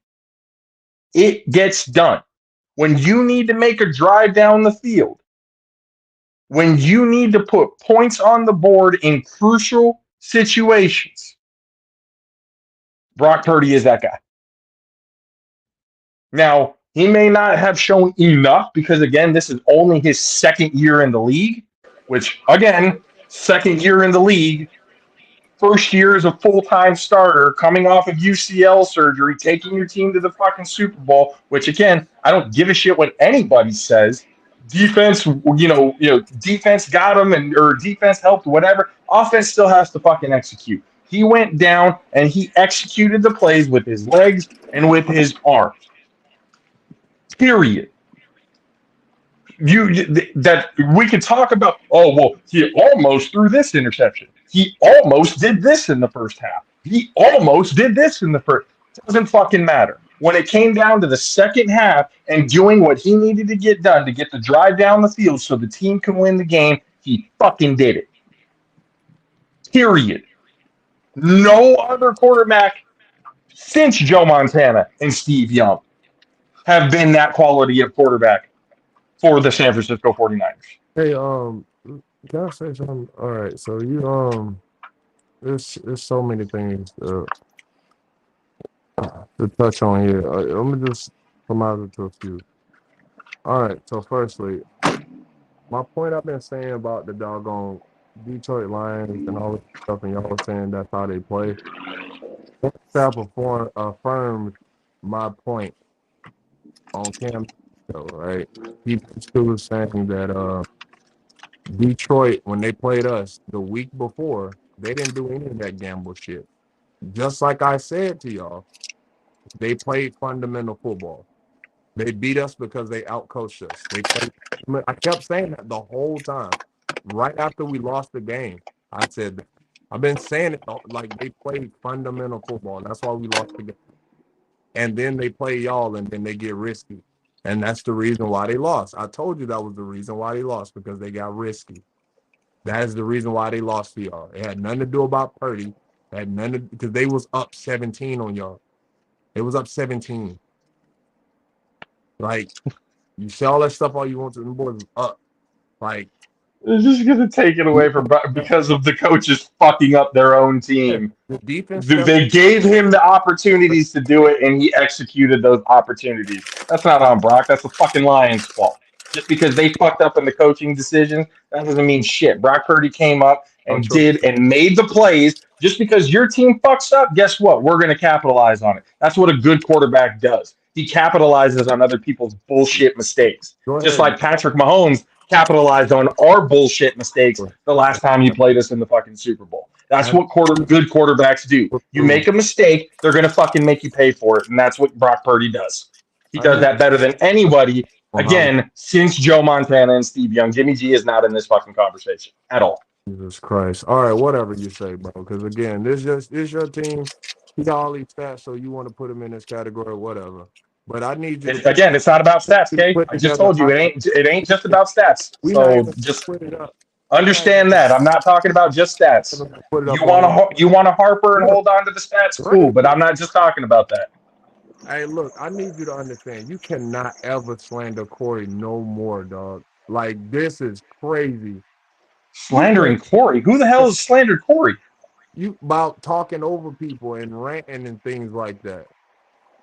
it gets done. When you need to make a drive down the field, when you need to put points on the board in crucial situations, Brock Purdy is that guy. Now, he may not have shown enough because, again, this is only his second year in the league, which, again, second year in the league, first year as a full-time starter, coming off of UCL surgery, taking your team to the fucking Super Bowl, which, again, I don't give a shit what anybody says. Defense, defense got him or defense helped, whatever. Offense still has to fucking execute. He went down and he executed the plays with his legs and with his arms. Period. That we could talk about. Oh well, he almost threw this interception. He almost did this in the first half. He almost did this in the first. Doesn't fucking matter. When it came down to the second half and doing what he needed to get done to get the drive down the field so the team can win the game, he fucking did it. Period. No other quarterback since Joe Montana and Steve Young have been that quality of quarterback for the San Francisco 49ers. Hey, can I say something? All right, so there's so many things to touch on here. Let me just come out into a few. All right, so firstly, my point I've been saying about the doggone Detroit Lions and all this stuff, and y'all were saying that's how they play. That affirmed my point on Cam, right? He was saying that Detroit, when they played us the week before, they didn't do any of that gamble shit. Just like I said to y'all, they played fundamental football. They beat us because they outcoached us. I kept saying that the whole time. Right after we lost the game, I said that. I've been saying it like they played fundamental football. That's why we lost the game. And then they play y'all, and then they get risky. And that's the reason why they lost. I told you that was the reason why they lost, because they got risky. That is the reason why they lost to y'all. It had nothing to do about Purdy. It had nothing to, because they was up 17 on y'all. It was up 17. Like, you say all that stuff all you want to, the boys was up. Like, they're just gonna take it away from because of the coaches fucking up their own team. The defense. They gave him the opportunities to do it, and he executed those opportunities. That's not on Brock. That's the fucking Lions' fault. Just because they fucked up in the coaching decision, that doesn't mean shit. Brock Purdy came up and did and made the plays. Just because your team fucks up, guess what? We're going to capitalize on it. That's what a good quarterback does. He capitalizes on other people's bullshit mistakes. Just like Patrick Mahomes capitalized on our bullshit mistakes the last time he played us in the fucking Super Bowl. That's what good quarterbacks do. You make a mistake, they're going to fucking make you pay for it, and that's what Brock Purdy does. He does that better than anybody. Again, since Joe Montana and Steve Young, Jimmy G is not in this fucking conversation at all. Jesus Christ. All right, whatever you say, bro. Because, again, this your team. He got all these stats, so you want to put him in this category, whatever. But I need you. Again, it's not about stats, okay? I just told you it ain't just about stats. So just understand that. I'm not talking about just stats. You want to harper and hold on to the stats, cool. But I'm not just talking about that. Hey, look, I need you to understand. You cannot ever slander Corey no more, dog. Like, this is crazy. Slandering Corey? Who the hell has slandered Corey? You about talking over people and ranting and things like that.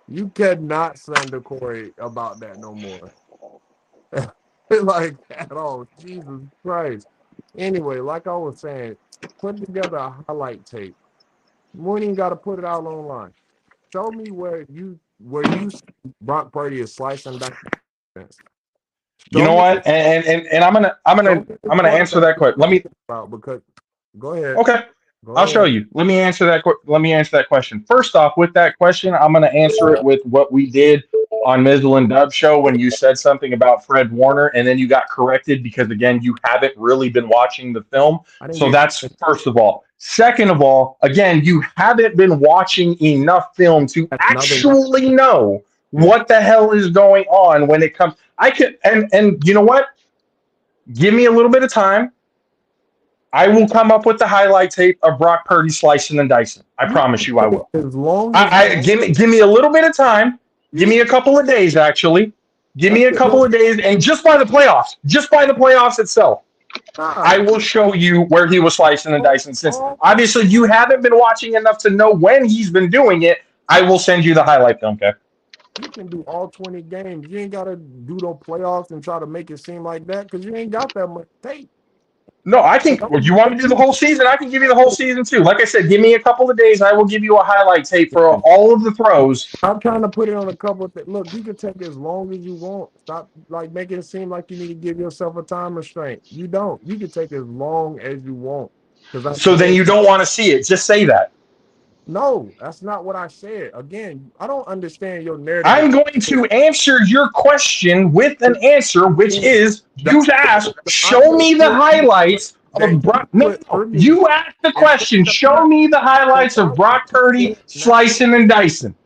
You cannot slander Corey about that no more. Like, at all. Jesus Christ. Anyway, like I was saying, put together a highlight tape. You ain't even got to put it out online. Show me where you see Brock Purdy is slicing that. You know what? And I'm gonna answer that question. Let me. Because go ahead. Okay. I'll show you. Let me answer that question. First off, with that question, I'm going to answer it with what we did on Mizzle and Dub show when you said something about Fred Warner, and then you got corrected because, again, you haven't really been watching the film. So that's first of all. Second of all, again, you haven't been watching enough film to actually know what the hell is going on when it comes. And you know what? Give me a little bit of time. I will come up with the highlight tape of Brock Purdy slicing and dicing. I promise you I will. As long give me a little bit of time. Give me a couple of days, actually. Give me a couple of days, and just by the playoffs itself, I will show you where he was slicing and dicing. Since obviously you haven't been watching enough to know when he's been doing it, I will send you the highlight film, okay? You can do all 20 games. You ain't got to do the playoffs and try to make it seem like that because you ain't got that much tape. No, I think you want to do the whole season. I can give you the whole season too. Like I said, give me a couple of days. I will give you a highlight tape for all of the throws. I'm trying to put it on a couple of things. Look, you can take as long as you want. Stop like making it seem like you need to give yourself a time restraint. You don't. You can take as long as you want. So then you don't want to see it. Just say that. No, that's not what I said. Again, I don't understand your narrative. I'm going to answer your question with an answer, which is you asked, show me the highlights of Brock. No, you asked the question, show me the highlights of Brock Purdy slicing and dicing.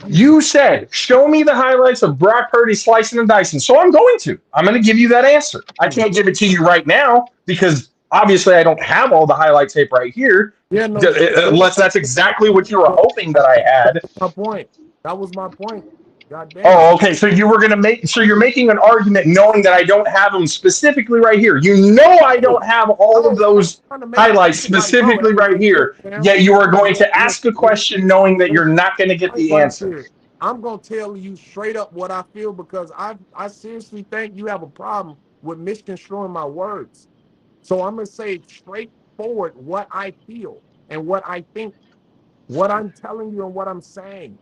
You said, show me the highlights of Brock Purdy slicing and dicing. So I'm going to. I'm going to give you that answer. I can't give it to you right now because obviously I don't have all the highlight tape right here. Yeah, no, unless that's exactly what you were hoping that I had. My point. That was my point. God damn. Oh, okay. So you were gonna make. So you're making an argument knowing that I don't have them specifically right here. You know I don't have all of those highlights specifically right here. Yet you are going to ask a question knowing that you're not going to get the answer. I'm gonna tell you straight up what I feel because I seriously think you have a problem with misconstruing my words. So I'm gonna say straightforward what I feel and what I think, what I'm telling you and what I'm saying.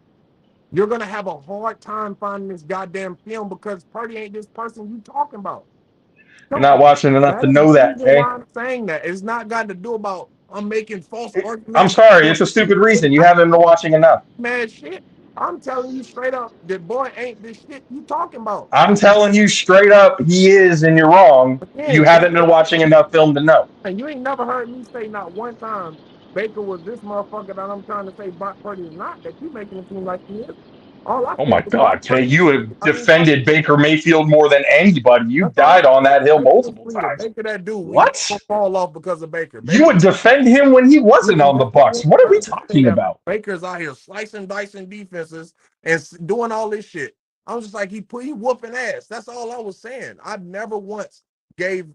You're gonna have a hard time finding this goddamn film because Purdy ain't this person you talking about. You're not watching enough to know that. Hey, why I'm saying that it's not got to do about I'm making false arguments. I'm sorry, it's a stupid reason. You haven't been watching enough. Man, shit. I'm telling you straight up, the boy ain't this shit you talking about. I'm telling you straight up, he is, and you're wrong. You haven't been watching enough film to know. And you ain't never heard me say not one time Baker was this motherfucker that I'm trying to say Brock Purdy is not, that you making it seem like he is. Oh my God, Kay, you have defended Baker Mayfield more than anybody. You died on that hill multiple times. Baker, that dude, what? Fall off because of Baker. You would defend him when he wasn't on the Bucs. What are we talking about? Baker's out here slicing, dicing defenses and doing all this shit. I was just like, he whooping ass. That's all I was saying. I never once gave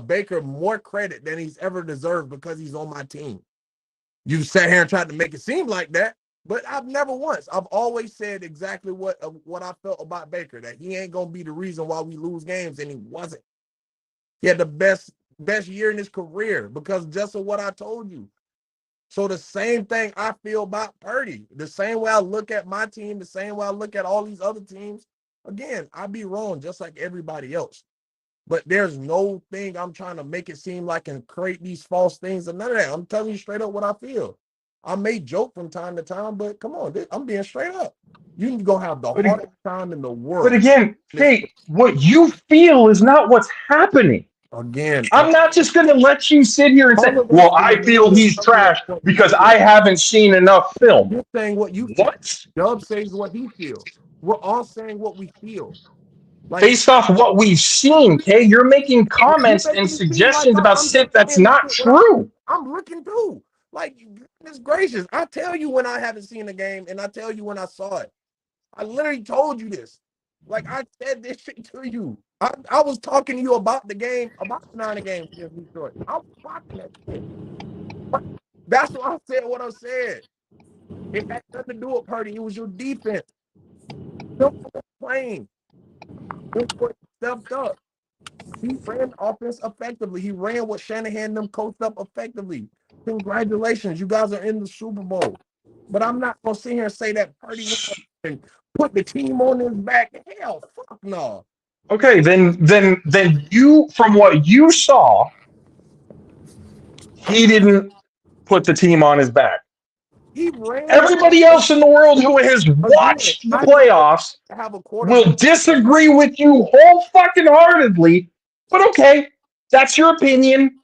Baker more credit than he's ever deserved because he's on my team. You sat here and tried to make it seem like that. But I've never once. I've always said exactly what I felt about Baker, that he ain't gonna be the reason why we lose games, and he wasn't. He had the best year in his career because just of what I told you. So the same thing I feel about Purdy, the same way I look at my team, the same way I look at all these other teams. Again, I'd be wrong just like everybody else. But there's no thing I'm trying to make it seem like and create these false things and none of that. I'm telling you straight up what I feel. I may joke from time to time, but come on, I'm being straight up. You're going to have the hardest time in the world. But again, Kate, what you feel is not what's happening. Again, I'm not just going to let you sit here and say, well, I feel he's trash because I haven't seen enough film. You're saying what you feel. Dub says what he feels. We're all saying what we feel. Like, based off what we've seen, Kay, you're making comments and suggestions about shit that's not true. I'm looking through. Like, goodness gracious, I tell you when I haven't seen a game, and I tell you when I saw it. I literally told you this. Like, I said this shit to you. I was talking to you about the game, about the 9 games against Detroit. I was watching that shit. But that's why I said what I said. It had nothing to do with Purdy. It was your defense. Don't playing. Stepped up. He ran offense effectively. He ran what Shanahan and them coached up effectively. Congratulations, you guys are in the Super Bowl. But I'm not gonna sit here and say that Purdy and put the team on his back. Hell, fuck no. Okay, then you, from what you saw, he didn't put the team on his back. Everybody else in the world who has watched the playoffs will disagree with you whole fucking heartedly. But okay, that's your opinion.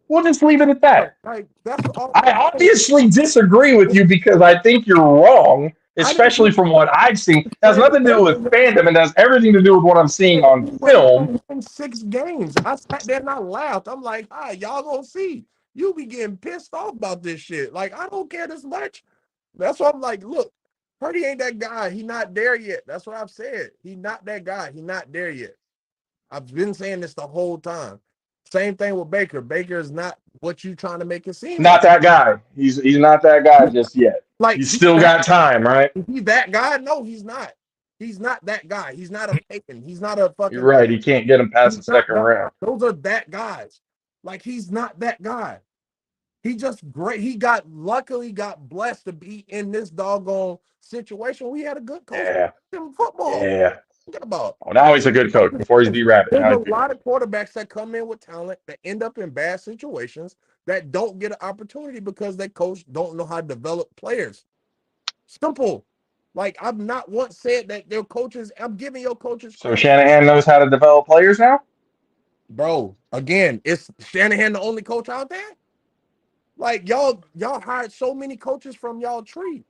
We'll just leave it at that. I obviously disagree with you because I think you're wrong, especially from what I've seen. It has nothing to do with fandom and has everything to do with what I'm seeing on film. In 6 games, I sat there and I laughed. I'm like, hi, y'all gonna see. You be getting pissed off about this shit. Like, I don't care this much. That's why I'm like, look, Purdy ain't that guy. He not there yet. That's what I've said. He not that guy. He not there yet. I've been saying this the whole time. Same thing with Baker. Baker is not what you trying to make it seem Not like. that guy. He's not that guy just yet. Like He's still got time, right? Is he that guy? No, he's not. He's not that guy. He's not a Peyton. He's not a fucking. You're right. He can't get him past the second round. Those are that guys. Like he's not that guy. He just great. He luckily got blessed to be in this doggone situation. We had a good coach in football. Yeah. Think about. Oh, now he's a good coach. Before he's B-Rabbit. There's a lot of quarterbacks that come in with talent that end up in bad situations that don't get an opportunity because their coach don't know how to develop players. Simple. Like I've not once said that their coaches. I'm giving your coaches. So Shanahan knows how to develop players now. Bro, again, is Shanahan the only coach out there? Like y'all hired so many coaches from y'all tree.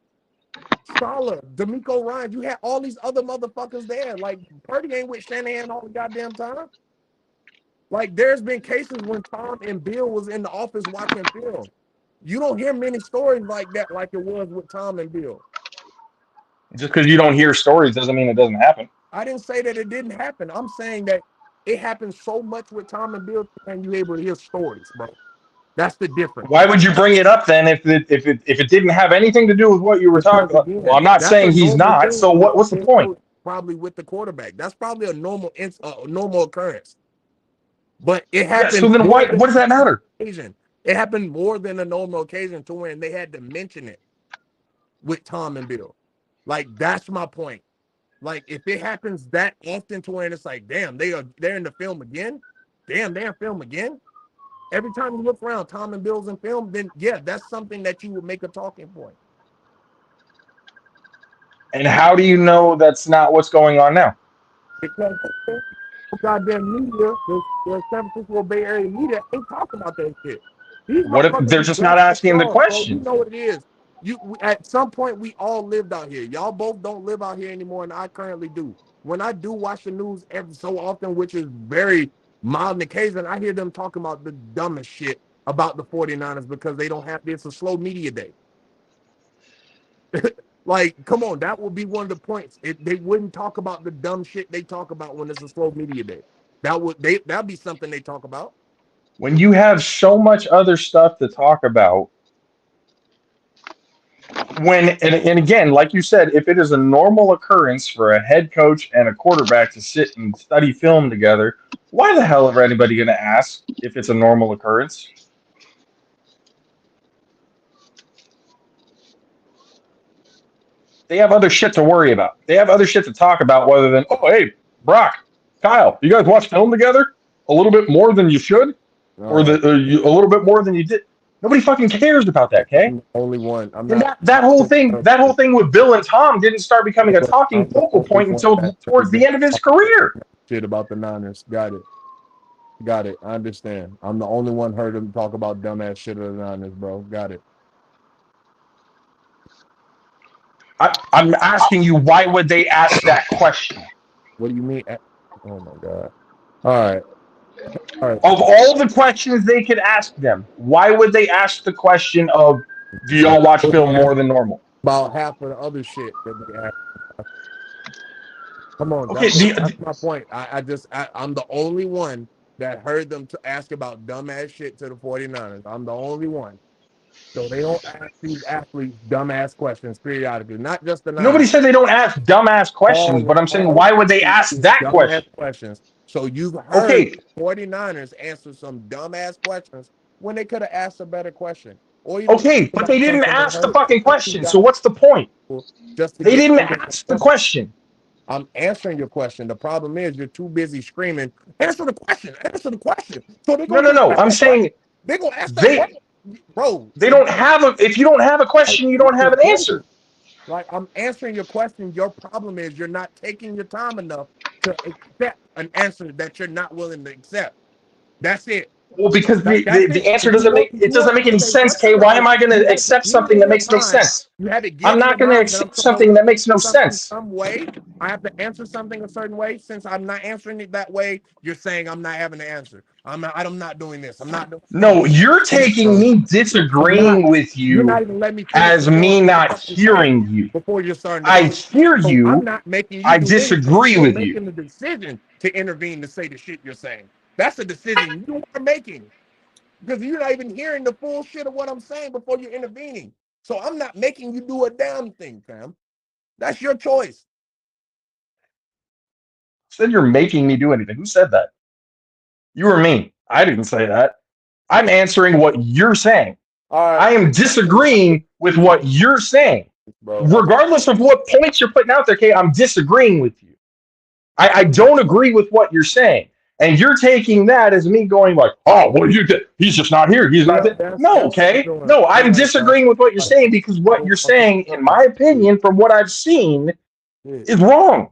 Sala, D'Amico Ryan, you had all these other motherfuckers there. Like Purdy ain't with Shanahan all the goddamn time. Like there's been cases when Tom and Bill was in the office watching film. You don't hear many stories like that, like it was with Tom and Bill. Just because you don't hear stories doesn't mean it doesn't happen. I didn't say that it didn't happen. I'm saying that it happens so much with Tom and Bill, and you able to hear stories, bro. That's the difference. Why would you bring it up then if it didn't have anything to do with what you were talking about? Well, I'm not saying he's not. So what's the point? Probably with the quarterback. That's probably a normal occurrence. But it happened. Yeah, so then what does that matter? Occasion. It happened more than a normal occasion to when they had to mention it with Tom and Bill. Like that's my point. Like if it happens that often to when it's like, damn, they're in the film again. Damn, they're in film again. Every time you look around, Tom and Bill's in film, then yeah, that's something that you would make a talking point. And how do you know that's not what's going on now? Because goddamn media, the San Francisco Bay Area media ain't talking about that shit. What if they're just not asking the question? You know what it is. At some point we all lived out here. Y'all both don't live out here anymore, and I currently do. When I do watch the news every so often, which is very mild occasion, I hear them talking about the dumbest shit about the 49ers because they don't have this a slow media day. Like, come on, that would be one of the points. They wouldn't talk about the dumb shit they talk about when it's a slow media day. That'd be something they talk about. When you have so much other stuff to talk about, and again, like you said, if it is a normal occurrence for a head coach and a quarterback to sit and study film together, why the hell are anybody going to ask if it's a normal occurrence? They have other shit to worry about. They have other shit to talk about rather than, oh, hey, Brock, Kyle, you guys watch film together a little bit more than you should? Or a little bit more than you did? Nobody fucking cares about that, okay? I'm the only one. That whole thing with Bill and Tom didn't start becoming a talking focal point until towards the end of his career. Shit about the Niners. Got it. I understand. I'm the only one heard him talk about dumbass shit of the Niners, bro. Got it. I'm asking you, why would they ask that question? What do you mean? Oh my God. All right. Of all the questions they could ask them, why would they ask the question of, do y'all watch film more than normal? About half of the other shit that they ask. Come on. Okay, that's my point. I'm the only one that heard them to ask about dumbass shit to the 49ers. I'm the only one. So they don't ask these athletes dumbass questions periodically, not just the Niners. Nobody said they don't ask dumbass questions, but I'm saying, why would they ask that question? So you've heard 49ers answer some dumbass questions when they could have asked a better question. Okay, but they didn't ask the fucking question, so what's the point? They didn't ask the question. I'm answering your question. The problem is you're too busy screaming, answer the question. So No. I'm saying they're going to ask that question. Bro, they don't have if you don't have a question, you don't have an answer. Like, I'm answering your question. Your problem is you're not taking your time enough to accept an answer that you're not willing to accept. That's it. Well, because the answer doesn't make any sense, Kay. Why am I going to accept something that makes no sense? I'm not going to accept something that makes no sense. Some way, I have to answer something a certain way. Since I'm not answering it that way, you're saying I'm not having to answer. I'm not doing this. I'm not doing No, you're taking me disagreeing with You're not you even letting me finish as me not hearing you. before you're starting to I talk. hear So I'm you. not making you I do anything. disagree You're with you. making the decision to intervene to say the shit you're saying. That's a decision you are making because you're not even hearing the full shit of what I'm saying before you're intervening. So I'm not making you do a damn thing, fam. That's your choice. Said you're making me do anything. Who said that? You or me? I didn't say that. I'm answering what you're saying. All right. I am disagreeing with what you're saying. Bro, Regardless of what points you're putting out there, Kay, I'm disagreeing with you. I don't agree with what you're saying. And you're taking that as me going like, oh, well, he's just not here. He's not there. No, okay. No, I'm disagreeing with what you're saying because what you're saying, in my opinion, from what I've seen, is wrong.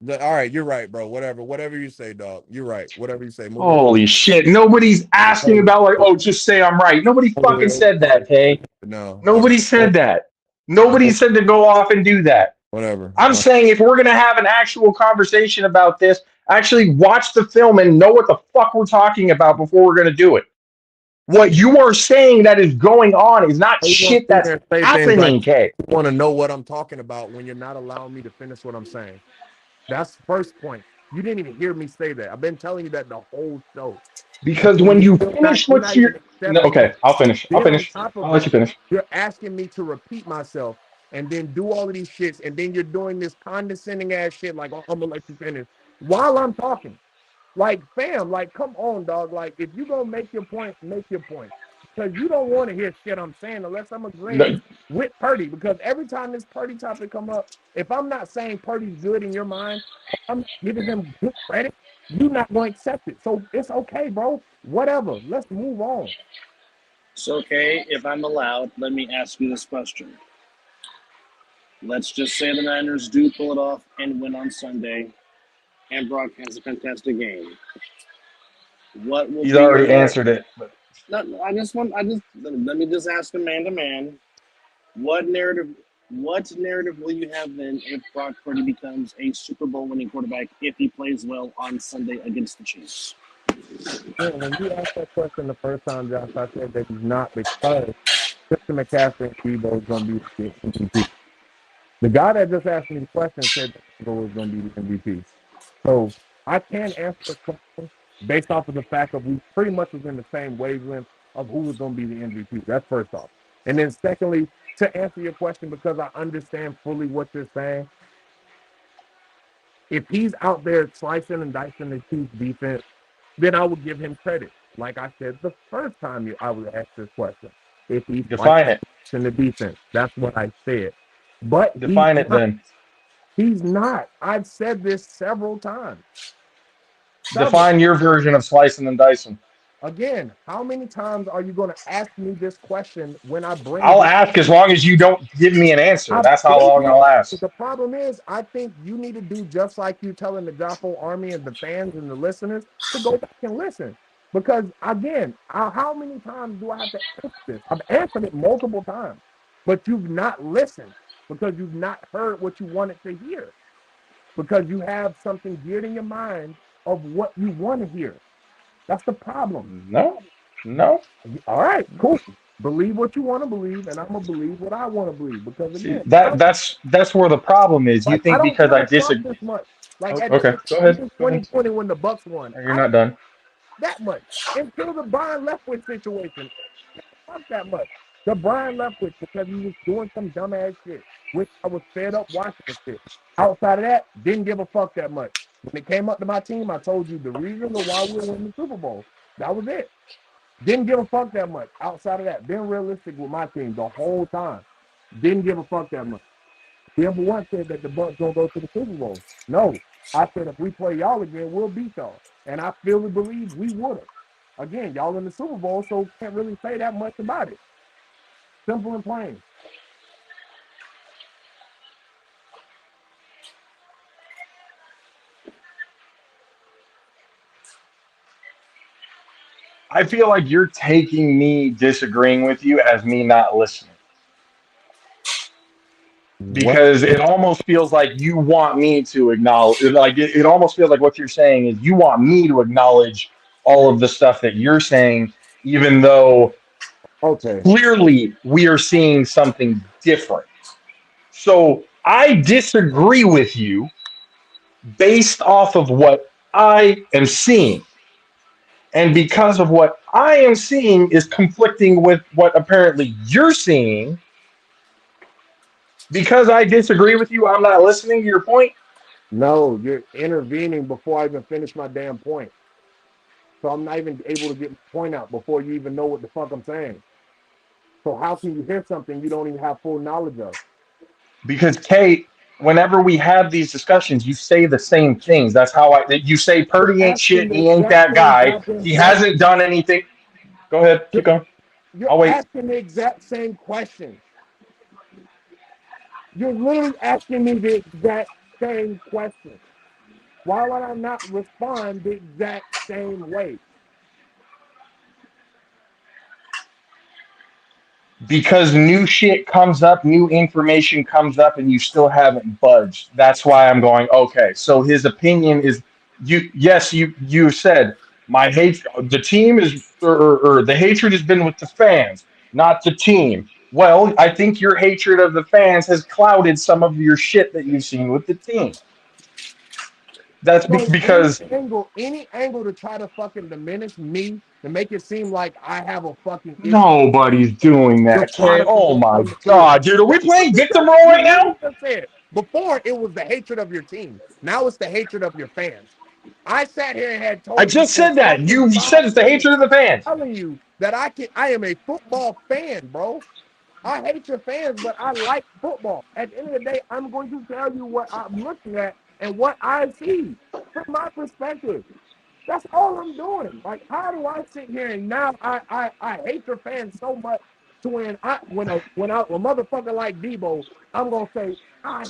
All right, you're right, bro. Whatever you say, dog. You're right. Whatever you say. Holy shit. Nobody's asking about like, oh, just say I'm right. Nobody fucking said that, Kay. No. Nobody said that. Nobody said to go off and do that. Whatever. I'm saying if we're going to have an actual conversation about this, actually watch the film and know what the fuck we're talking about before we're going to do it. What you are saying that is going on is not shit that's happening, Kay. You want to know what I'm talking about when you're not allowing me to finish what I'm saying. That's the first point. You didn't even hear me say that. I've been telling you that the whole show. Because when you finish what you're... No, okay, I'll finish. I'll let you finish. You're asking me to repeat myself and then do all of these shits, and then you're doing this condescending ass shit like, oh, I'm gonna let you finish while I'm talking. Like, fam, like, come on, dog. Like, if you gonna make your point, make your point. Because you don't want to hear shit I'm saying unless I'm agreeing with Purdy. Because every time this Purdy topic come up, if I'm not saying Purdy's good in your mind, I'm not giving him good credit, you're not going to accept it. So it's okay, bro. Whatever. Let's move on. So, okay, if I'm allowed, let me ask you this question. Let's just say the Niners do pull it off and win on Sunday, and Brock has a fantastic game. What will He's be already answered it. But... No, let me just ask a man to man. What narrative will you have then if Brock Purdy becomes a Super Bowl winning quarterback if he plays well on Sunday against the Chiefs? Yeah, when you asked that question the first time, Josh, I said that he's not because Christian McCaffrey and Debo is going to be the MVP. The guy that just asked me the question said that Debo was going to be the MVP. So I can answer the question based off of the fact that we pretty much was in the same wavelength of who was going to be the MVP. That's first off. And then secondly, to answer your question, because I understand fully what you're saying, if he's out there slicing and dicing the Chiefs defense, then I would give him credit. Like I said the first time I was asked this question. If he's define it in the defense, that's what I said. But define it then. He's not. I've said this several times. Define your version of slicing and dicing. Again, how many times are you going to ask me this question when I bring I'll ask as long as you don't give me an answer. That's how long I'll ask. The problem is, I think you need to do just like you telling the JAFFO Army and the fans and the listeners to go back and listen. Because, again, how many times do I have to answer this? I've answered it multiple times. But you've not listened because you've not heard what you wanted to hear. Because you have something geared in your mind of what you want to hear. That's the problem. No. All right, cool. Believe what you want to believe, and I'm gonna believe what I want to believe. Because again, that's where the problem is. You think because I disagree this much. Like okay, go ahead. 2020 when the Bucks won. You're not done. That much until the Brian Leftwich situation. Fuck that much. The Brian Leftwich because he was doing some dumbass shit, which I was fed up watching the shit. Outside of that, didn't give a fuck that much. When it came up to my team, I told you the reason why we were winning the Super Bowl. That was it. Didn't give a fuck that much. Outside of that, been realistic with my team the whole time. Didn't give a fuck that much. Number one said that the Bucks gonna go to the Super Bowl. No, I said if we play y'all again, we'll beat y'all, and I fully believe we would have. Again, y'all in the Super Bowl, so can't really say that much about it. Simple and plain. I feel like you're taking me disagreeing with you as me not listening. Because it almost feels like you want me to acknowledge, like it almost feels like what you're saying is you want me to acknowledge all of the stuff that you're saying, even though Okay. clearly we are seeing something different. So I disagree with you based off of what I am seeing. And because of what I am seeing is conflicting with what apparently you're seeing, because I disagree with you, I'm not listening to your point. No, you're intervening before I even finish my damn point. So I'm not even able to get my point out before you even know what the fuck I'm saying. So how can you hear something you don't even have full knowledge of? Because Kate, whenever we have these discussions, you say the same things. That's how you say You're Purdy ain't asking shit. the He ain't exact that same guy. goddamn He question. hasn't done anything. Go ahead, keep going. You're I'll wait. asking the exact same question. You're literally asking me the exact same question. Why would I not respond the exact same way? Because new shit comes up, new information comes up, and you still haven't budged. That's why I'm going, okay. So his opinion is you yes, you said my hate the team is or the hatred has been with the fans, not the team. Well, I think your hatred of the fans has clouded some of your shit that you've seen with the team. That's So because any angle to try to fucking diminish me to make it seem like I have a fucking issue. nobody's doing You're that, Kay. probably Oh gonna my come to do it. god, dude. Are we That's what playing you victim said. role You right now? literally just said. Before it was the hatred of your team. Now it's the hatred of your fans. I sat here and had I told you just for said that. fucking You said 5 it's the minutes, hatred of the fans. telling you that I am a football fan, bro. I hate your fans, but I like football. At the end of the day, I'm going to tell you what I'm looking at and what I see from my perspective. That's all I'm doing. Like, how do I sit here and now I hate your fans so much to when a motherfucker like Debo, I'm gonna say,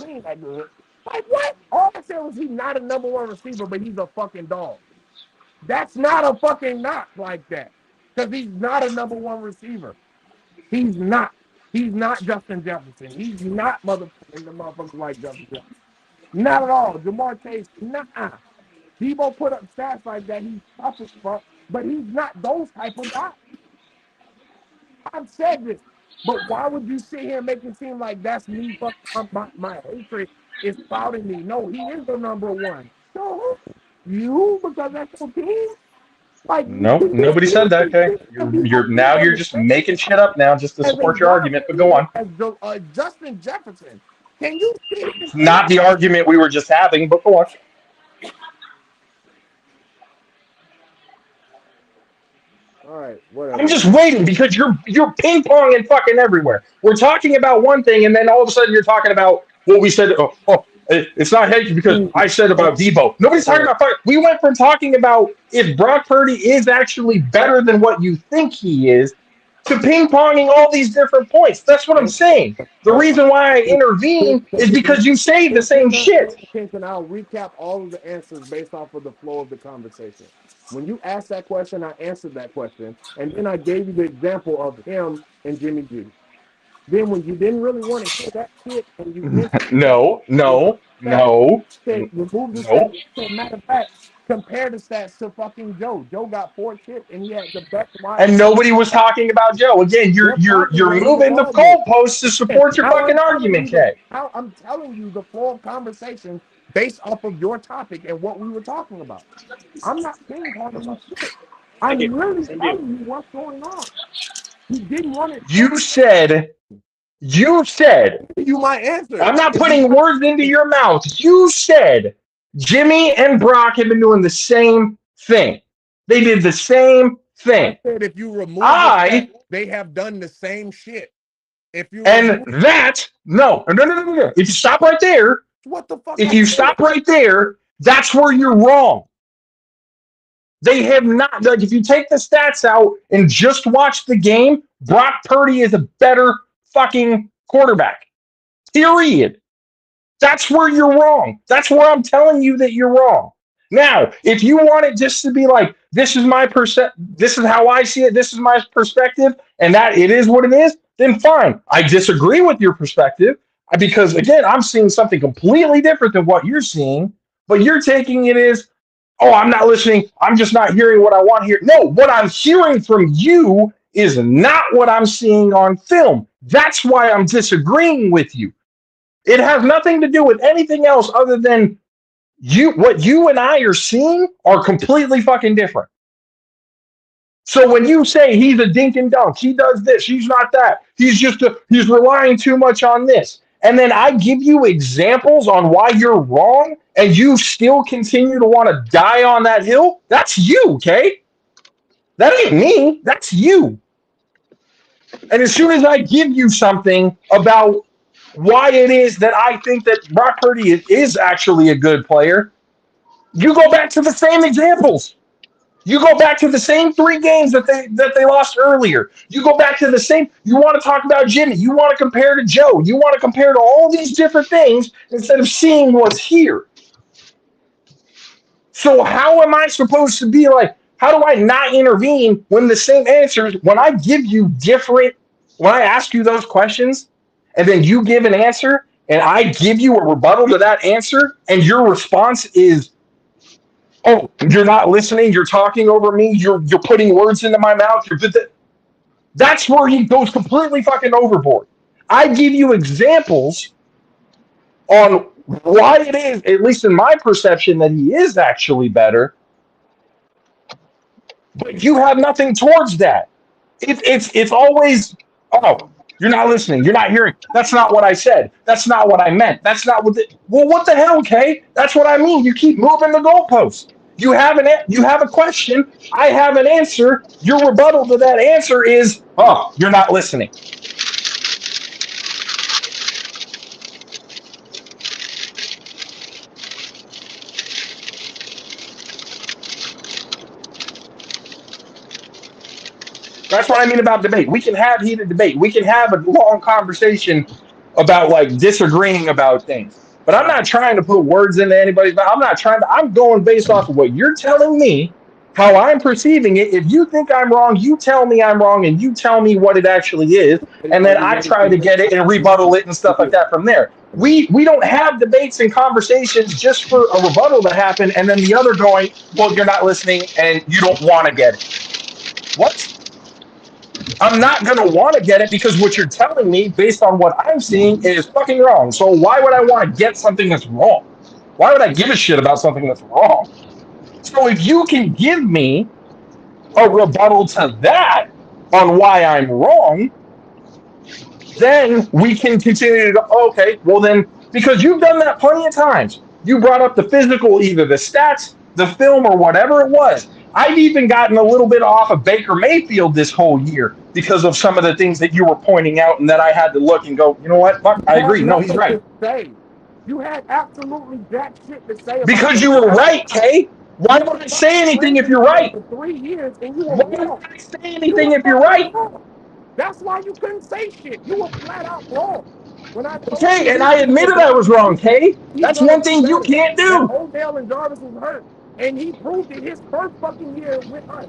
he ain't that good. Like what? All I said was he's not a number one receiver, but he's a fucking dog. That's not a fucking knock like that. Because he's not a number one receiver. He's not. He's not Justin Jefferson. He's not motherfucking the motherfucker like Justin Jefferson. Not at all. Jamar Chase, nah. Debo put up stats like that. He's tough as fuck, but he's not those type of guys. I've said this, but why would you sit here and make it seem like that's me? My hatred is clouding me. No, he is the number one. So you because that's your team. Like No, nobody said that, Kay. You're just making shit up now just to as a support your wide argument. But go receiver on. as Justin Jefferson. Can you see him It's say not the argument we were just having. But go on. all right, I'm whatever, just man. waiting because you're ping ponging fucking everywhere. We're talking about one thing, and then all of a sudden you're talking about what we said. It's not hatred because I said about Debo. Nobody's talking about. We went from talking about if Brock Purdy is actually better than what you think he is, to ping ponging all these different points. That's what I'm saying. The reason why I intervene is because you say the same shit. And I'll recap all of the answers based off of the flow of the conversation. When you asked that question, I answered that question, and then I gave you the example of him and Jimmy G. Then when you didn't really want to hear that shit, and you mentioned No, no, that, no, said remove the stats. no. Said, matter of fact, compare the stats to fucking Joe. Joe got 4 chips, and he had the best wide. And nobody was talking about Joe. Again, you're What you're happened you're when he was moving the on there? goalposts to support your How fucking I'm telling argument, you the Kay. how I'm telling you the flow of conversation based off of your topic and what we were talking about. I'm not ping ponging you shit. I'm literally telling you what's going on. You didn't want to You said, you said, give you my answer. I'm not And you putting words into your mouth. You said Jimmy and Brock have been doing the same thing. They did the same thing. I said if you remove the fact I they have done the same shit. If you and remove that no. If you stop right there, what the fuck if I you said, stop right there, that's where you're wrong. They have not, like, if you take the stats out and just watch the game, Brock Purdy is a better fucking quarterback. Period. That's where you're wrong. That's where I'm telling you that you're wrong. Now, if you want it just to be like, this is my this is how I see it, this is my perspective, and that it is what it is, then fine. I disagree with your perspective because, again, I'm seeing something completely different than what you're seeing, but you're taking it as Oh, I'm not listening. I'm just not hearing what I want to hear. No, what I'm hearing from you is not what I'm seeing on film. That's why I'm disagreeing with you. It has nothing to do with anything else other than what you and I are seeing are completely fucking different. So when you say he's a dink and dunk, he does this, he's not that, he's relying too much on this. And then I give you examples on why you're wrong, and you still continue to want to die on that hill. That's you, okay? That ain't me. That's you. And as soon as I give you something about why it is that I think that Brock Purdy is actually a good player, you go back to the same examples. You go back to the same three games that they lost earlier. You go back to the same. You want to talk about Jimmy. You want to compare to Joe. You want to compare to all these different things instead of seeing what's here. So how am I supposed to be like? How do I not intervene when the same answers? When I give you different, when I ask you those questions, and then you give an answer, and I give you a rebuttal to that answer, and your response is, "Oh, you're not listening. You're talking over me. You're putting words into my mouth. That's where he goes completely fucking overboard. I give you examples on why it is, at least in my perception, that he is actually better, but you have nothing towards that. It's always, oh, you're not listening. You're not hearing. That's not what I said. That's not what I meant. That's not what. Well, what the hell, Kay? That's what I mean. You keep moving the goalposts. You have a question. I have an answer. Your rebuttal to that answer is, oh, you're not listening. That's what I mean about debate. We can have heated debate. We can have a long conversation about like disagreeing about things. But I'm not trying to put words into anybody's mouth. I'm not trying to. I'm going based off of what you're telling me, how I'm perceiving it. If you think I'm wrong, you tell me I'm wrong, and you tell me what it actually is, and then I try to get it and rebuttal it and stuff like that from there. We don't have debates and conversations just for a rebuttal to happen, and then the other going, well, you're not listening and you don't want to get it. What? I'm not going to want to get it because what you're telling me, based on what I'm seeing, is fucking wrong. So why would I want to get something that's wrong? Why would I give a shit about something that's wrong? So if you can give me a rebuttal to that on why I'm wrong, then we can continue to go, okay, well then, because you've done that plenty of times. You brought up the physical, either the stats, the film, or whatever it was. I've even gotten a little bit off of Baker Mayfield this whole year because of some of the things that you were pointing out, and that I had to look and go, you know what? Fuck, I agree. No, he's right. You had absolutely jack shit to say about because you were right, Kay. Why would I say anything if you're right? For 3 years and you were Why would I say anything if you're right? wrong. That's why you couldn't say shit. You were flat out wrong. When I told Okay, you and I admitted I was wrong, Kay. That's one thing you can't do. Odell and Jarvis was hurt, and he proved it his first fucking year with us.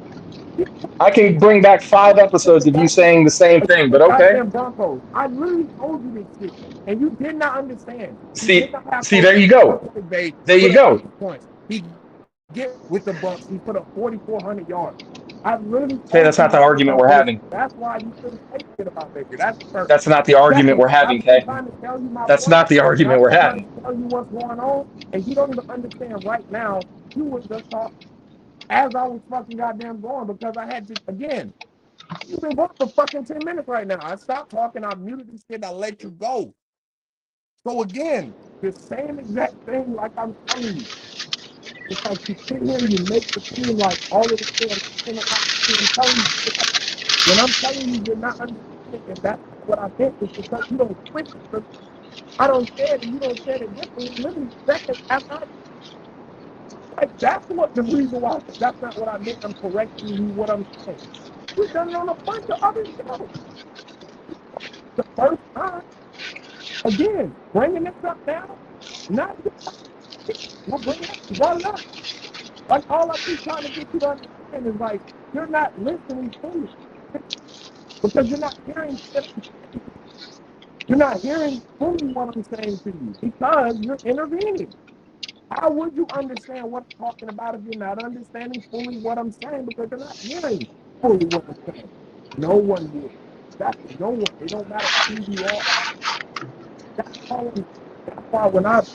I can bring back 5 episodes of you saying the same thing, but okay. Goddamn Broncos. I literally told you this shit, and you did not understand. See, there you go. There you go. He get with the Bucks. He put up 4,400 yards. I literally. Hey, that's not the argument we're having. That's why you couldn't say shit about Baker. That's not the argument we're having, Kay. That's not the argument we're having. Tell you what's going on, and you don't even understand right now. You were just talking as I was fucking goddamn going because I had to again. You've been going for fucking 10 minutes right now. I stopped talking. I muted this shit. I let you go. So again, the same exact thing like I'm telling you. It's like you sit here and you make the seem like all of the things I'm telling you. When I'm telling you you're not understanding, and that's what I think is because you don't switch it. I don't say it and you don't say it differently. Literally seconds after like that's what the reason why that's not what I meant. I'm correcting you what I'm saying. We've done it on a bunch of other shows. The first time, again, bringing this up now, not we'll bring it up. Like all I keep trying to get you to understand is like you're not listening to me because you're not hearing. You're not hearing fully what I'm saying to you because you're intervening. How would you understand what I'm talking about if you're not understanding fully what I'm saying because you're not hearing fully what I'm saying? No one would. Exactly. No one. It don't matter who you are. That's all. That's why when I let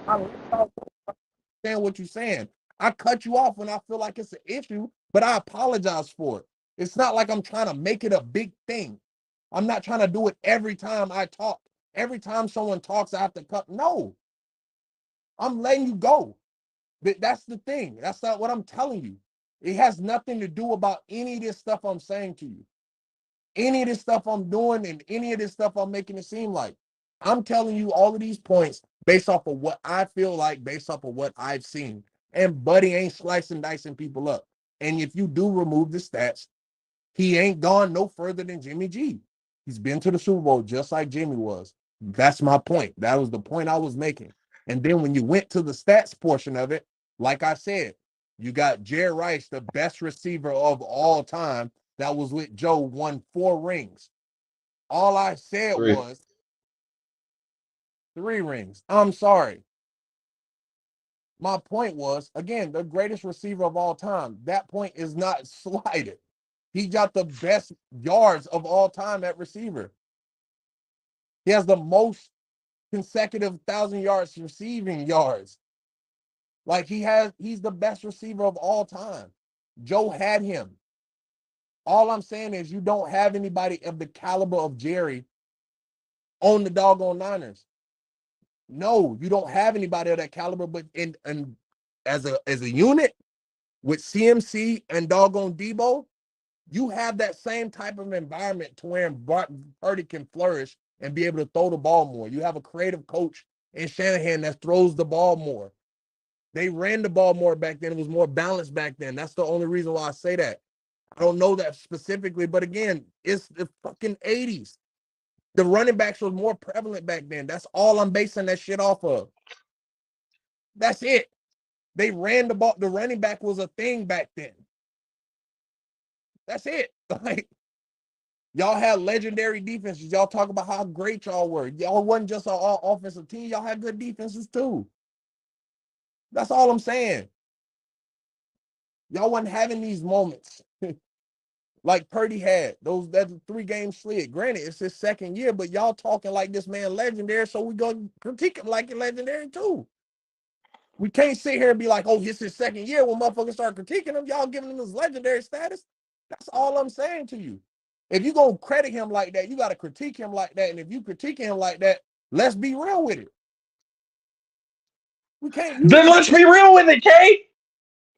y'all understand what you're saying. I cut you off when I feel like it's an issue, but I apologize for it. It's not like I'm trying to make it a big thing. I'm not trying to do it every time I talk. Every time someone talks, I have to cut. No, I'm letting you go. That's the thing. That's not what I'm telling you. It has nothing to do about any of this stuff I'm saying to you. Any of this stuff I'm doing and any of this stuff I'm making it seem like. I'm telling you all of these points based off of what I feel like, based off of what I've seen. And Buddy ain't slicing, dicing people up. And if you do remove the stats, he ain't gone no further than Jimmy G. He's been to the Super Bowl just like Jimmy was. That's my point. That was the point I was making. And then when you went to the stats portion of it, like I said, you got Jerry Rice, the best receiver of all time, that was with Joe, won 4 rings. All I said 3. was 3 rings. I'm sorry. My point was, again, the greatest receiver of all time. That point is not slighted. He got the best yards of all time at receiver. He has the most consecutive 1,000 yards receiving yards. Like he's the best receiver of all time. Joe had him. All I'm saying is you don't have anybody of the caliber of Jerry on the doggone Niners. No, you don't have anybody of that caliber, but in as a unit with CMC and doggone Debo, you have that same type of environment to where Purdy can flourish and be able to throw the ball more. You have a creative coach in Shanahan that throws the ball more. They ran the ball more back then. It was more balanced back then. That's the only reason why I say that. I don't know that specifically, but again, it's the fucking 80s. The running backs was more prevalent back then. That's all I'm basing that shit off of. That's it. They ran the ball. The running back was a thing back then. That's it. Like, y'all had legendary defenses. Y'all talk about how great y'all were. Y'all wasn't just an all offensive team. Y'all had good defenses too. That's all I'm saying. Y'all wasn't having these moments like Purdy had. That 3-game slid. Granted, it's his second year, but y'all talking like this man legendary, so we gonna critique him like a legendary too. We can't sit here and be like, oh, it's his second year when motherfuckers start critiquing him. Y'all giving him his legendary status. That's all I'm saying to you. If you gonna credit him like that, you gotta critique him like that. And if you critique him like that, let's be real with it. We can't use Then it. let's be real with it, Kay.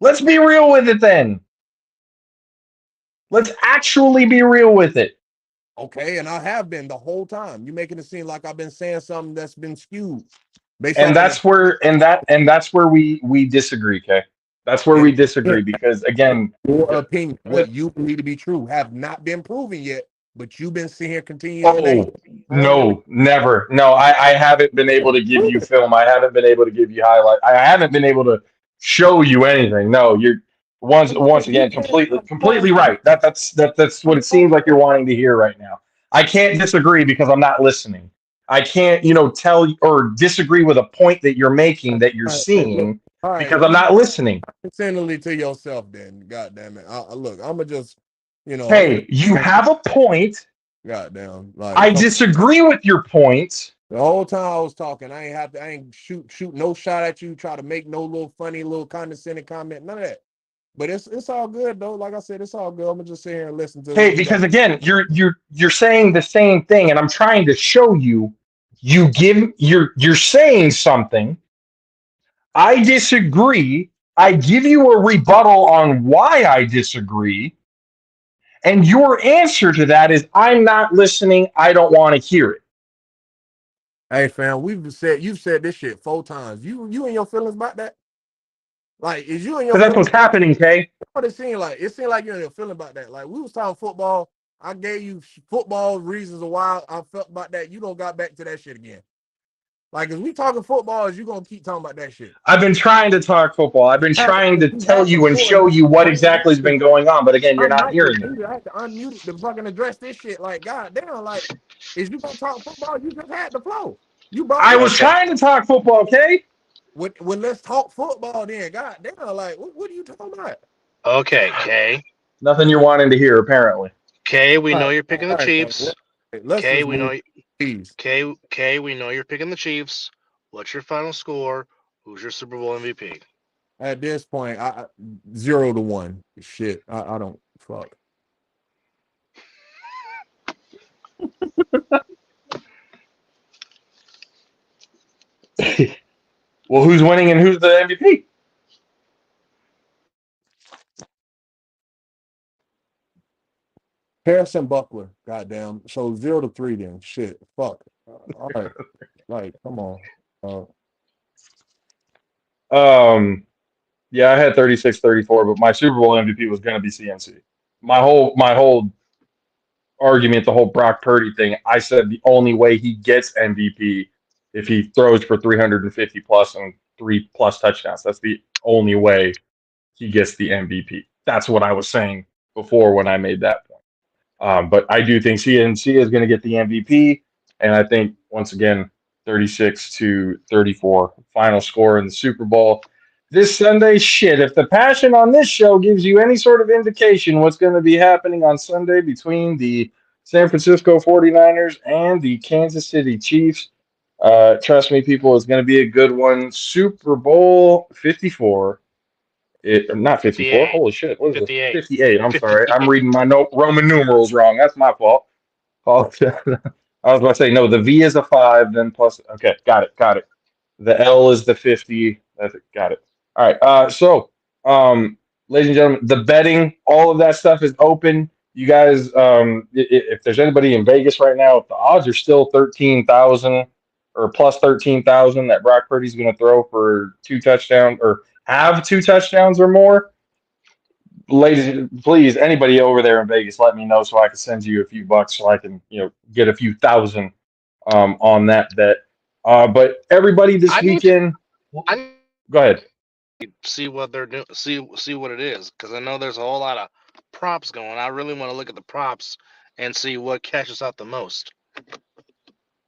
Let's be real with it then. Let's actually be real with it. Okay, and I have been the whole time. You making it seem like I've been saying something that's been skewed based And off of the that's where we disagree, Kay. That's where we disagree because again, your opinion, uh, what you believe to be true, have not been proven yet, but you've been sitting here continuing to name oh no, never. No, I haven't been able to give you film. I haven't been able to give you highlight. I haven't been able to show you anything. No, you're once again completely right. That's what it seems like you're wanting to hear right now. I can't disagree because I'm not listening. I can't, tell or disagree with a point that you're making that you're All right, look, seeing all right, because I'm not listening. send to yourself then. God damn it. Look, I'm gonna just, I'm gonna Hey, you have a point. goddamn I like disagree with your point. the whole time I was talking, I ain't shoot no shot at you, try to make no little funny little condescending comment, none of that. But it's all good though. Like I said, it's all good. I'm gonna just sit here and listen to Hey, because again, you're saying the same thing, and I'm trying to show you. You're saying something. I disagree. I give you a rebuttal on why I disagree, and your answer to that is I'm not listening. I don't want to hear it. Hey fam, you've said this shit 4 times. You and your feelings about that? Like, is you and your Because that's feelings? what's happening, Kay. What it seemed like? It seemed like you and your feeling about that. Like, we was talking football. I gave you football reasons of why I felt about that. You don't got back to that shit again. Like, if we talking football, is you gonna keep talking about that shit? I've been trying to talk football. I've been trying to You tell had you and before, and show you what I exactly has been going on, but again, you're not might hearing it. I had to unmute it to fucking address this shit. Like, goddamn, like, is you gonna talk football? You just had the flow. You brought I it up. was trying to talk football, Kay. when let's talk football then. God damn, like what are you talking about? Okay, Kay. Nothing you're wanting to hear, apparently. Kay, we All know right, you're picking the all right, Chiefs. let's Kay, just we move. know. Please. Kay, we know you're picking the Chiefs. What's your final score? Who's your Super Bowl MVP? At this point, I 0-1. Shit, I don't fuck. Well, who's winning and who's the MVP? Harrison Buckler, goddamn. So 0-3 then. Shit, fuck. All right, like come on. Yeah, I had 36-34, but my Super Bowl MVP was going to be CMC. My whole argument, the whole Brock Purdy thing, I said the only way he gets MVP if he throws for 350 plus and 3+ touchdowns. That's the only way he gets the MVP. That's what I was saying before when I made that point. But I do think CMC is going to get the MVP, and I think once again 36-34 final score in the Super Bowl this Sunday. Shit, if the passion on this show gives you any sort of indication what's going to be happening on Sunday between the San Francisco 49ers and the Kansas City Chiefs, trust me, people, it's going to be a good one. Super Bowl 54. Not 54. 58. Holy shit. What is this? 58. 58. I'm sorry. 58. I'm reading my Roman numerals wrong. That's my fault. I was about to say, no, the V is a 5, then plus. Okay, got it. The L is the 50. That's it. Got it. All right. Ladies and gentlemen, the betting, all of that stuff is open. You guys, if there's anybody in Vegas right now, if the odds are still 13,000 or plus 13,000 that Brock Purdy's going to throw for 2 touchdowns or have 2 touchdowns or more, ladies, please, anybody over there in Vegas, let me know so I can send you a few bucks so I can, get a few thousand on that bet. But everybody this I need weekend, I go ahead. see what they're doing. See what it is, because I know there's a whole lot of props going. I really want to look at the props and see what catches out the most.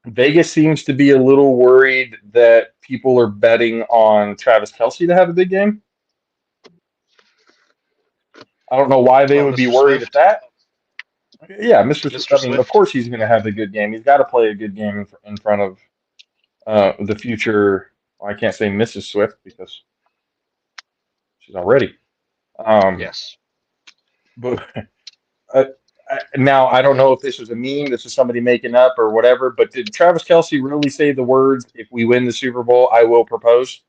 Vegas seems to be a little worried that people are betting on Travis Kelce to have a big game. I don't know why they Oh, would be Mr. worried at Swift. that. Yeah, Mr. Mr. I mean, of Swift. course he's going to have a good game. He's got to play a good game in front of the future. Well, I can't say Mrs. Swift because she's already. Yes. But now I don't know if this was a meme, this is somebody making up or whatever. But did Travis Kelce really say the words, "If we win the Super Bowl, I will propose"?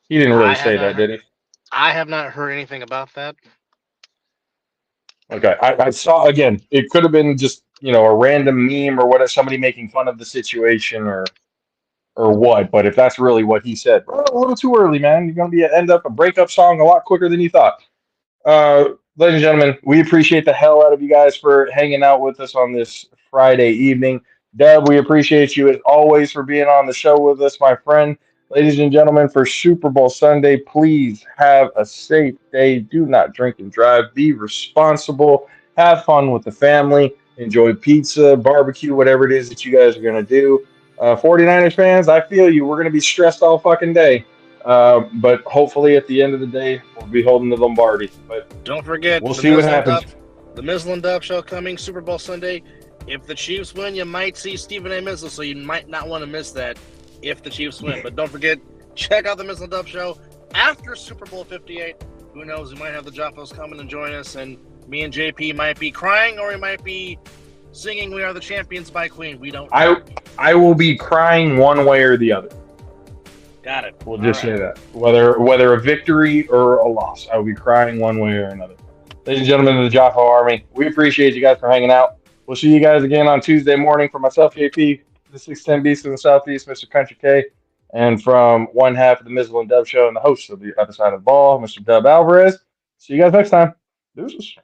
He didn't really I have say not that, heard, did he? I have not heard anything about that. Okay, I saw again. It could have been just a random meme or whatever, somebody making fun of the situation or what. But if that's really what he said, bro, a little too early, man. You're gonna end up a breakup song a lot quicker than you thought. Ladies and gentlemen, we appreciate the hell out of you guys for hanging out with us on this Friday evening. Deb, we appreciate you as always for being on the show with us, my friend. Ladies and gentlemen, for Super Bowl Sunday, please have a safe day. Do not drink and drive. Be responsible. Have fun with the family. Enjoy pizza, barbecue, whatever it is that you guys are going to do. 49ers fans, I feel you. We're going to be stressed all fucking day. But hopefully at the end of the day, we'll be holding the Lombardi. But Don't forget we'll see what happens. The Mizzle and Dub show coming Super Bowl Sunday. If the Chiefs win, you might see Stephen A. Mizzle, so you might not want to miss that if the Chiefs win. But don't forget, check out the Mizzle and Dub show after Super Bowl 58. Who knows? We might have the JAFFOs coming and join us, and me and JP might be crying, or we might be singing "We Are the Champions" by Queen. We don't know. I will be crying one way or the other. Got it. We'll just say that. Whether a victory or a loss, I will be crying one way or another. Ladies and gentlemen of the Jaffo Army, we appreciate you guys for hanging out. We'll see you guys again on Tuesday morning. For myself, JP, the 610 Beast in the Southeast, Mr. Country K, and from one half of the Mizzle and Dub show and the host of the other side of the ball, Mr. Dub Alvarez. See you guys next time. Deuces.